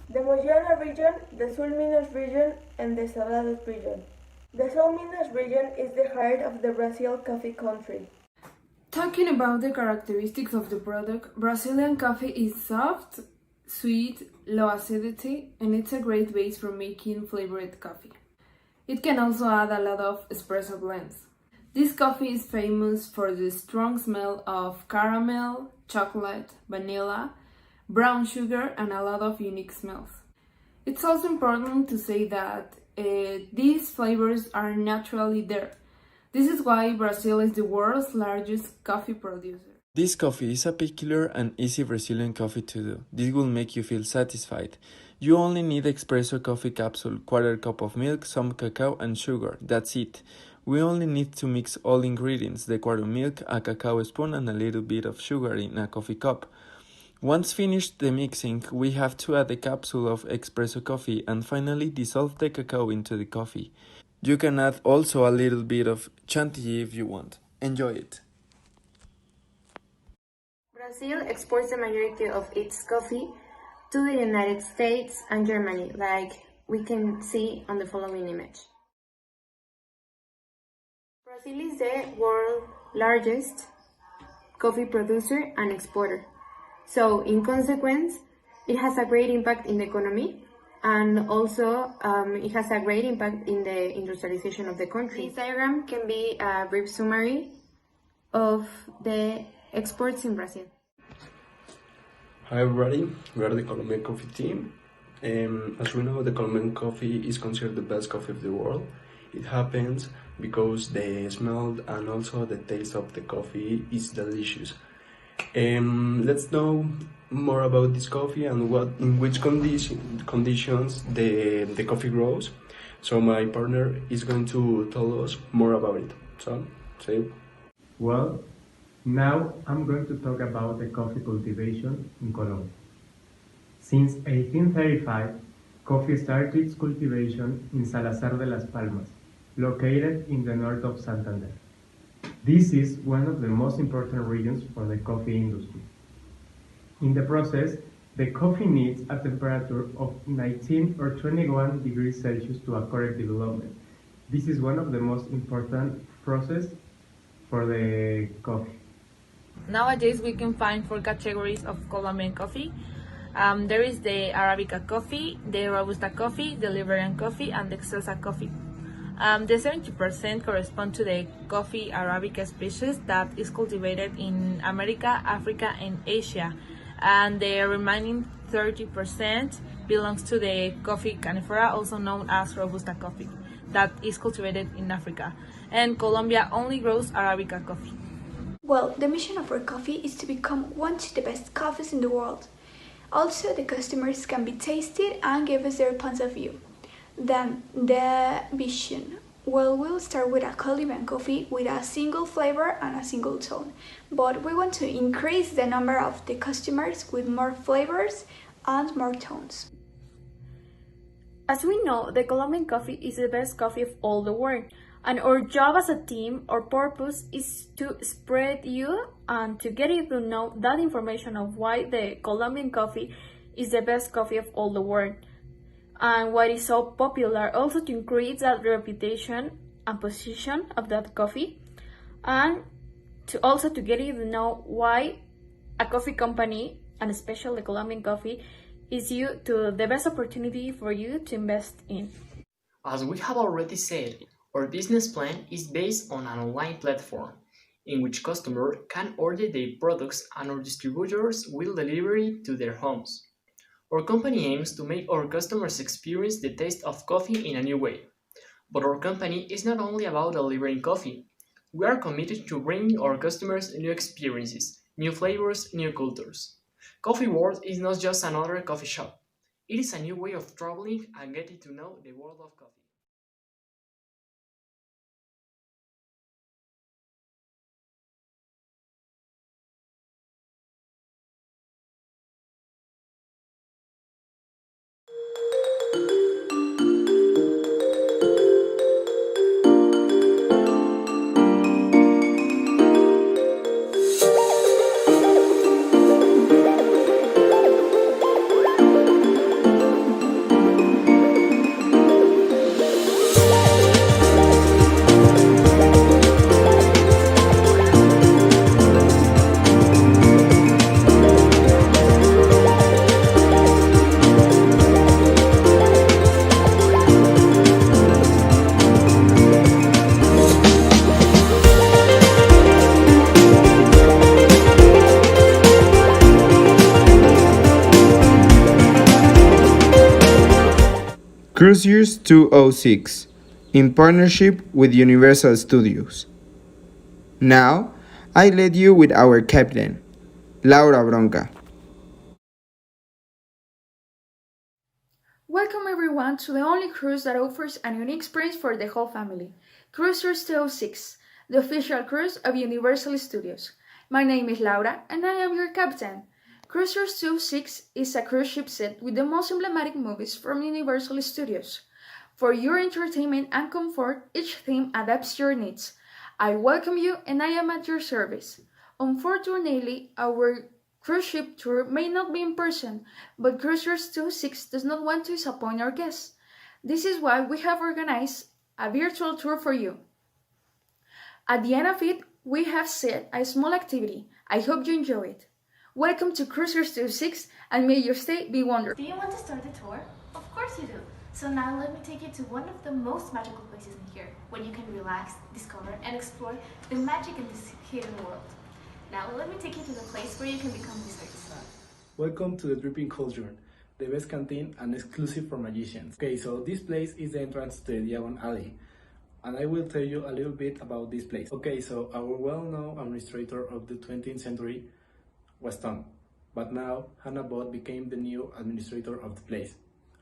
the Mogiana region, the Sul Minas region, and the Cerrado region. The Sul Minas region is the heart of the Brazil coffee country. Talking about the characteristics of the product, Brazilian coffee is soft, sweet, low acidity, and it's a great base for making flavored coffee. It can also add a lot of espresso blends. This coffee is famous for the strong smell of caramel, chocolate, vanilla, brown sugar, and a lot of unique smells. It's also important to say that these flavors are naturally there. This is why Brazil is the world's largest coffee producer. This coffee is a peculiar and easy Brazilian coffee to do. This will make you feel satisfied. You only need espresso coffee capsule, quarter cup of milk, some cacao and sugar. That's it. We only need to mix all ingredients, the quarter milk, a cacao spoon and a little bit of sugar in a coffee cup. Once finished the mixing, we have to add a capsule of espresso coffee and finally dissolve the cacao into the coffee. You can add also a little bit of chantilly if you want. Enjoy it. Brazil exports the majority of its coffee to the United States and Germany, like we can see on the following image. Brazil is the world's largest coffee producer and exporter. So, in consequence, it has a great impact in the economy and also it has a great impact in the industrialization of the country. This diagram can be a brief summary of the exports in Brazil. Hi everybody, we are the Colombian coffee team. As we know, the Colombian coffee is considered the best coffee of the world. It happens because the smell and also the taste of the coffee is delicious. Let's know more about this coffee and in which conditions the coffee grows. So my partner is going to tell us more about it. So, say it. Well, now I'm going to talk about the coffee cultivation in Colombia. Since 1835, coffee started its cultivation in Salazar de las Palmas, located in the north of Santander. This is one of the most important regions for the coffee industry. In the process, the coffee needs a temperature of 19 or 21 degrees Celsius to a correct development. This is one of the most important processes for the coffee. Nowadays, we can find 4 categories of Colombian coffee. There is the Arabica coffee, the Robusta coffee, the Liberian coffee, and the Excelsa coffee. The 70% correspond to the coffee Arabica species that is cultivated in America, Africa, and Asia. And the remaining 30% belongs to the coffee canifera, also known as Robusta coffee, that is cultivated in Africa. And Colombia only grows Arabica coffee. Well, the mission of our coffee is to become one of the best coffees in the world. Also, the customers can be tasted and give us their points of view. Then, the vision. Well, we'll start with a Colombian coffee with a single flavor and a single tone, but we want to increase the number of the customers with more flavors and more tones. As we know, the Colombian coffee is the best coffee of all the world, and our job as a team, our purpose is to spread you and to get you to know that information of why the Colombian coffee is the best coffee of all the world and why it's so popular, also to increase that reputation and position of that coffee, and to also to get you to know why a coffee company, and especially the Colombian coffee, is the best opportunity for you to invest in. As we have already said, our business plan is based on an online platform in which customers can order their products and our distributors will deliver it to their homes. Our company aims to make our customers experience the taste of coffee in a new way. But our company is not only about delivering coffee. We are committed to bringing our customers new experiences, new flavors, new cultures. Coffee World is not just another coffee shop. It is a new way of traveling and getting to know the world of coffee. Cruisers 206, in partnership with Universal Studios. Now, I lead you with our captain, Laura Bronca. Welcome everyone to the only cruise that offers a unique experience for the whole family. Cruisers 206, the official cruise of Universal Studios. My name is Laura and I am your captain. Cruisers 206 is a cruise ship set with the most emblematic movies from Universal Studios. For your entertainment and comfort, each theme adapts to your needs. I welcome you and I am at your service. Unfortunately, our cruise ship tour may not be in person, but Cruisers 206 does not want to disappoint our guests. This is why we have organized a virtual tour for you. At the end of it, we have set a small activity. I hope you enjoy it. Welcome to Cruisers 206 and may your stay be wonderful. Do you want to start the tour? Of course you do. So now let me take you to one of the most magical places in here, where you can relax, discover, and explore the magic in this hidden world. Now let me take you to the place where you can become wizards. Welcome to the Dripping Cauldron, the best canteen and exclusive for magicians. Okay, so this place is the entrance to the Diagon Alley, and I will tell you a little bit about this place. Okay, so our well-known administrator of the 20th century was Tom, but now Hannah Bott became the new administrator of the place,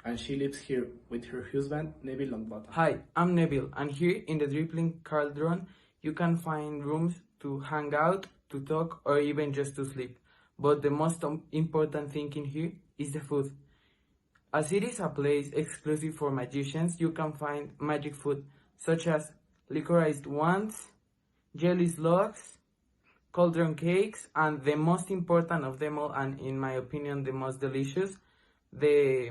and she lives here with her husband, Neville Longbottom. Hi, I'm Neville, and here in the Dripping Cauldron, you can find rooms to hang out, to talk, or even just to sleep. But the most important thing in here is the food. As it is a place exclusive for magicians, you can find magic food, such as liquorized wands, jelly slugs, cauldron cakes, and the most important of them all, and in my opinion the most delicious, the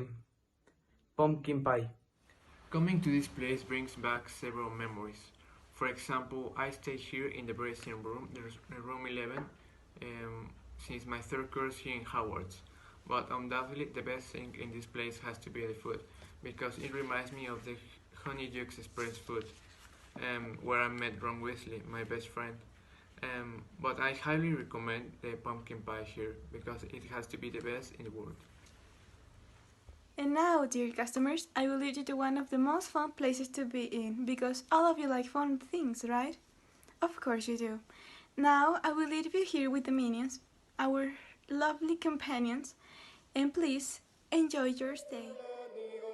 pumpkin pie. Coming to this place brings back several memories. For example, I stayed here in the dressing room, room 11, since my third course here in Howard's. But undoubtedly the best thing in this place has to be the food, because it reminds me of the Honeydew Express food, where I met Ron Weasley, my best friend. But I highly recommend the pumpkin pie here, because it has to be the best in the world. And now, dear customers, I will lead you to one of the most fun places to be in, because all of you like fun things, right? Of course you do. Now, I will leave you here with the minions, our lovely companions, and please, enjoy your stay.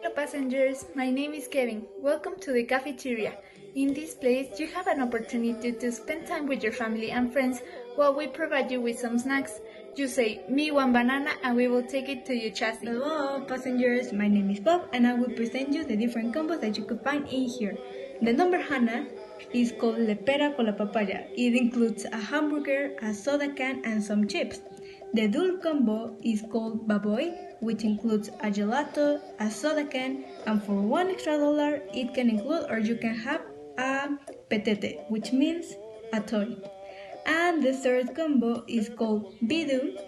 Hello passengers, my name is Kevin. Welcome to the cafeteria. In this place, you have an opportunity to spend time with your family and friends while we provide you with some snacks. You say, me one banana, and we will take it to your chassis. Hello passengers, my name is Bob and I will present you the different combos that you could find in here. The number Hannah is called Lepera con la papaya. It includes a hamburger, a soda can and some chips. The dual combo is called Baboy, which includes a gelato, a soda can, and for $1 extra it can include or you can have a petete, which means a toy. And the third combo is called Bidu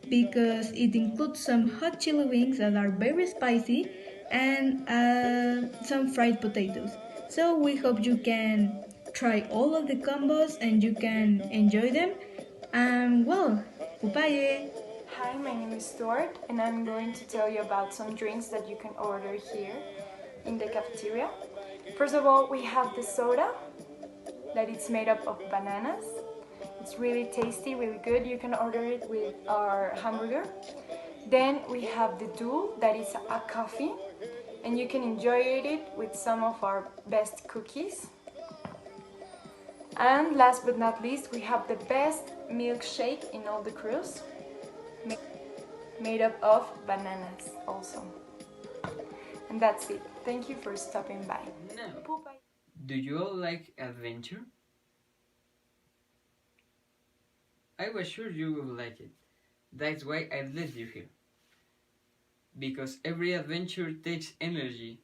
because it includes some hot chili wings that are very spicy and some fried potatoes. So we hope you can try all of the combos and you can enjoy them. And well, upaye! Hi, my name is Stuart and I'm going to tell you about some drinks that you can order here in the cafeteria. First of all, we have the soda that is made up of bananas. It's really tasty, really good. You can order it with our hamburger. Then we have the dual, that is a coffee, and you can enjoy it with some of our best cookies. And last but not least, we have the best milkshake in all the cruise, made up of bananas also. And that's it. Thank you for stopping by. No. Do you all like adventure? I was sure you would like it. That's why I led you here. Because every adventure takes energy,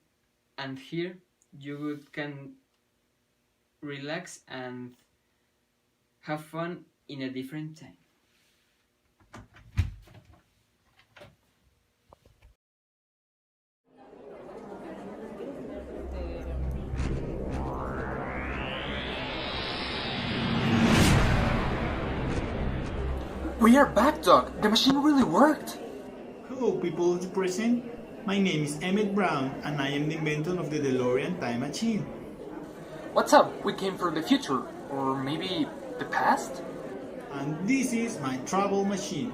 and here you can relax and have fun in a different time. We are back, Doc. The machine really worked. Hello, people of the present. My name is Emmett Brown, and I am the inventor of the DeLorean time machine. What's up? We came from the future, or maybe the past? And this is my travel machine.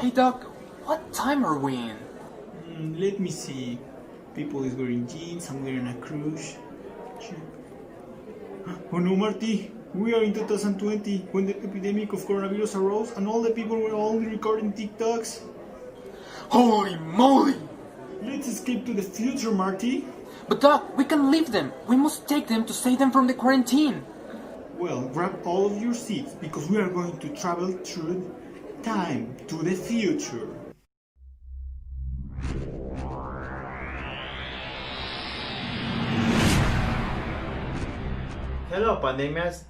Hey Doc, what time are we in? Let me see. People is wearing jeans, I'm wearing a cruise. Oh no, Marty, we are in 2020 when the epidemic of coronavirus arose and all the people were only recording TikToks. Holy moly! Let's escape to the future, Marty. But Doc, we can leave them. We must take them to save them from the quarantine. Well, grab all of your seats because we are going to travel through time to the future. Hello, pandemias.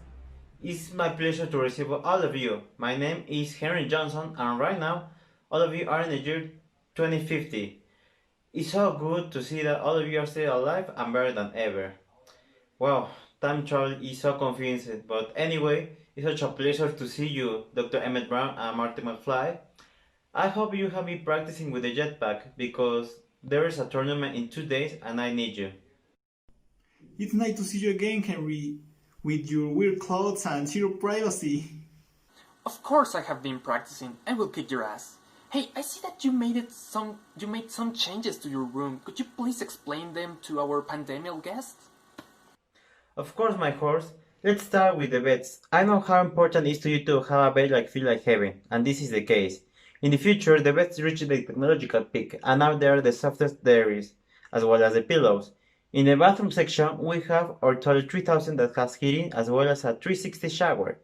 It's my pleasure to receive all of you. My name is Henry Johnson, and right now, all of you are in the year 2050. It's so good to see that all of you are still alive and better than ever. Wow, time travel is so confusing, but anyway, it's such a pleasure to see you, Dr. Emmett Brown and Marty McFly. I hope you have been practicing with the jetpack, because there is a tournament in 2 days and I need you. It's nice to see you again, Henry, with your weird clothes and zero privacy. Of course I have been practicing. I will kick your ass. Hey, I see that you made some changes to your room. Could you please explain them to our pandemic guests? Of course, my horse. Let's start with the beds. I know how important it is to you to have a bed like feel like heaven, and this is the case. In the future, the beds reach the technological peak, and now they are the softest there is, as well as the pillows. In the bathroom section, we have our toilet 3000 that has heating as well as a 360 shower.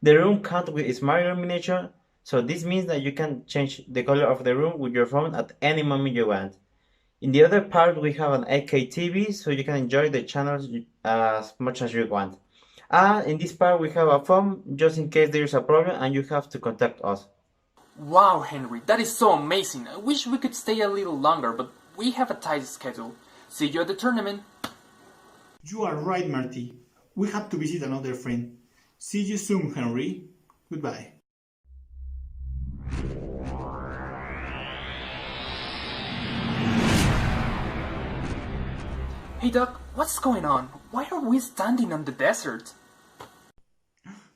The room comes with a smart illumination, so this means that you can change the color of the room with your phone at any moment you want. In the other part, we have an 8K TV, so you can enjoy the channels as much as you want. And in this part, we have a phone just in case there is a problem and you have to contact us. Wow, Henry, that is so amazing. I wish we could stay a little longer, but we have a tight schedule. See you at the tournament. You are right, Marty. We have to visit another friend. See you soon, Henry. Goodbye. Hey Doc, what's going on? Why are we standing on the desert?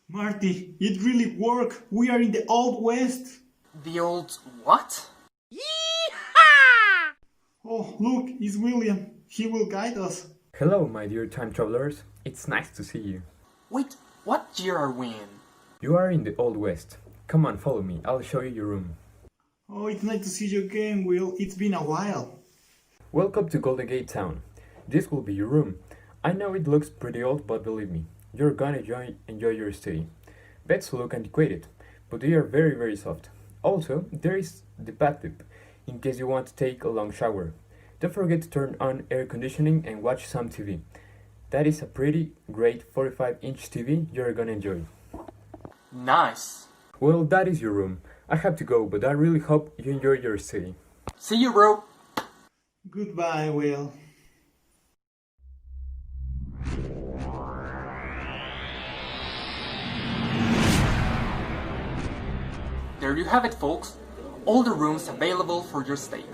Marty, it really worked. We are in the Old West. The old what? Oh, look, it's William. He will guide us. Hello, my dear time travelers. It's nice to see you. Wait, what year are we in? You are in the Old West. Come on, follow me. I'll show you your room. Oh, it's nice to see you again, Will. It's been a while. Welcome to Golden Gate Town. This will be your room. I know it looks pretty old, but believe me, you're gonna enjoy your stay. Beds look antiquated, but they are very, very soft. Also, there is the bathtub, in case you want to take a long shower. Don't forget to turn on air conditioning and watch some TV. That is a pretty great 45-inch TV you're gonna enjoy. Nice. Well, that is your room. I have to go, but I really hope you enjoy your stay. See you, bro. Goodbye, Will. There you have it, folks. All the rooms available for your stay.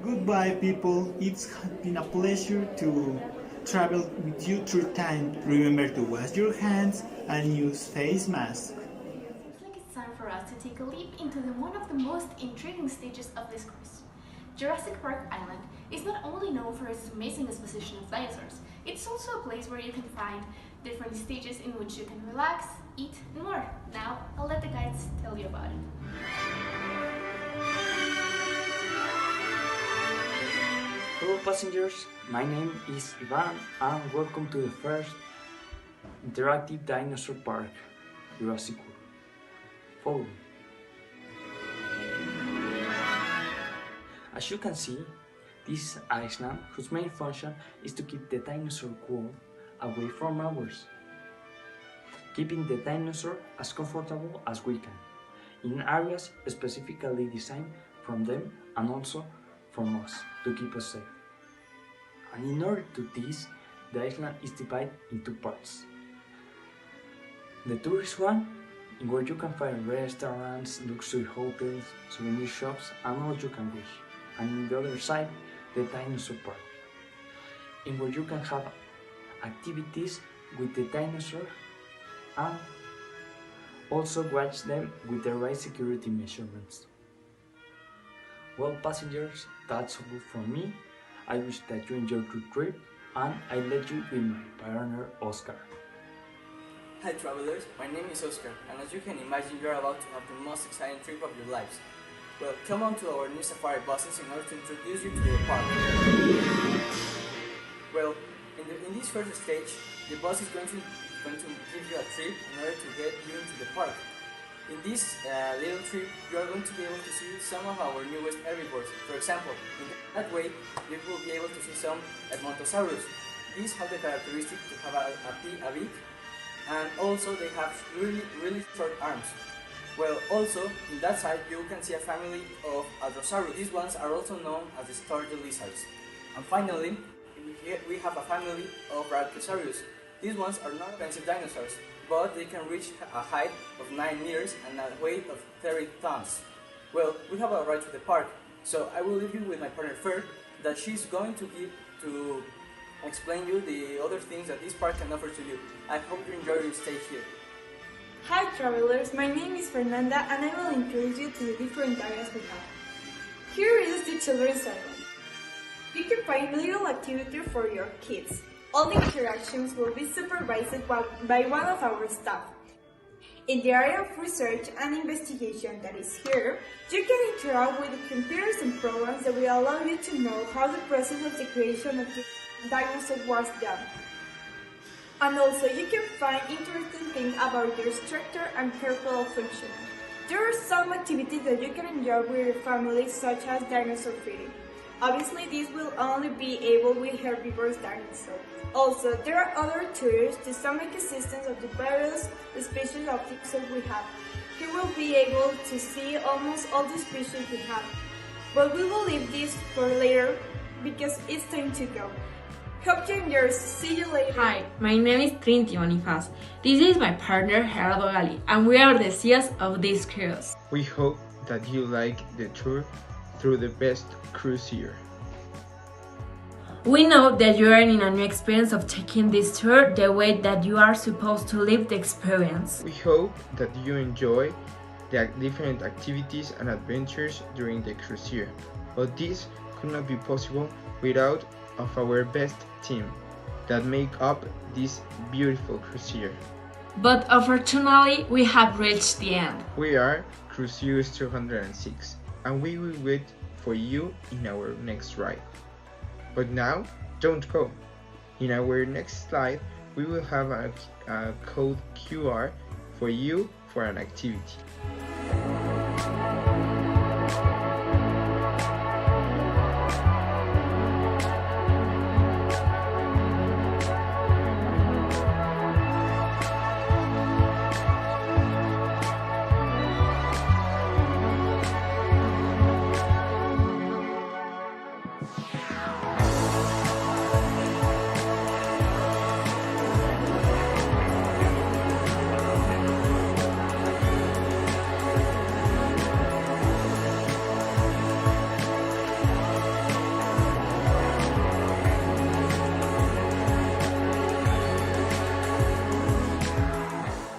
Goodbye, people. It's been a pleasure to travel with you through time. Remember to wash your hands and use face masks. Looks like it's time for us to take a leap into one of the most intriguing stages of this cruise. Jurassic Park Island is not only known for its amazing exposition of dinosaurs, it's also a place where you can find different stages in which you can relax, eat, and more. Now, I'll let the guides tell you about it. Hello passengers, my name is Ivan and welcome to the first interactive dinosaur park, Jurassic World. Follow me. As you can see, this is Iceland, whose main function is to keep the dinosaur world away from ours, keeping the dinosaur as comfortable as we can, in areas specifically designed from them and also from us to keep us safe. And in order to this, the island is divided into parts. The tourist one in where you can find restaurants, luxury hotels, souvenir shops, and all you can wish. And on the other side, the dinosaur park, in where you can have activities with the dinosaur and also watch them with the right security measurements. Well, passengers, that's all from me. I wish that you enjoyed your trip, and I let you with my partner Oscar. Hi travelers, my name is Oscar, and as you can imagine, you are about to have the most exciting trip of your lives. Well, come on to our new safari buses in order to introduce you to the park. Well, in this first stage, the bus is going to give you a trip in order to get you into the park. In this little trip, you are going to be able to see some of our newest herbivores. For example, in that way, you will be able to see some Edmontosaurus. These have the characteristic to have a beak, and also they have really short arms. Well, also, in that side, you can see a family of Allosaurus. These ones are also known as the sturgeon lizards. And finally, we have a family of Brachiosaurus. These ones are not expensive dinosaurs, but they can reach a height of 9 meters and a weight of 30 tons. Well, we have arrived to the park, so I will leave you with my partner Fer, that she's going to explain you the other things that this park can offer to you. I hope you enjoy your stay here. Hi travelers, my name is Fernanda and I will introduce you to the different areas we have. Here is the children's area. You can find little activity for your kids. All the interactions will be supervised by one of our staff. In the area of research and investigation that is here, you can interact with the computers and programs that will allow you to know how the process of the creation of the dinosaur was done. And also, you can find interesting things about their structure and careful function. There are some activities that you can enjoy with your family, such as dinosaur feeding. Obviously, this will only be able with herbivorous dinosaurs. Also, there are other tours to some ecosystems of the various species of dinosaurs we have. You will be able to see almost all the species we have. But we will leave this for later because it's time to go. Hope you enjoy. See you later. Hi, my name is Trinity Bonifaz. This is my partner Gerardo Gali, and we are the CEOs of this cruise. We hope that you like the tour through the best cruise here. We know that you are in a new experience of taking this tour the way that you are supposed to live the experience. We hope that you enjoy the different activities and adventures during the cruise here, but this could not be possible without of our best team that make up this beautiful cruise here. But unfortunately, we have reached the end. We are Cruise 206 and we will wait for you in our next ride. But now, don't go. In our next slide, we will have a code QR for you for an activity.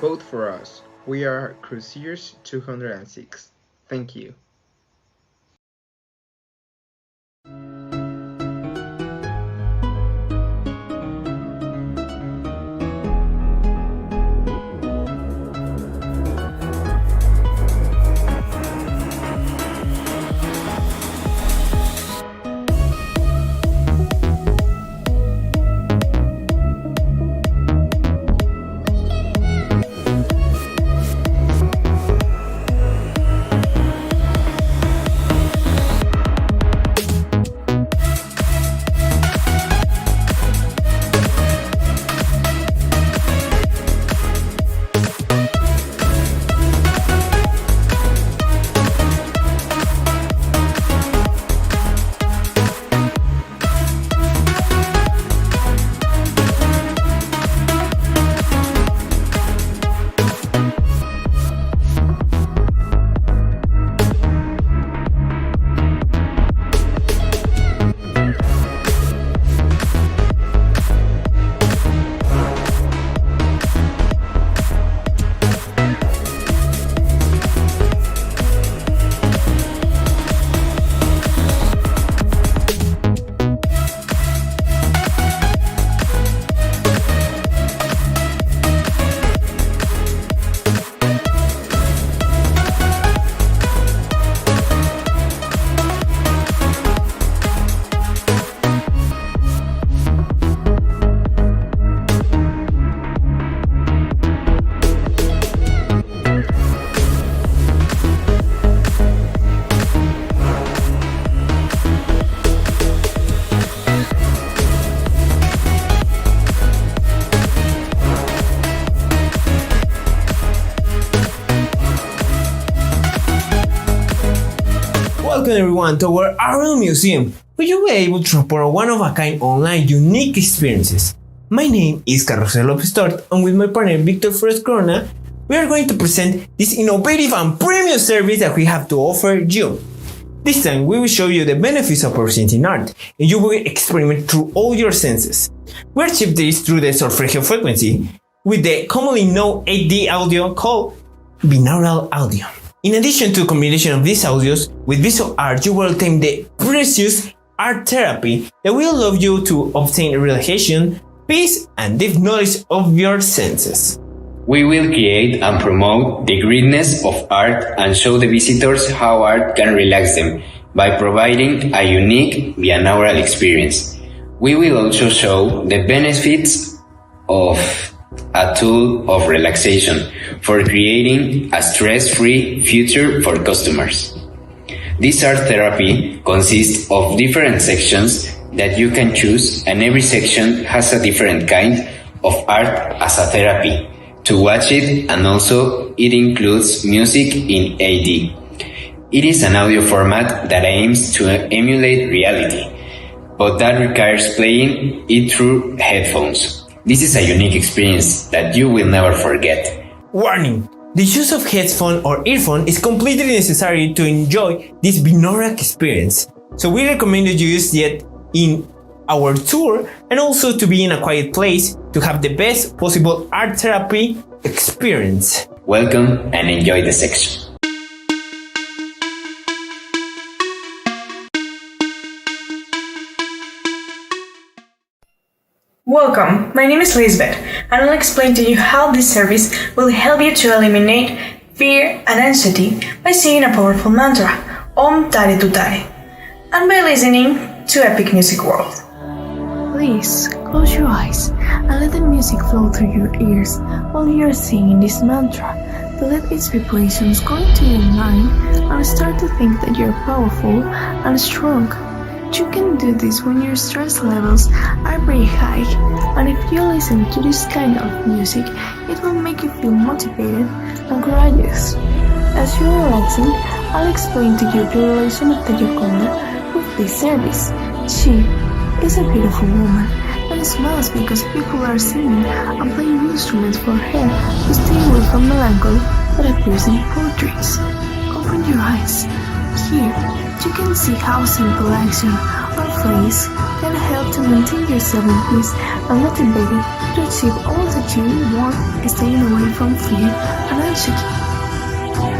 Vote for us. We are Cruise 206. Thank you. welcome everyone to our Art Museum, where you will be able to report one-of-a-kind online unique experiences. My name is Carlos Lopez Tort, and with my partner Victor Flores Corona, we are going to present this innovative and premium service that we have to offer you. This time we will show you the benefits of presenting art, and you will experiment through all your senses. We achieve this through the solfeggio frequency, with the commonly known 8D audio called binaural audio. In addition to the combination of these audios, with visual art you will obtain the precious art therapy that will allow you to obtain relaxation, peace, and deep knowledge of your senses. We will create and promote the greatness of art and show the visitors how art can relax them by providing a unique binaural experience. We will also show the benefits of a tool of relaxation for creating a stress-free future for customers. This art therapy consists of different sections that you can choose, and every section has a different kind of art as a therapy to watch it, and also it includes music in 8D. It is an audio format that aims to emulate reality, but that requires playing it through headphones. This is a unique experience that you will never forget. Warning! The use of headphone or earphone is completely necessary to enjoy this binaural experience, so we recommend you use it in our tour and also to be in a quiet place to have the best possible art therapy experience. Welcome and enjoy the section. Welcome, my name is Lisbeth, and I'll explain to you how this service will help you to eliminate fear and anxiety by singing a powerful mantra, Om Tare Tu Tare, and by listening to epic music world. Please close your eyes and let the music flow through your ears while you are singing this mantra to let its vibrations go into your mind and start to think that you're powerful and strong. You can do this when your stress levels are very high, and if you listen to this kind of music, it will make you feel motivated and courageous. As you're relaxing, I'll explain to you the relation of the Yoconda with this service. She is a beautiful woman and smiles because people are singing and playing instruments for her to stay away from melancholy that appears in portraits. Open your eyes. Here, you can see how simple action or phrase can help to maintain yourself in peace and motivated to achieve all that you want, staying away from fear and anxiety.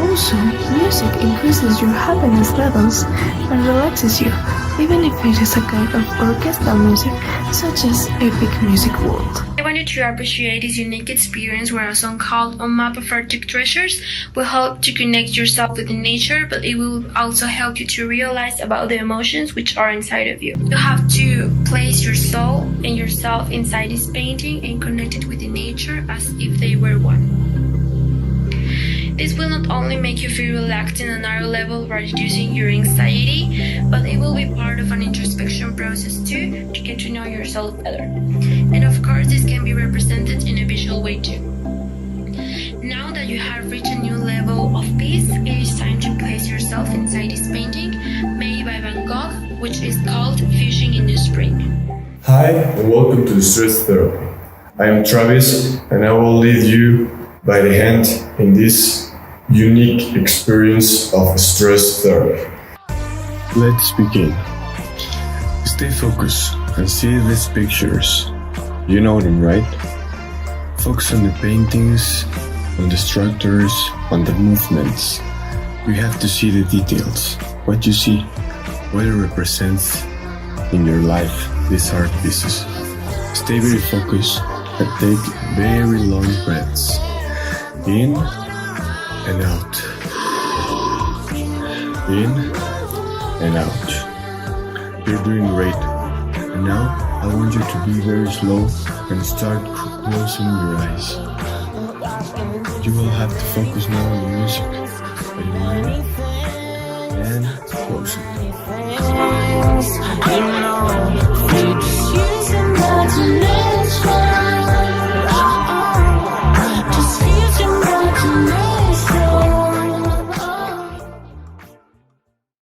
Also, music increases your happiness levels and relaxes you, even if it is a kind of orchestral music such as epic music world. I want you to appreciate this unique experience where a song called On Map of Arctic Treasures will help to connect yourself with the nature, but it will also help you to realize about the emotions which are inside of you. You have to place your soul and yourself inside this painting and connect it with the nature as if they were one. This will not only make you feel relaxed in a narrow level by reducing your anxiety, but it will be part of an introspection process too, to get to know yourself better. And of course, this can be represented in a visual way too. Now that you have reached a new level of peace, it is time to place yourself inside this painting made by Van Gogh, which is called Fishing in the Spring. Hi, and welcome to the Stress Therapy. I am Travis, and I will lead you by the hand in this unique experience of stress therapy. Let's begin. Stay focused and see these pictures. You know them, right? Focus on the paintings, on the structures, on the movements. You have to see the details. What you see, what it represents in your life, these art pieces. Stay very focused and take very long breaths. In and out. In and out. You're doing great. And now I want you to be very slow and start closing your eyes. You will have to focus now on the music. In and closing.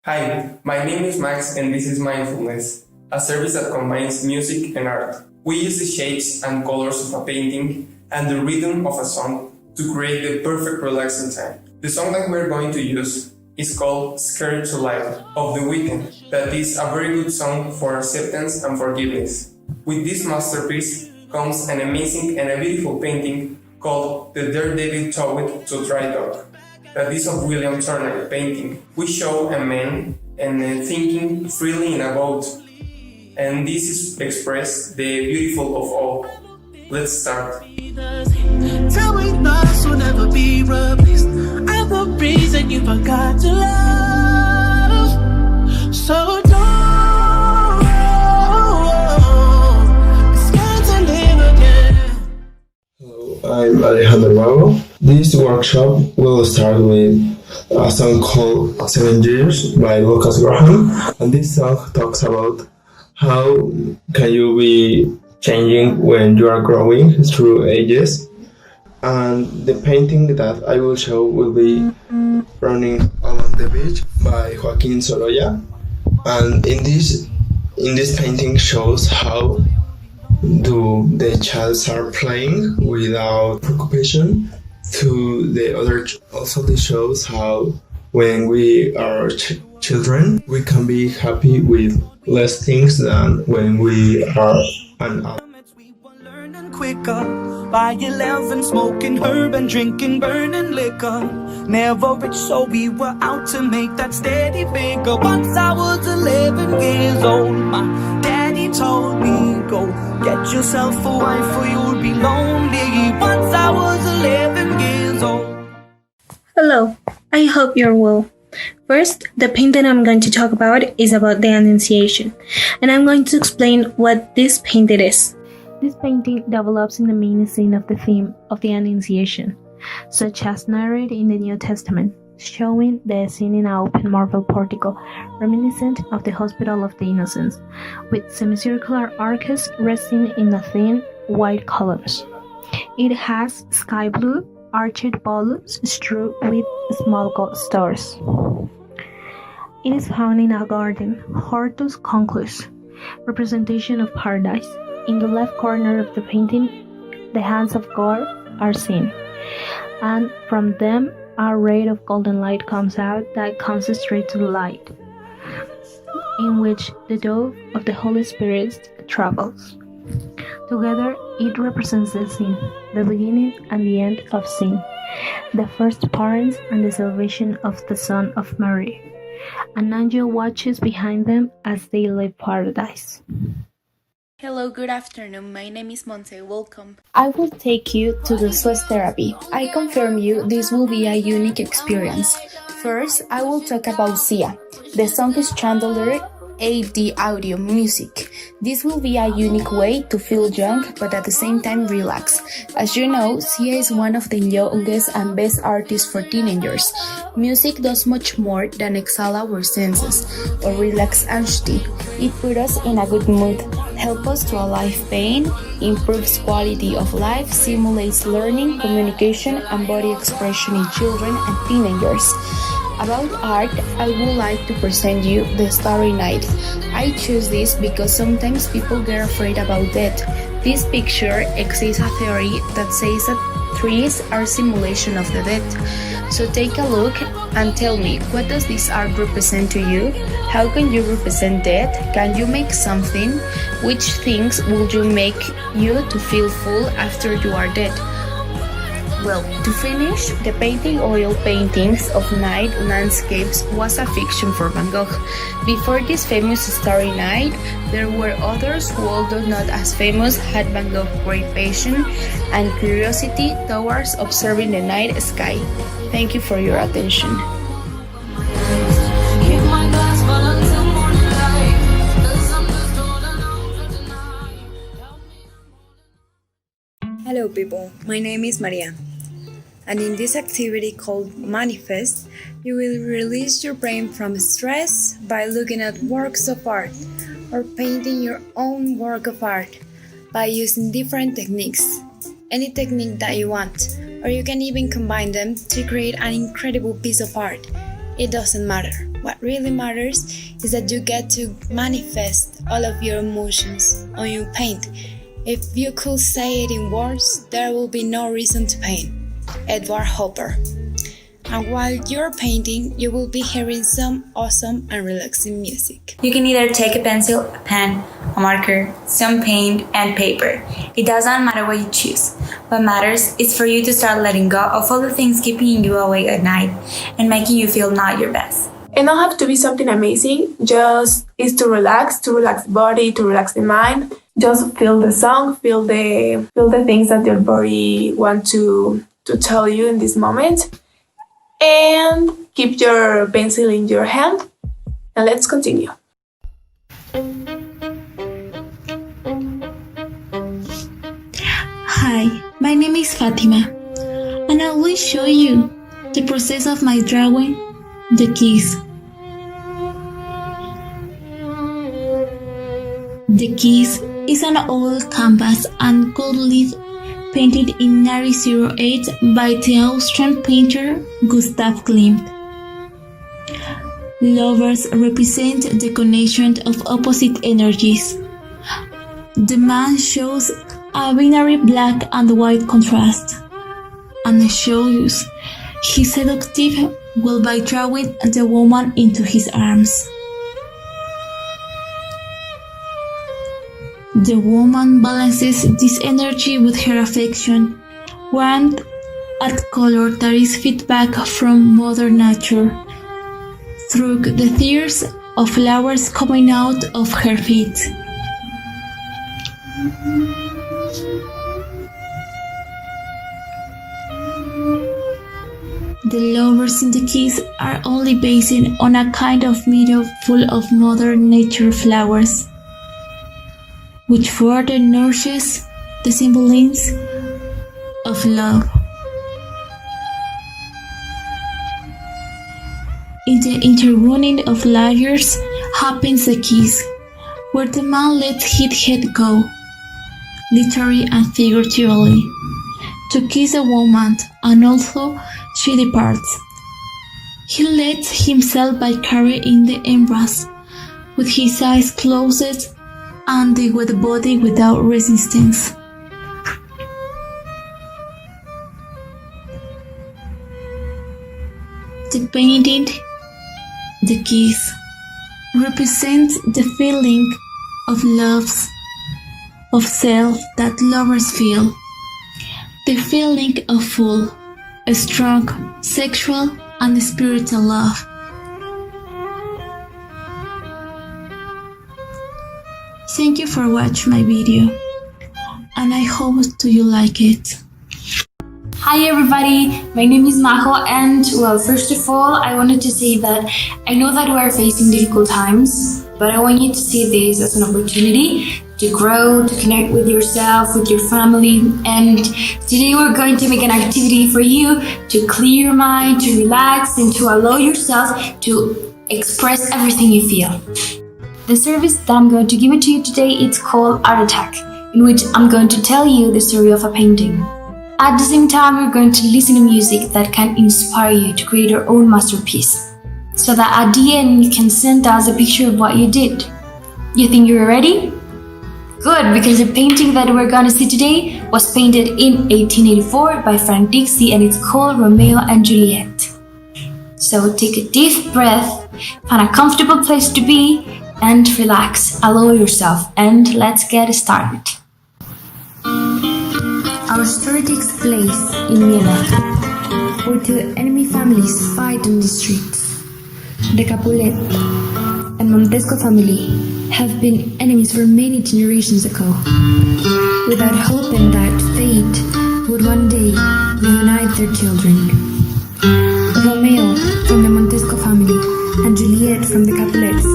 Hi, Max and this is Mindfulness, a service that combines music and art. We use the shapes and colors of a painting and the rhythm of a song to create the perfect relaxing time. The song that we're going to use is called Scared to Life of The Weeknd. That is a very good song for acceptance and forgiveness. With this masterpiece comes an amazing and a beautiful painting called The Daredevil Towed to Dry Dock. That is of William Turner painting. We show a man and thinking freely in a boat, and this is expressed the beautiful of all. Let's start. Tell me thoughts will never be replaced. I'm the reason you forgot to love. So don't be scared to live again. I'm Alejandro Mago. This workshop will start with a song called 7 Years by Lucas Graham, and this song talks about how can you be changing when you are growing through ages. And the painting that I will show will be Running Along the Beach by Joaquin Sorolla, and in this painting shows how do the child start playing without preoccupation. To the other, also this shows how when we are children we can be happy with less things than when we are an adult. Quicker by 11, smoking herb and drinking burning liquor. Never rich, so we were out to make that steady figure. Once I was 11 years old, my daddy told me, go get yourself a wife or you'll be lonely. Once I was 11 years old. Hello, I hope you're well. First, the painting I'm going to talk about is about the Annunciation, and I'm going to explain what this painting is. This painting develops in the main scene of the theme of the Annunciation, such as narrated in the New Testament, showing the scene in an open marble portico, reminiscent of the Hospital of the Innocents, with semicircular arches resting in the thin white columns. It has sky blue arched bollards strewn with small gold stars. It is found in a garden, Hortus Conclus, representation of paradise. In the left corner of the painting, the hands of God are seen, and from them a ray of golden light comes out that comes straight to the light, in which the dove of the Holy Spirit travels. Together, it represents the scene, the beginning and the end of sin, the first parents and the salvation of the Son of Mary. An angel watches behind them as they leave paradise. Hello, good afternoon. My name is Monse. Welcome. I will take you to the stress therapy. I confirm you this will be a unique experience. First, I will talk about Sia. The song is Chandelier AD audio music. This will be a unique way to feel young but at the same time relax. As you know, Sia is one of the youngest and best artists for teenagers. Music does much more than exhale our senses or relax anxiety. It puts us in a good mood, helps us to allay pain, improves quality of life, simulates learning, communication, and body expression in children and teenagers. About art, I would like to present you The Starry Night. I choose this because sometimes people get afraid about death. This picture exists a theory that says that trees are simulation of the dead. So take a look and tell me, what does this art represent to you? How can you represent death? Can you make something? Which things would you make you to feel full after you are dead? Well, to finish, the painting oil paintings of night landscapes was a fiction for Van Gogh. Before this famous Starry Night, there were others who, although not as famous, had Van Gogh's great passion and curiosity towards observing the night sky. Thank you for your attention. Hello people, my name is Maria, and in this activity called Manifest, you will release your brain from stress by looking at works of art or painting your own work of art by using different techniques, any technique that you want, or you can even combine them to create an incredible piece of art. It doesn't matter, What really matters is that you get to manifest all of your emotions on your paint. If you could say it in words, there will be no reason to paint. Edward Hopper. And while you're painting, you will be hearing some awesome and relaxing music. You can either take a pencil, a pen, a marker, some paint, and paper. It doesn't matter what you choose. What matters is for you to start letting go of all the things keeping you awake at night and making you feel not your best. It don't have to be something amazing, just is to relax the body, to relax the mind. Just feel the song, feel the things that your body wants to tell you in this moment. And keep your pencil in your hand, and let's continue. Hi, my name is Fatima, and I will show you the process of my drawing, the keys. The keys is an old canvas and gold leaf painted in 1908 by the Austrian painter Gustav Klimt. Lovers represent the connection of opposite energies. The man shows a binary black and white contrast, and shows his seductive will by drawing the woman into his arms. The woman balances this energy with her affection, warmth, and color that is feedback from Mother Nature, through the tears of flowers coming out of her feet. The lovers in the keys are only based on a kind of meadow full of Mother Nature flowers, which further nourishes the symbolism of love. In the interrunning of layers happens a kiss, where the man lets his head go, literally and figuratively, to kiss a woman, and also she departs. He lets himself by carry in the embrace, with his eyes closed and the wet body without resistance. The painting, the kiss, represents the feeling of loves, of self that lovers feel. The feeling of full, strong, sexual and spiritual love. Thank you for watching my video, and I hope you like it. Hi everybody, my name is Majo, and well, first of all, I wanted to say that I know that we are facing difficult times, but I want you to see this as an opportunity to grow, to connect with yourself, with your family, and today we're going to make an activity for you to clear your mind, to relax, and to allow yourself to express everything you feel. The service that I'm going to give it to you today, it's called Art Attack, in which I'm going to tell you the story of a painting. At the same time, we're going to listen to music that can inspire you to create your own masterpiece, so that at the end you can send us a picture of what you did. You think you're ready? Good, because the painting that we're going to see today was painted in 1884 by Frank Dixie, and it's called Romeo and Juliet. So take a deep breath, find a comfortable place to be, and relax, allow yourself, and let's get started. Our story takes place in Vienna, where two enemy families fight on the streets. The Capulet and Montesco family have been enemies for many generations ago, without hoping that fate would one day reunite their children. Romeo from the Montesco family and Juliet from the Capulets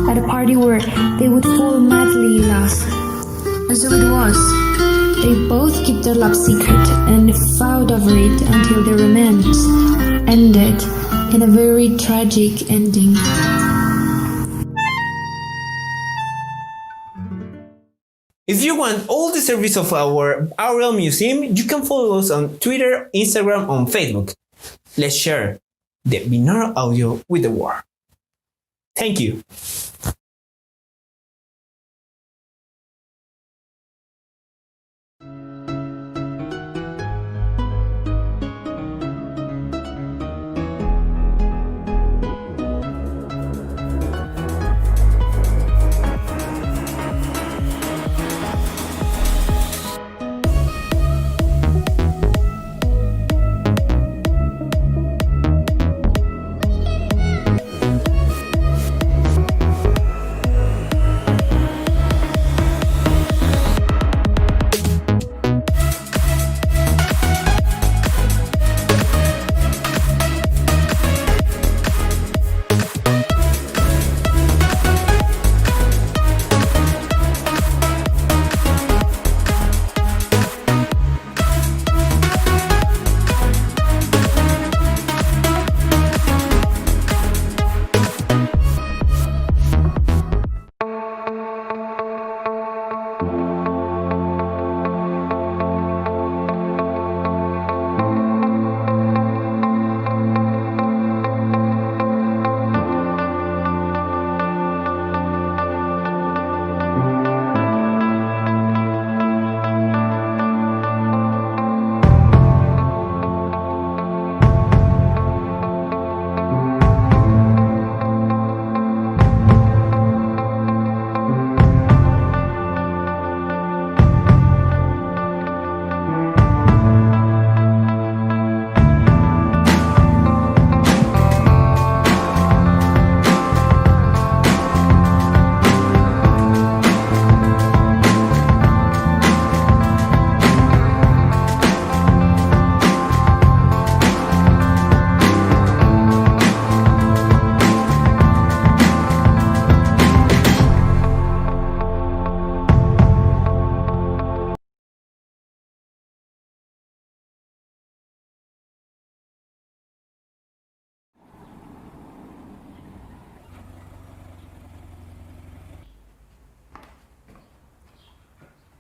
at a party where they would fall madly in love. And so it was. They both kept their love secret and fought over it until their romance ended in a very tragic ending. If you want all the service of our Aurel Museum, you can follow us on Twitter, Instagram, and Facebook. Let's share the binaural audio with the world. Thank you.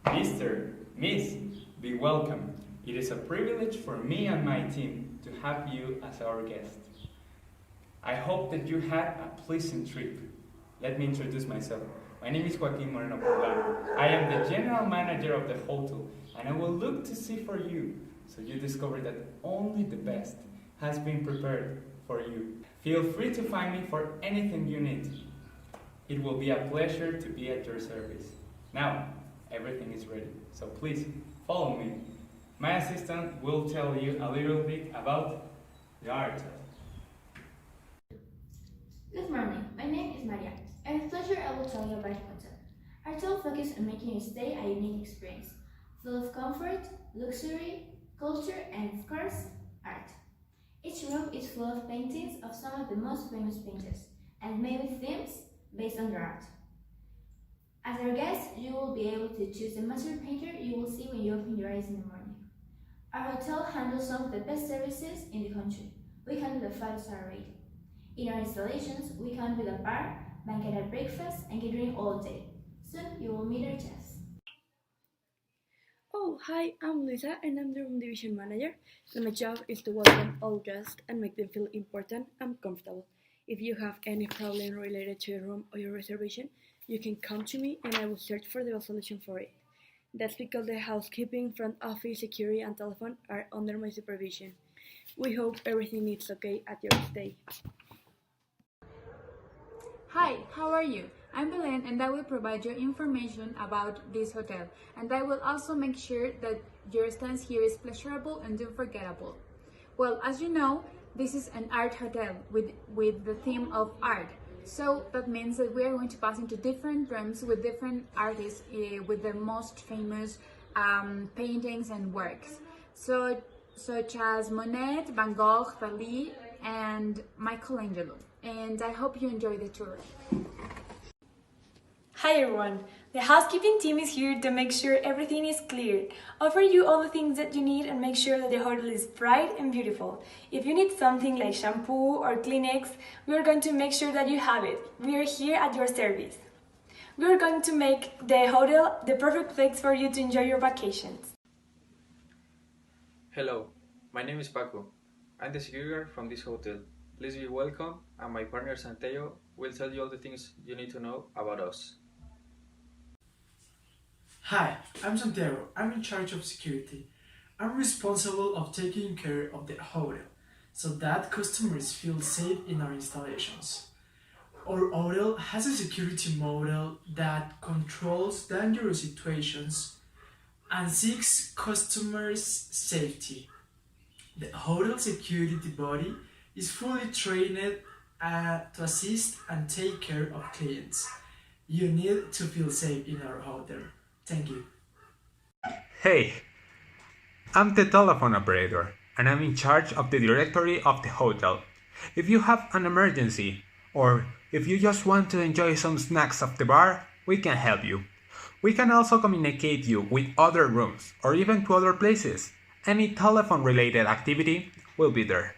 Mr., Miss, be welcome. It is a privilege for me and my team to have you as our guest. I hope that you had a pleasant trip. Let me introduce myself. My name is Joaquin Moreno Poblano. I am the general manager of the hotel, and I will look to see for you so you discover that only the best has been prepared for you. Feel free to find me for anything you need. It will be a pleasure to be at your service. Now, everything is ready, so please follow me. My assistant will tell you a little bit about the art. Good morning, my name is Maria, and with pleasure I will tell you about the hotel. Our hotel focuses on making your stay a unique experience, full of comfort, luxury, culture, and of course, art. Each room is full of paintings of some of the most famous painters, and made with themes based on their art. As our guest, you will be able to choose the master painter you will see when you open your eyes in the morning. Our hotel handles some of the best services in the country. We come with a 5-star rating. In our installations, we come with a bar, banquet breakfast, and catering all day. Soon you will meet our chefs. Oh, hi, I'm Lisa and I'm the room division manager. So my job is to welcome all guests and make them feel important and comfortable. If you have any problem related to your room or your reservation, you can come to me and I will search for the best solution for it. That's because the housekeeping, front office, security, and telephone are under my supervision. We hope everything is okay at your stay. Hi, how are you? I'm Belen and I will provide you information about this hotel, and I will also make sure that your stay here is pleasurable and unforgettable. Well, as you know, this is an art hotel with the theme of art. So that means that we are going to pass into different rooms with different artists with their most famous paintings and works. So, such as Monet, Van Gogh, Dalí, and Michelangelo. And I hope you enjoy the tour. Hi everyone! The housekeeping team is here to make sure everything is clear, offer you all the things that you need and make sure that the hotel is bright and beautiful. If you need something like shampoo or Kleenex, we are going to make sure that you have it. We are here at your service. We are going to make the hotel the perfect place for you to enjoy your vacations. Hello, my name is Paco. I'm the security guard from this hotel. Please be welcome, and my partner Santello will tell you all the things you need to know about us. Hi, I'm Santiago. I'm in charge of security. I'm responsible of taking care of the hotel so that customers feel safe in our installations. Our hotel has a security model that controls dangerous situations and seeks customers' safety. The hotel security body is fully trained to assist and take care of clients. You need to feel safe in our hotel. Thank you. Hey, I'm the telephone operator and I'm in charge of the directory of the hotel. If you have an emergency or if you just want to enjoy some snacks at the bar, we can help you. We can also communicate you with other rooms or even to other places. Any telephone related activity will be there.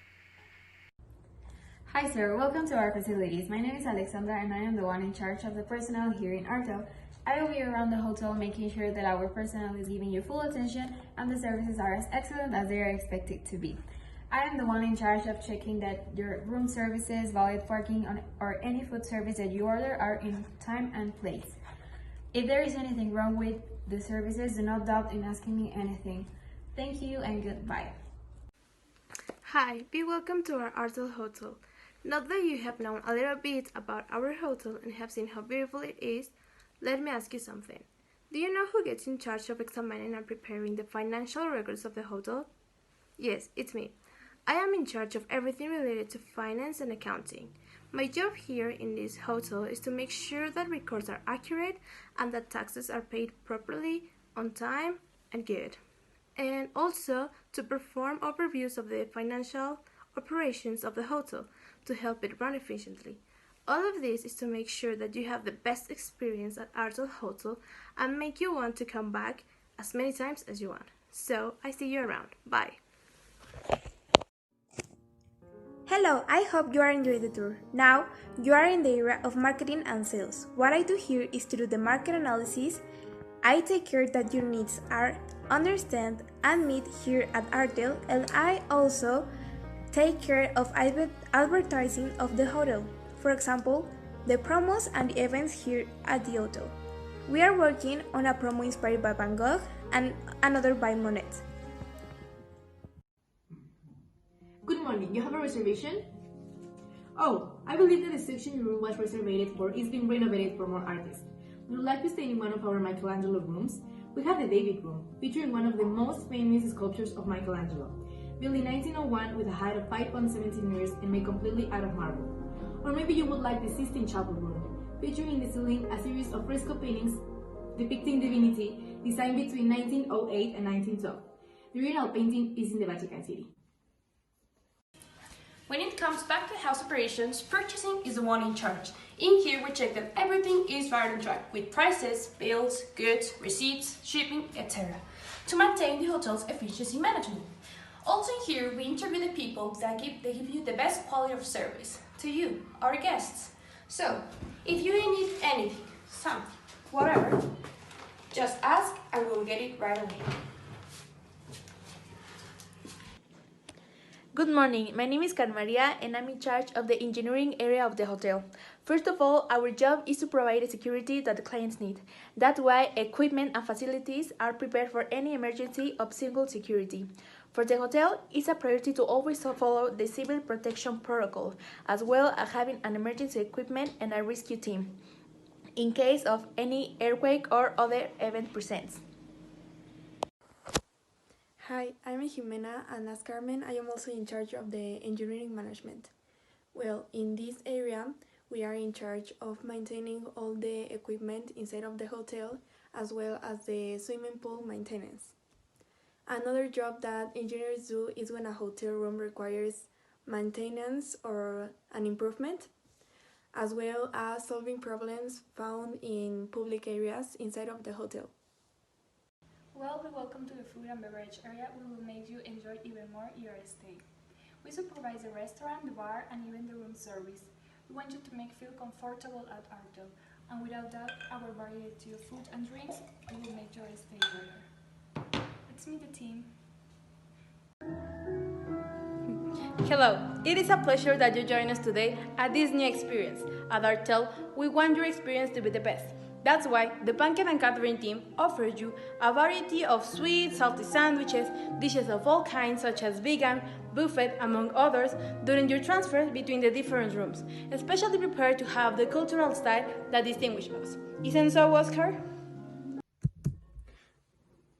Hi sir, welcome to our facilities. My name is Alexandra and I am the one in charge of the personnel here in Arto. I will be around the hotel making sure that our personnel is giving you full attention and the services are as excellent as they are expected to be. I am the one in charge of checking that your room services, valet parking, or any food service that you order are in time and place. If there is anything wrong with the services, do not doubt in asking me anything. Thank you and goodbye. Hi, be welcome to our Artel Hotel. Now that you have known a little bit about our hotel and have seen how beautiful it is, let me ask you something. Do you know who gets in charge of examining and preparing the financial records of the hotel? Yes, it's me. I am in charge of everything related to finance and accounting. My job here in this hotel is to make sure that records are accurate and that taxes are paid properly, on time, and good. And also to perform overviews of the financial operations of the hotel to help it run efficiently. All of this is to make sure that you have the best experience at Artel Hotel and make you want to come back as many times as you want. So, I see you around. Bye. Hello, I hope you are enjoying the tour. Now, you are in the area of marketing and sales. What I do here is to do the market analysis. I take care that your needs are understood and meet here at Artel, and I also take care of advertising of the hotel. For example, the promos and the events here at the hotel. We are working on a promo inspired by Van Gogh and another by Monet. Good morning, you have a reservation? Oh, I believe that the section your room was reserved for is being renovated for more artists. Would you like to stay in one of our Michelangelo rooms? We have the David room, featuring one of the most famous sculptures of Michelangelo, built in 1901 with a height of 5.17 meters and made completely out of marble. Or maybe you would like the Sistine Chapel room, featuring in the ceiling a series of fresco paintings depicting divinity designed between 1908 and 1912. The original painting is in the Vatican City. When it comes back to house operations, purchasing is the one in charge. In here, we check that everything is right on track with prices, bills, goods, receipts, shipping, etc. to maintain the hotel's efficiency management. Also in here, we interview the people that give you the best quality of service to you, our guests. So, if you need anything, something, whatever, just ask and we'll get it right away. Good morning, my name is Carmen Maria and I'm in charge of the engineering area of the hotel. First of all, our job is to provide the security that the clients need. That's why equipment and facilities are prepared for any emergency of single security. For the hotel, it's a priority to always follow the civil protection protocol, as well as having an emergency equipment and a rescue team, in case of any earthquake or other event presents. Hi, I'm Jimena, and as Carmen, I am also in charge of the engineering management. Well, in this area, we are in charge of maintaining all the equipment inside of the hotel, as well as the swimming pool maintenance. Another job that engineers do is when a hotel room requires maintenance or an improvement, as well as solving problems found in public areas inside of the hotel. Well, welcome to the food and beverage area. We will make you enjoy even more your stay. We supervise the restaurant, the bar, and even the room service. We want you to make feel comfortable at Artel, and without that, our variety of food and drinks will make your stay better. Let's meet the team. Hello, it is a pleasure that you join us today at this new experience. At Artel, we want your experience to be the best. That's why the banquet and catering team offers you a variety of sweet, salty sandwiches, dishes of all kinds such as vegan, buffet, among others, during your transfer between the different rooms, especially prepared to have the cultural style that distinguishes us. Isn't so, Oscar?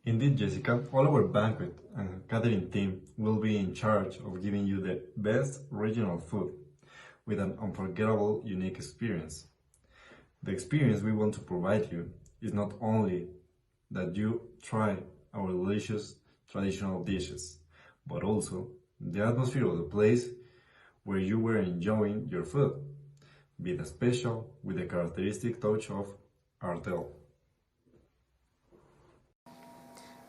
Indeed, Jessica, all our banquet and catering team will be in charge of giving you the best regional food with an unforgettable, unique experience. The experience we want to provide you is not only that you try our delicious traditional dishes, but also the atmosphere of the place where you were enjoying your food, be it special with the characteristic touch of Artel.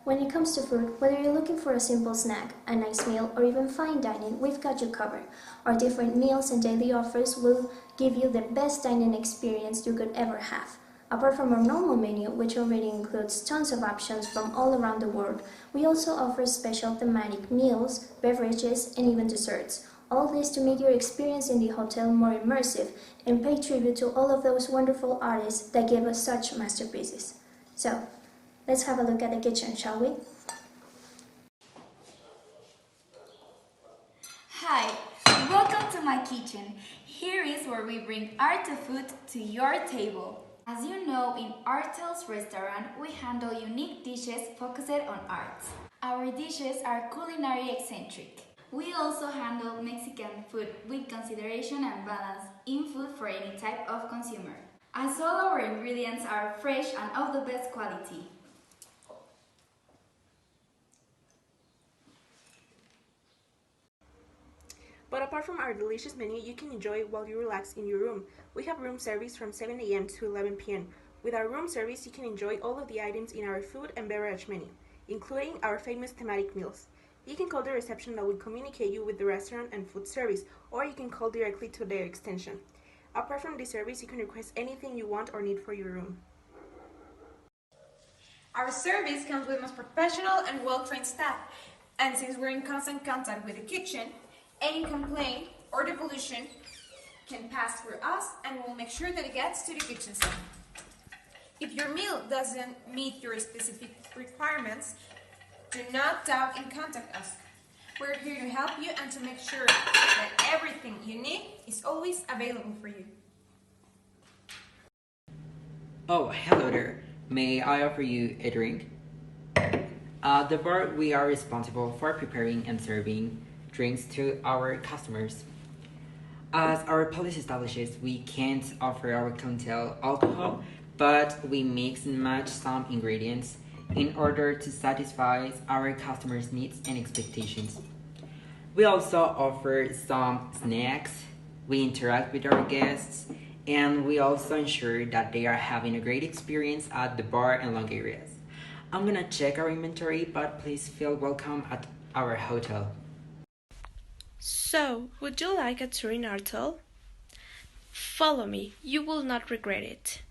When it comes to food, whether you're looking for a simple snack, a nice meal, or even fine dining, we've got you covered. Our different meals and daily offers will give you the best dining experience you could ever have. Apart from our normal menu, which already includes tons of options from all around the world, we also offer special thematic meals, beverages, and even desserts. All this to make your experience in the hotel more immersive and pay tribute to all of those wonderful artists that gave us such masterpieces. So, let's have a look at the kitchen, shall we? Hi, welcome to my kitchen. Here is where we bring art of food to your table. As you know, in Artel's restaurant, we handle unique dishes focused on art. Our dishes are culinary eccentric. We also handle Mexican food with consideration and balance in food for any type of consumer. As all our ingredients are fresh and of the best quality. But apart from our delicious menu, you can enjoy while you relax in your room. We have room service from 7 a.m. to 11 p.m. With our room service, you can enjoy all of the items in our food and beverage menu, including our famous thematic meals. You can call the reception that will communicate you with the restaurant and food service, or you can call directly to their extension. Apart from this service, you can request anything you want or need for your room. Our service comes with most professional and well-trained staff, and since we're in constant contact with the kitchen, any complaint or devolution can pass through us and we'll make sure that it gets to the kitchen staff. If your meal doesn't meet your specific requirements, do not doubt and contact us. We're here to help you and to make sure that everything you need is always available for you. Oh, hello there. May I offer you a drink? At the bar, we are responsible for preparing and serving drinks to our customers. As our policy establishes, we can't offer our clientele alcohol, but we mix and match some ingredients in order to satisfy our customers' needs and expectations. We also offer some snacks, we interact with our guests, and we also ensure that they are having a great experience at the bar and lounge areas. I'm gonna check our inventory, but please feel welcome at our hotel. So, would you like a tour in Artel? Follow me, you will not regret it.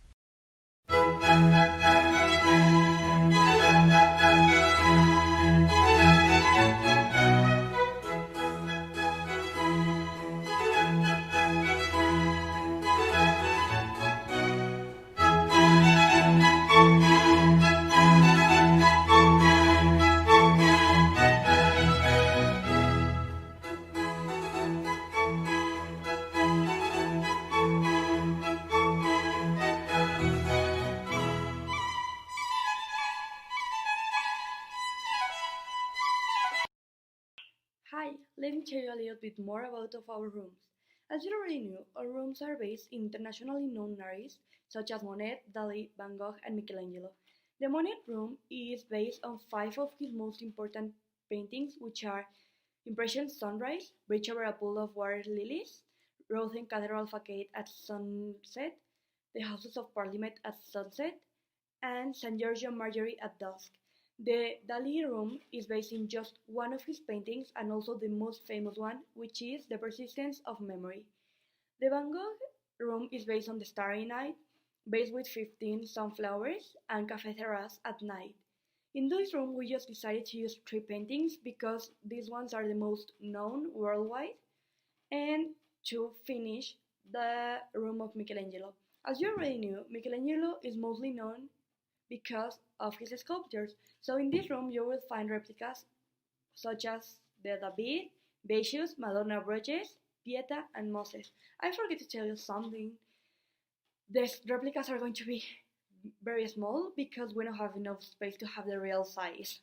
Hi, let me tell you a little bit more about our rooms. As you already knew, our rooms are based in internationally known artists such as Monet, Dali, Van Gogh, and Michelangelo. The Monet room is based on 5 of his most important paintings, which are Impression Sunrise, Bridge Over a Pool of Water Lilies, Rothen Cathedral Facade at Sunset, The Houses of Parliament at Sunset, and San Giorgio Marjorie at Dusk. The Dali room is based in just one of his paintings and also the most famous one, which is The Persistence of Memory. The Van Gogh room is based on The Starry Night, based with 15 sunflowers and Café Terrace at night. In this room, we just decided to use 3 paintings because these ones are the most known worldwide, and to finish the room of Michelangelo. As you already knew, Michelangelo is mostly known because of his sculptures. So in this room, you will find replicas such as the David, Beatius, Madonna Bruges, Pieta, and Moses. I forget to tell you something. These replicas are going to be very small because we don't have enough space to have the real size.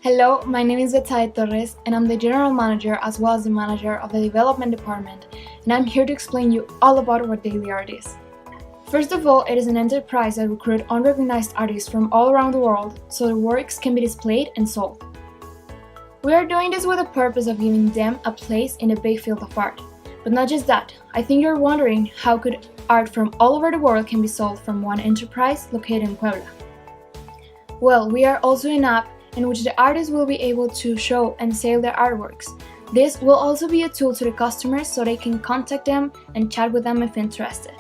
Hello, my name is Betsae Torres, and I'm the General Manager as well as the Manager of the Development Department, and I'm here to explain you all about what Daily Art is. First of all, it is an enterprise that recruits unrecognized artists from all around the world so their works can be displayed and sold. We are doing this with the purpose of giving them a place in the big field of art. But not just that, I think you're wondering how could art from all over the world can be sold from one enterprise located in Puebla. Well, we are also an app in which the artists will be able to show and sell their artworks. This will also be a tool to the customers so they can contact them and chat with them if interested.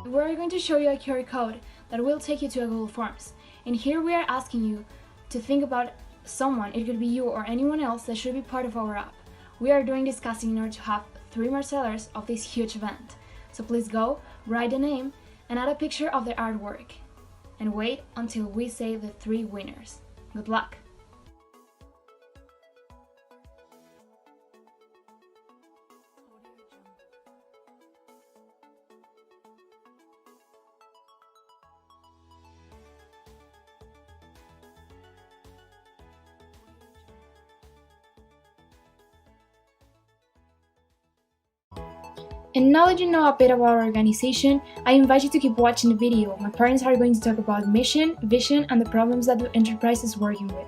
We're going to show you a QR code that will take you to a Google Forms. And here we are asking you to think about someone, it could be you or anyone else, that should be part of our app. We are doing this casting in order to have 3 more sellers of this huge event. So please go, write a name, and add a picture of their artwork. And wait until we say the 3 winners. Good luck! And now that you know a bit about our organization, I invite you to keep watching the video. My parents are going to talk about mission, vision, and the problems that the enterprise is working with.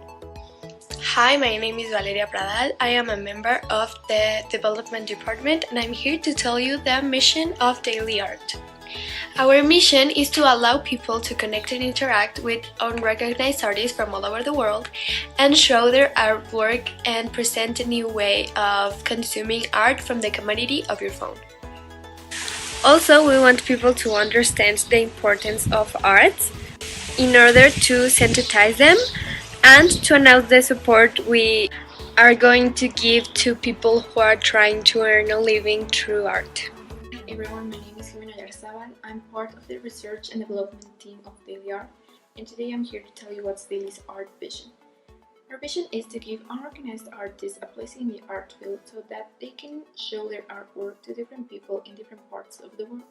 Hi, my name is Valeria Pradal. I am a member of the Development Department, and I'm here to tell you the mission of Daily Art. Our mission is to allow people to connect and interact with unrecognized artists from all over the world and show their artwork and present a new way of consuming art from the comodity of your phone. Also, we want people to understand the importance of art in order to sensitize them and to announce the support we are going to give to people who are trying to earn a living through art. Hi everyone, my name is Jimena Yarzaban. I'm part of the research and development team of Daily Art, and today I'm here to tell you what's Daily's art vision. Our vision is to give unrecognized artists a place in the art field so that they can show their artwork to different people in different parts of the world,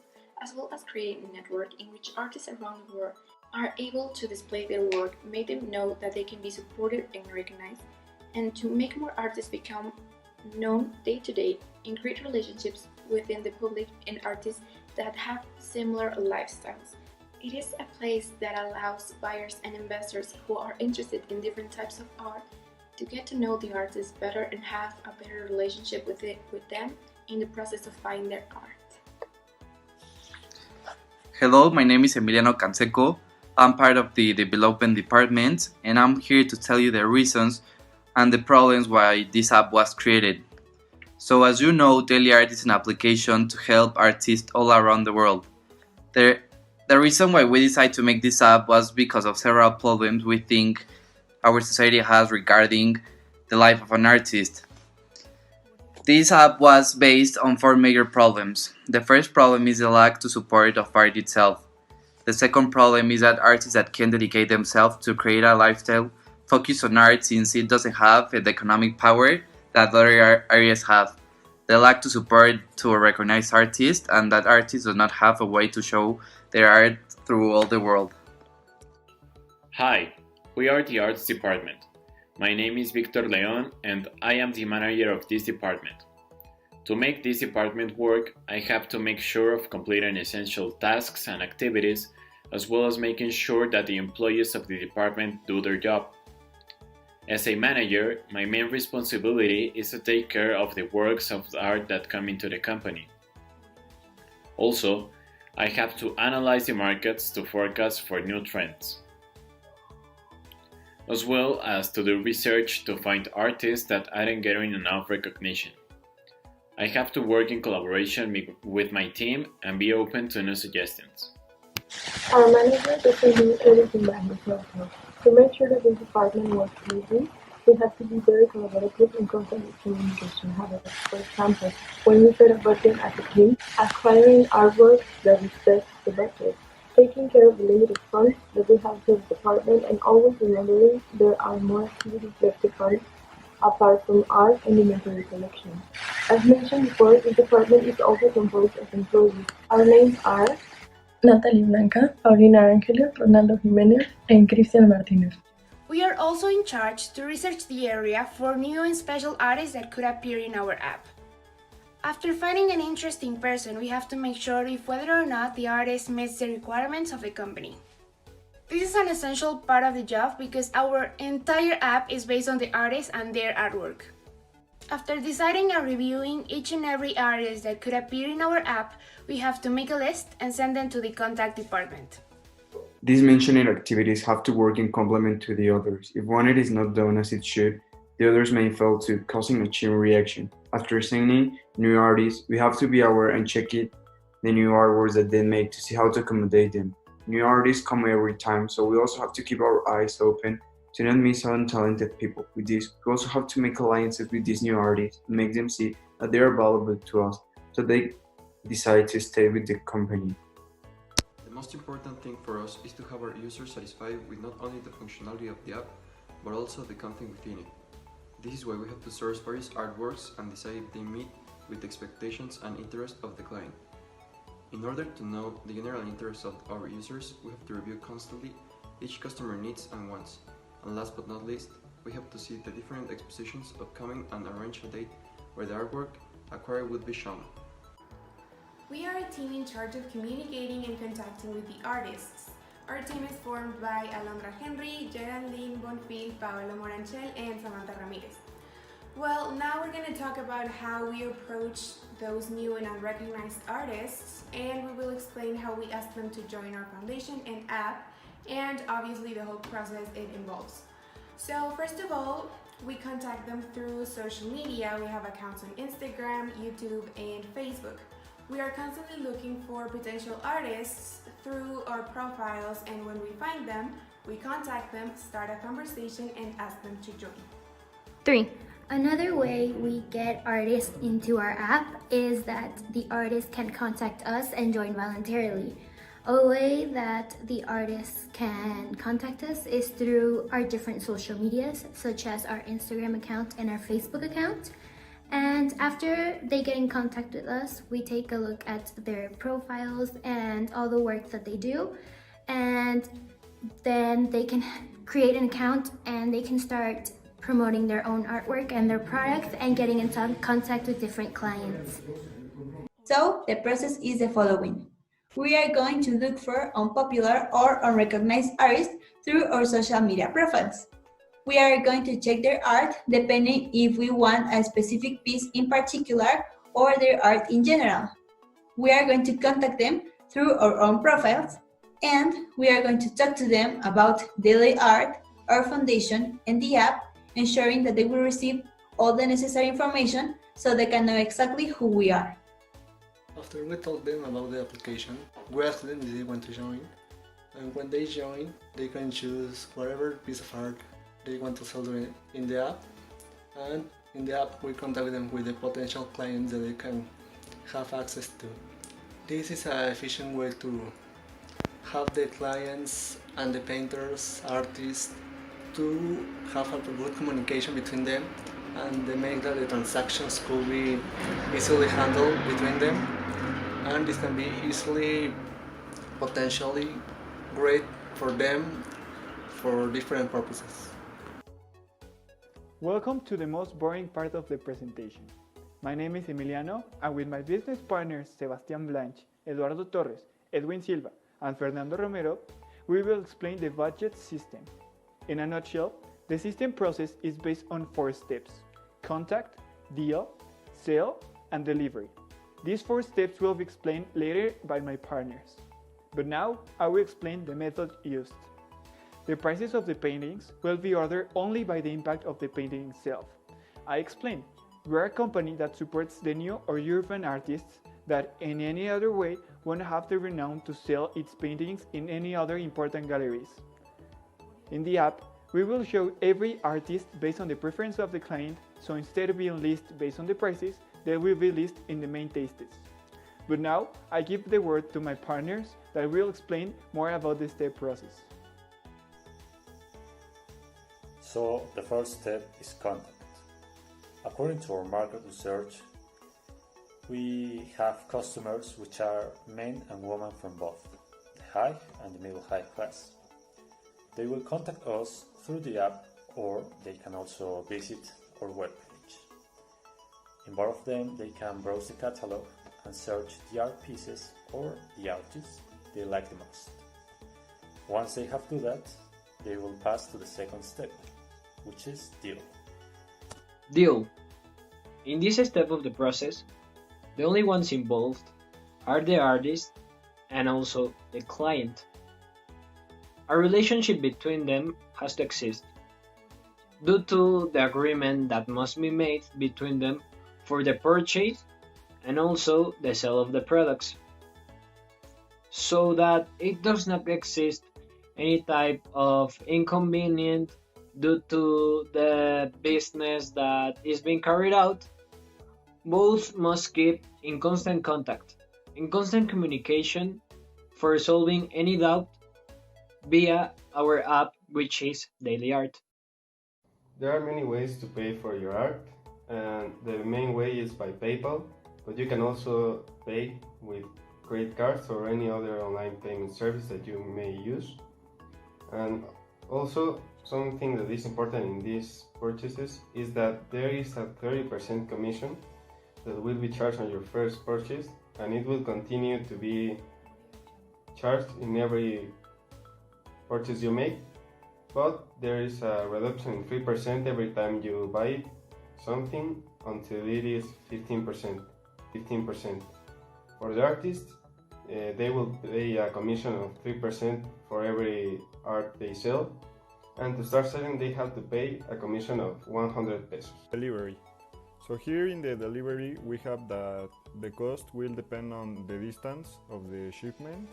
as well as create a network in which artists around the world are able to display their work, make them know that they can be supported and recognized, and to make more artists become known day to day and create relationships within the public and artists that have similar lifestyles. It is a place that allows buyers and investors who are interested in different types of art to get to know the artists better and have a better relationship with them in the process of buying their art. Hello, my name is Emiliano Canseco. I'm part of the development department, and I'm here to tell you the reasons and the problems why this app was created. So as you know, Daily Art is an application to help artists all around the world. The reason why we decided to make this app was because of several problems we think our society has regarding the life of an artist. This app was based on 4 major problems. The first problem is the lack of support of art itself. The second problem is that artists that can dedicate themselves to create a lifestyle focus on art since it doesn't have the economic power that other areas have. The lack of support to recognize artists, and that artists do not have a way to show their art through all the world. Hi, we are the Arts Department. My name is Victor Leon and I am the manager of this department. To make this department work, I have to make sure of completing essential tasks and activities, as well as making sure that the employees of the department do their job. As a manager, my main responsibility is to take care of the works of art that come into the company. Also, I have to analyze the markets to forecast for new trends, as well as to do research to find artists that aren't getting enough recognition. I have to work in collaboration with my team and be open to new suggestions. Our manager doesn't do everything by himself. To make sure that this department works smoothly, we have to be very collaborative and constantly communication habits. For example, when we set a budget as a team, acquiring artwork that respects the budget, taking care of the limited funds that we have to the department, and always remembering there are more activities left to fund apart from art and inventory collection. As mentioned before, this department is also composed of employees. Our names are Natalie Blanca, Paulina Angelo, Ronaldo Jimenez, and Cristian Martinez. We are also in charge to research the area for new and special artists that could appear in our app. After finding an interesting person, we have to make sure if whether or not the artist meets the requirements of the company. This is an essential part of the job because our entire app is based on the artists and their artwork. After deciding and reviewing each and every artist that could appear in our app, we have to make a list and send them to the contact department. These mentioned activities have to work in complement to the others. If one is not done as it should, the others may fail to, causing a chain reaction. After signing new artists, we have to be aware and check the new artworks that they make to see how to accommodate them. New artists come every time, so we also have to keep our eyes open to not miss out on talented people. With this, we also have to make alliances with these new artists and make them see that they are valuable to us, so they decide to stay with the company. The most important thing for us is to have our users satisfied with not only the functionality of the app, but also the content within it. This is why we have to source various artworks and decide if they meet with the expectations and interest of the client. In order to know the general interest of our users, we have to review constantly each customer needs and wants. And last but not least, we have to see the different expositions upcoming and arrange a date where the artwork acquired would be shown. We are a team in charge of communicating and contacting with the artists. Our team is formed by Alondra Henry, Geraldine Bonfil, Paola Moranchel, and Samantha Ramirez. Well, now we're going to talk about how we approach those new and unrecognized artists, and we will explain how we ask them to join our foundation and app, and obviously the whole process it involves. So first of all, we contact them through social media. We have accounts on Instagram, YouTube, and Facebook. We are constantly looking for potential artists through our profiles, and when we find them, we contact them, start a conversation, and ask them to join. 3. Another way we get artists into our app is that the artist can contact us and join voluntarily. A way that the artists can contact us is through our different social medias, such as our Instagram account and our Facebook account. And after they get in contact with us, we take a look at their profiles and all the work that they do. And then they can create an account and they can start promoting their own artwork and their products and getting in contact with different clients. So the process is the following. We are going to look for unpopular or unrecognized artists through our social media profiles. we are going to check their art depending if we want a specific piece in particular or their art in general. We are going to contact them through our own profiles, and we are going to talk to them about daily art, our foundation, and the app, ensuring that they will receive all the necessary information so they can know exactly who we are. After we told them about the application, we asked them if they want to join, and when they join, they can choose whatever piece of art they want to sell in the app, and in the app we contact them with the potential clients that they can have access to. This is an efficient way to have the clients and the painters, artists, to have a good communication between them, and they make that the transactions could be easily handled between them, and this can be easily, potentially great for them for different purposes. Welcome to the most boring part of the presentation. My name is Emiliano, and with my business partners Sebastián Blanch, Eduardo Torres, Edwin Silva, and Fernando Romero, we will explain the budget system. In a nutshell, the system process is based on 4 steps: contact, deal, sale, and delivery. These 4 steps will be explained later by my partners. But now, I will explain the method used. The prices of the paintings will be ordered only by the impact of the painting itself. I explain. We are a company that supports the new or urban artists that in any other way won't have the renown to sell its paintings in any other important galleries. In the app, we will show every artist based on the preference of the client, so instead of being listed based on the prices, they will be listed in the main tastes. But now, I give the word to my partners that will explain more about the step process. So, the first step is contact. According to our market research, we have customers which are men and women from both the high and the middle high class. They will contact us through the app, or they can also visit our webpage. In both of them, they can browse the catalog and search the art pieces or the artists they like the most. Once they have done that, they will pass to the second step, which is deal. Deal. In this step of the process, the only ones involved are the artist and also the client. A relationship between them has to exist, due to the agreement that must be made between them for the purchase and also the sale of the products, so that it does not exist any type of inconvenience due to the business that is being carried out. Both must keep in constant contact, in constant communication for solving any doubt via our app, which is Daily Art. There are many ways to pay for your art, and the main way is by PayPal, but you can also pay with credit cards or any other online payment service that you may use. And also, something that is important in these purchases is that there is a 30% commission that will be charged on your first purchase, and it will continue to be charged in every purchase you make, but there is a reduction in 3% every time you buy something until it is 15%. For the artists, they will pay a commission of 3% for every art they sell, and to start selling they have to pay a commission of 100 pesos. Delivery. So here in the delivery we have that the cost will depend on the distance of the shipment.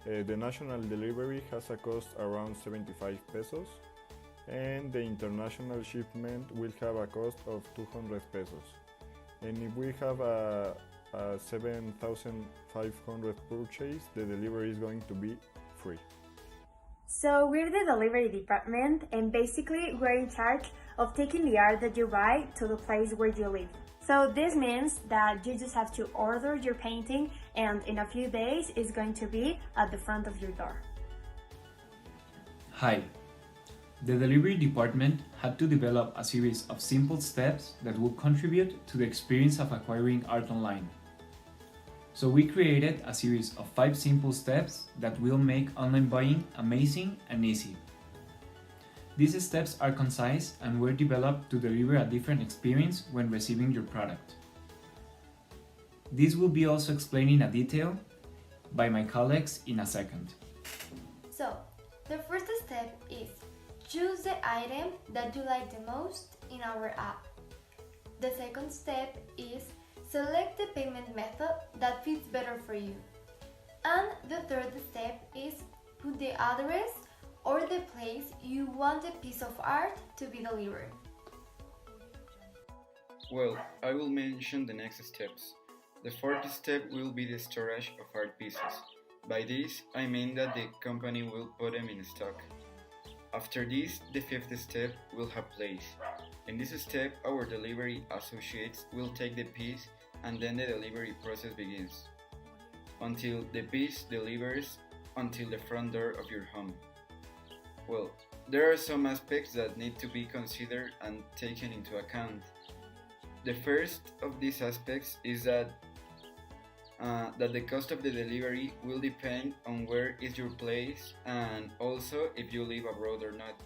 The national delivery has a cost around 75 pesos, and the international shipment will have a cost of 200 pesos. And if we have a 7,500 purchase, the delivery is going to be free. So we're the delivery department, and basically we're in charge of taking the art that you buy to the place where you live. So this means that you just have to order your painting, and in a few days it's going to be at the front of your door. Hi. The delivery department had to develop a series of simple steps that will contribute to the experience of acquiring art online. So we created a series of 5 simple steps that will make online buying amazing and easy. These steps are concise and were developed to deliver a different experience when receiving your product. This will be also explained in detail by my colleagues in a second. So, the first step is choose the item that you like the most in our app. The second step is select the payment method that fits better for you. And the third step is put the address or the place you want the piece of art to be delivered. Well, I will mention the next steps. The fourth step will be the storage of art pieces. By this, I mean that the company will put them in stock. After this, the fifth step will have place. In this step, our delivery associates will take the piece and then the delivery process begins, until the piece delivers until the front door of your home. Well, there are some aspects that need to be considered and taken into account. The first of these aspects is that the cost of the delivery will depend on where is your place and also if you live abroad or not.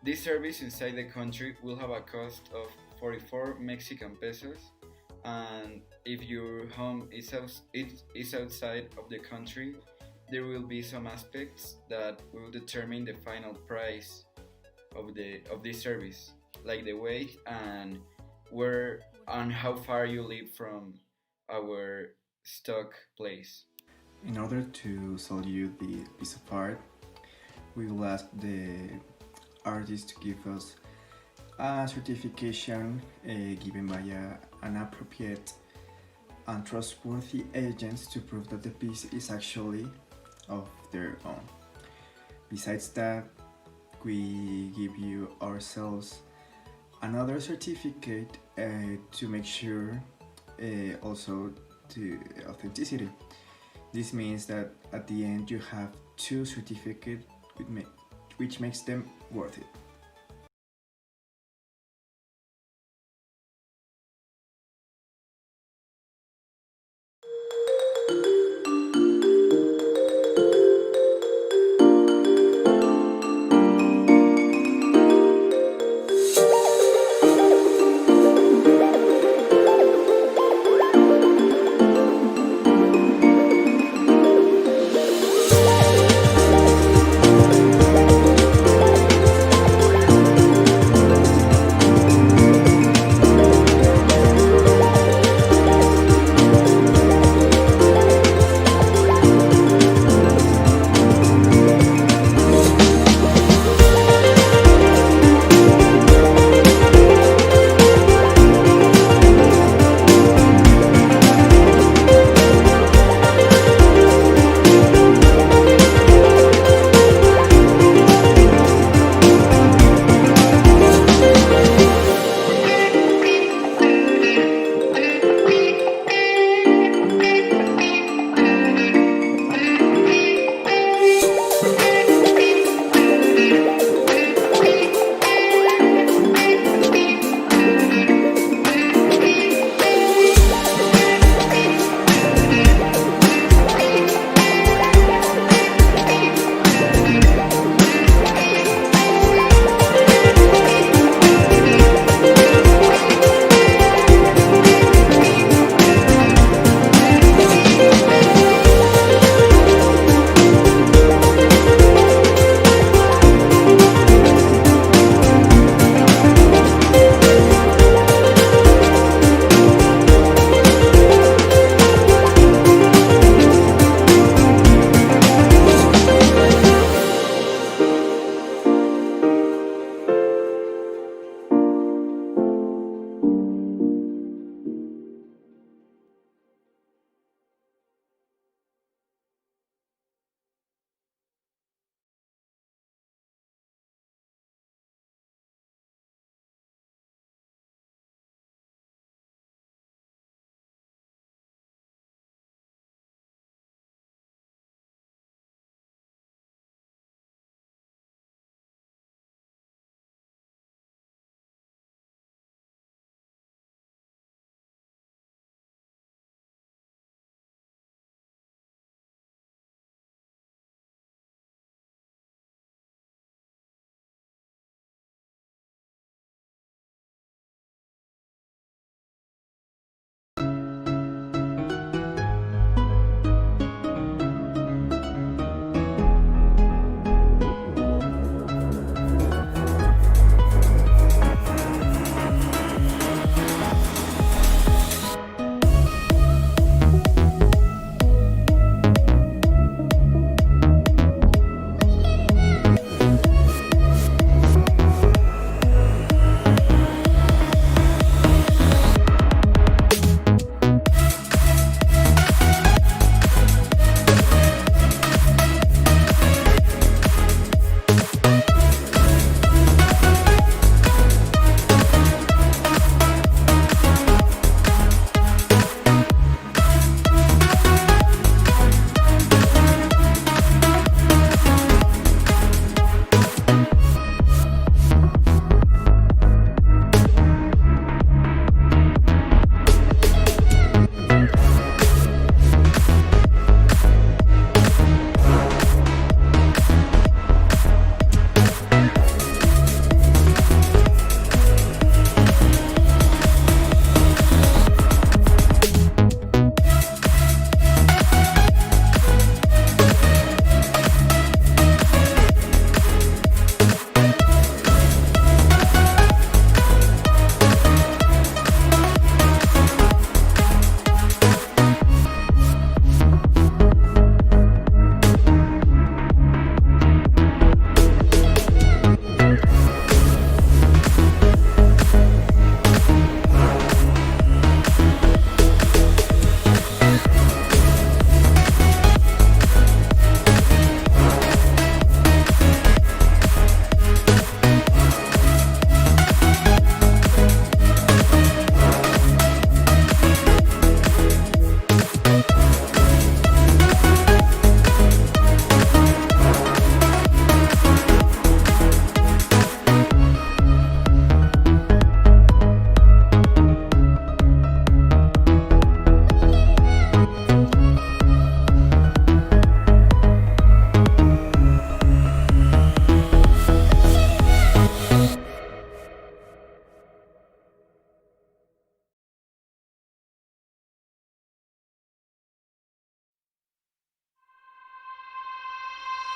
This service inside the country will have a cost of 44 Mexican pesos, and if your home is outside of the country, there will be some aspects that will determine the final price of this service, like the weight and where and how far you live from our stock place. In order to sell you the piece of art, we will ask the artist to give us a certification given by an appropriate and trustworthy agent to prove that the piece is actually of their own. Besides that, we give you ourselves another certificate to make sure also to authenticity. This means that at the end you have two certificates which makes them worth it.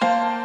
Bye!